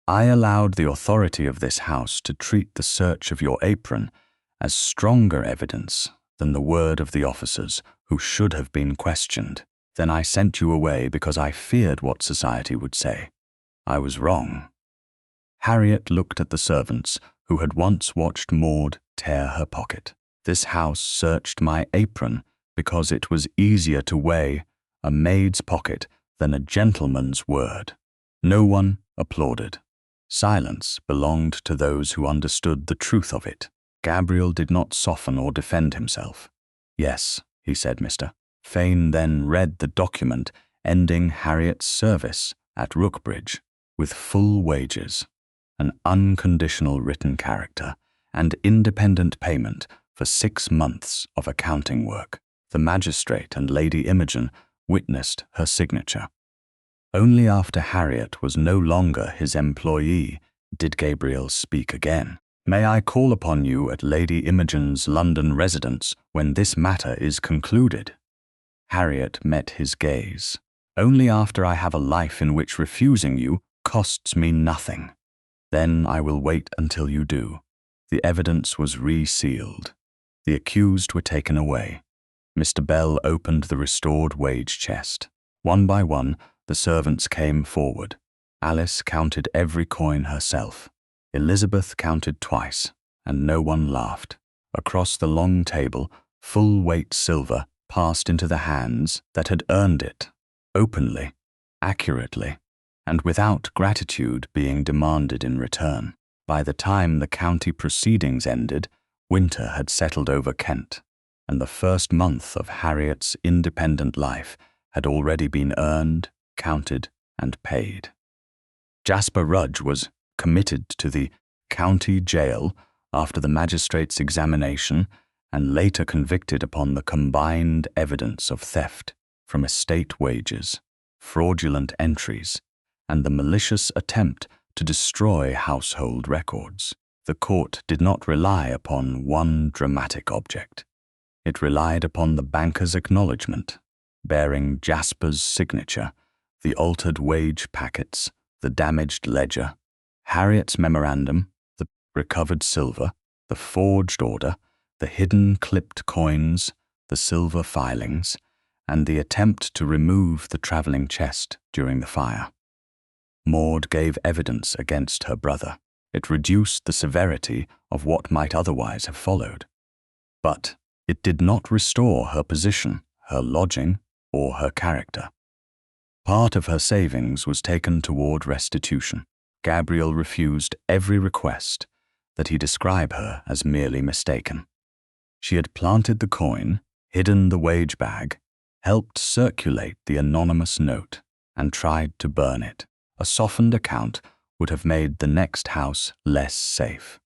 I allowed the authority of this house to treat the search of your apron as stronger evidence than the word of the officers who should have been questioned. Then I sent you away because I feared what society would say. I was wrong." Harriet looked at the servants who had once watched Maud tear her pocket. "This house searched my apron because it was easier to weigh a maid's pocket than a gentleman's word." No one applauded. Silence belonged to those who understood the truth of it. Gabriel did not soften or defend himself. "Yes," he said, "Mr." Fane then read the document ending Harriet's service at Rookbridge with full wages, an unconditional written character, and independent payment for 6 months of accounting work. The magistrate and Lady Imogen witnessed her signature. Only after Harriet was no longer his employee did Gabriel speak again. "May I call upon you at Lady Imogen's London residence when this matter is concluded?" Harriet met his gaze. "Only after I have a life in which refusing you costs me nothing. Then I will wait until you do." The evidence was resealed. The accused were taken away. Mr. Bell opened the restored wage chest. One by one, the servants came forward. Alice counted every coin herself. Elizabeth counted twice, and no one laughed. Across the long table, full-weight silver passed into the hands that had earned it, openly, accurately, and without gratitude being demanded in return. By the time the county proceedings ended, winter had settled over Kent, and the first month of Harriet's independent life had already been earned, counted, and paid. Jasper Rudge was committed to the county jail after the magistrate's examination and later convicted upon the combined evidence of theft from estate wages, fraudulent entries, and the malicious attempt to destroy household records. The court did not rely upon one dramatic object. It relied upon the banker's acknowledgement, bearing Jasper's signature, the altered wage packets, the damaged ledger, Harriet's memorandum, the recovered silver, the forged order, the hidden clipped coins, the silver filings, and the attempt to remove the travelling chest during the fire. Maud gave evidence against her brother. It reduced the severity of what might otherwise have followed. But it did not restore her position, her lodging, or her character. Part of her savings was taken toward restitution. Gabriel refused every request that he describe her as merely mistaken. She had planted the coin, hidden the wage bag, helped circulate the anonymous note, and tried to burn it. A softened account would have made the next house less safe.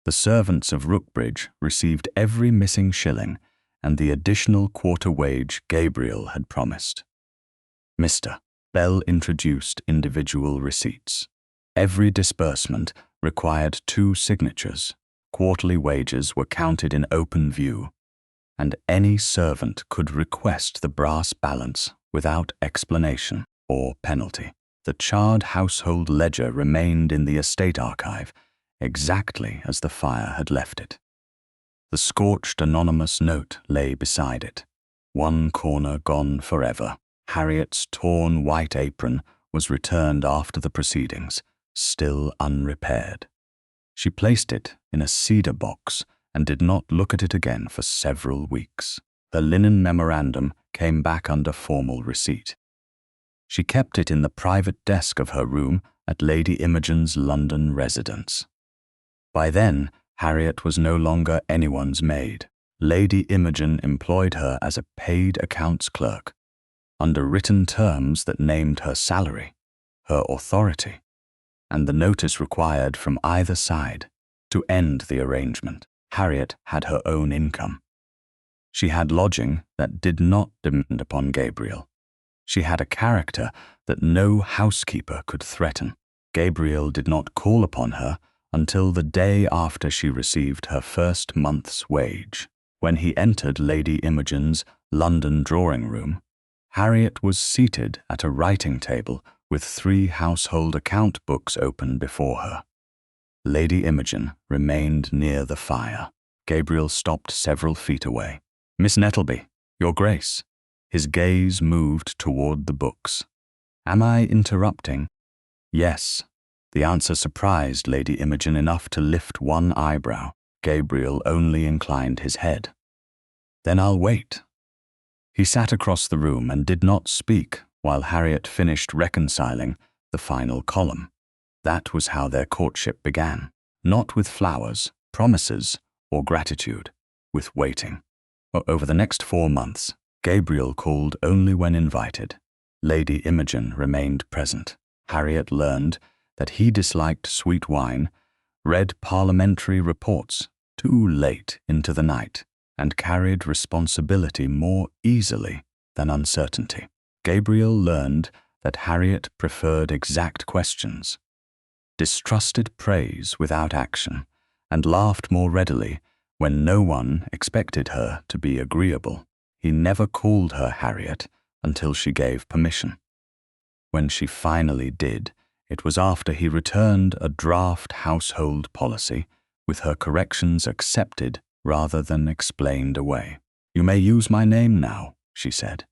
The servants of Rookbridge received every missing shilling and the additional quarter wage Gabriel had promised. Mr. Bell introduced individual receipts. Every disbursement required 2 signatures. Quarterly wages were counted in open view, and any servant could request the brass balance without explanation or penalty. The charred household ledger remained in the estate archive, exactly as the fire had left it. The scorched anonymous note lay beside it. One corner gone forever. Harriet's torn white apron was returned after the proceedings, still unrepaired. She placed it in a cedar box and did not look at it again for several weeks. Her linen memorandum came back under formal receipt. She kept it in the private desk of her room at Lady Imogen's London residence. By then, Harriet was no longer anyone's maid. Lady Imogen employed her as a paid accounts clerk, under written terms that named her salary, her authority, and the notice required from either side to end the arrangement. Harriet had her own income. She had lodging that did not depend upon Gabriel. She had a character that no housekeeper could threaten. Gabriel did not call upon her until the day after she received her first month's wage. When he entered Lady Imogen's London drawing-room, Harriet was seated at a writing table with 3 household account books open before her. Lady Imogen remained near the fire. Gabriel stopped several feet away. "Miss Nettleby, Your Grace." His gaze moved toward the books. "Am I interrupting?" "Yes." The answer surprised Lady Imogen enough to lift one eyebrow. Gabriel only inclined his head. "Then I'll wait." He sat across the room and did not speak while Harriet finished reconciling the final column. That was how their courtship began. Not with flowers, promises, or gratitude, with waiting. Over the next 4 months, Gabriel called only when invited. Lady Imogen remained present. Harriet learned that he disliked sweet wine, read parliamentary reports too late into the night, and carried responsibility more easily than uncertainty. Gabriel learned that Harriet preferred exact questions, distrusted praise without action, and laughed more readily when no one expected her to be agreeable. He never called her Harriet until she gave permission. When she finally did, it was after he returned a draft household policy, with her corrections accepted rather than explained away. "You may use my name now," she said.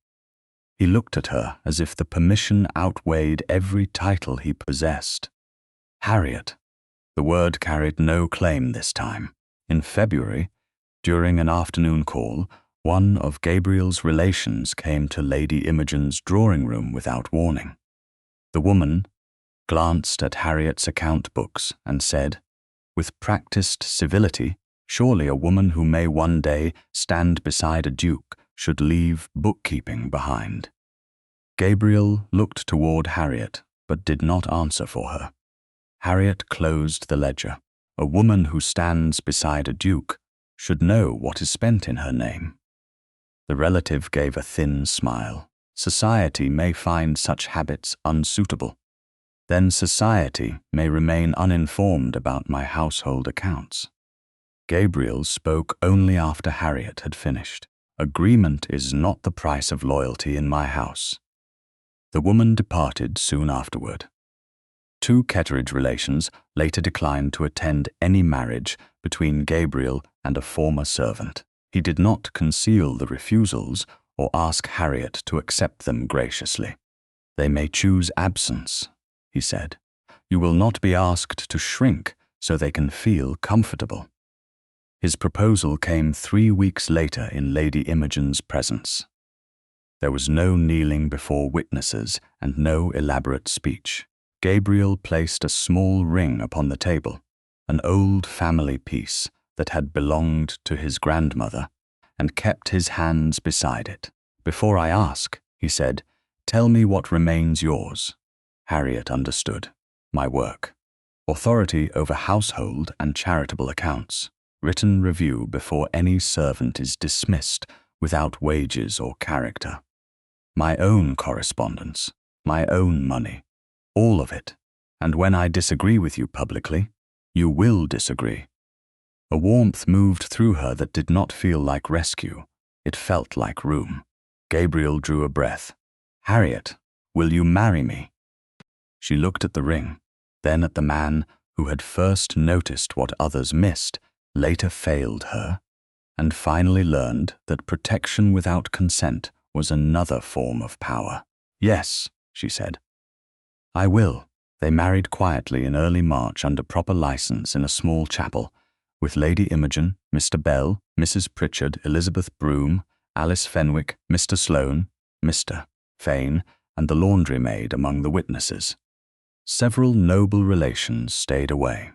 He looked at her as if the permission outweighed every title he possessed. Harriet. The word carried no claim this time. In February, during an afternoon call, one of Gabriel's relations came to Lady Imogen's drawing-room without warning. The woman glanced at Harriet's account books and said, with practiced civility, "Surely a woman who may one day stand beside a duke should leave bookkeeping behind." Gabriel looked toward Harriet, but did not answer for her. Harriet closed the ledger. A woman who stands beside a duke should know what is spent in her name. The relative gave a thin smile. Society may find such habits unsuitable. Then society may remain uninformed about my household accounts. Gabriel spoke only after Harriet had finished. "Agreement is not the price of loyalty in my house." The woman departed soon afterward. Two Ketteridge relations later declined to attend any marriage between Gabriel and a former servant. He did not conceal the refusals or ask Harriet to accept them graciously. "They may choose absence," he said. "You will not be asked to shrink so they can feel comfortable." His proposal came 3 weeks later in Lady Imogen's presence. There was no kneeling before witnesses and no elaborate speech. Gabriel placed a small ring upon the table, an old family piece that had belonged to his grandmother, and kept his hands beside it. "Before I ask," he said, "tell me what remains yours." Harriet understood. "My work. Authority over household and charitable accounts. Written review before any servant is dismissed without wages or character. My own correspondence, my own money, all of it. And when I disagree with you publicly, you will disagree." A warmth moved through her that did not feel like rescue. It felt like room. Gabriel drew a breath. "Harriet, will you marry me?" She looked at the ring, then at the man who had first noticed what others missed, later failed her, and finally learned that protection without consent was another form of power. "Yes," she said. "I will." They married quietly in early March under proper license in a small chapel, with Lady Imogen, Mr. Bell, Mrs. Pritchard, Elizabeth Broom, Alice Fenwick, Mr. Sloane, Mr. Fane, and the laundry maid among the witnesses. Several noble relations stayed away.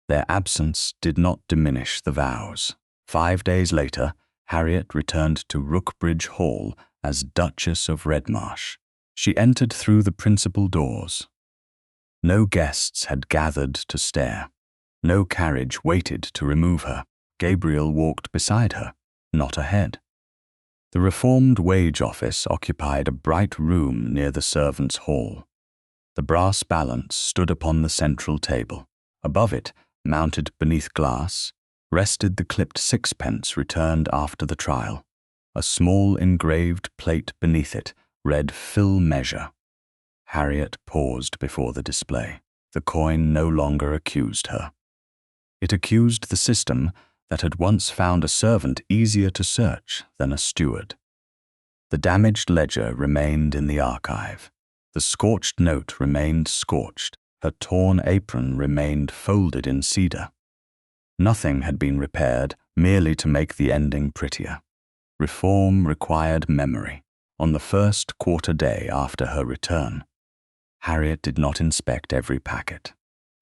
Their absence did not diminish the vows. 5 days later, Harriet returned to Rookbridge Hall as Duchess of Redmarsh. She entered through the principal doors. No guests had gathered to stare. No carriage waited to remove her. Gabriel walked beside her, not ahead. The reformed wage office occupied a bright room near the servants' hall. The brass balance stood upon the central table. Above it, mounted beneath glass, rested the clipped sixpence returned after the trial. A small engraved plate beneath it read "Fill measure." Harriet paused before the display. The coin no longer accused her. It accused the system that had once found a servant easier to search than a steward. The damaged ledger remained in the archive. The scorched note remained scorched. Her torn apron remained folded in cedar. Nothing had been repaired merely to make the ending prettier. Reform required memory. On the first quarter day after her return, Harriet did not inspect every packet.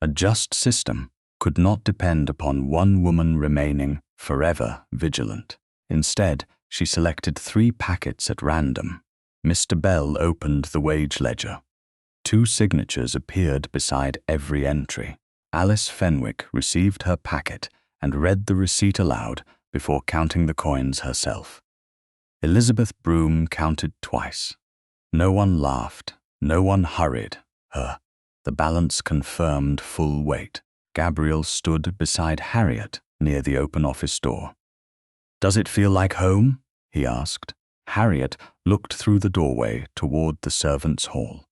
A just system could not depend upon one woman remaining forever vigilant. Instead, she selected 3 packets at random. Mr. Bell opened the wage ledger. 2 signatures appeared beside every entry. Alice Fenwick received her packet and read the receipt aloud before counting the coins herself. Elizabeth Broom counted twice. No one laughed. No one hurried her. The balance confirmed full weight. Gabriel stood beside Harriet near the open office door. "Does it feel like home?" he asked. Harriet looked through the doorway toward the servants' hall,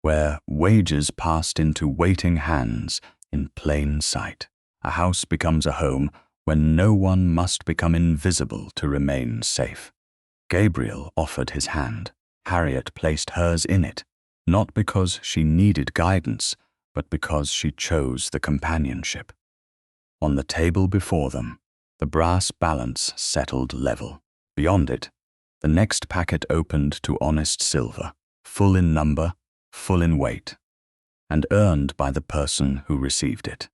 where wages passed into waiting hands in plain sight. A house becomes a home when no one must become invisible to remain safe. Gabriel offered his hand. Harriet placed hers in it, not because she needed guidance, but because she chose the companionship. On the table before them, the brass balance settled level. Beyond it, the next packet opened to honest silver, full in number, full in weight, and earned by the person who received it.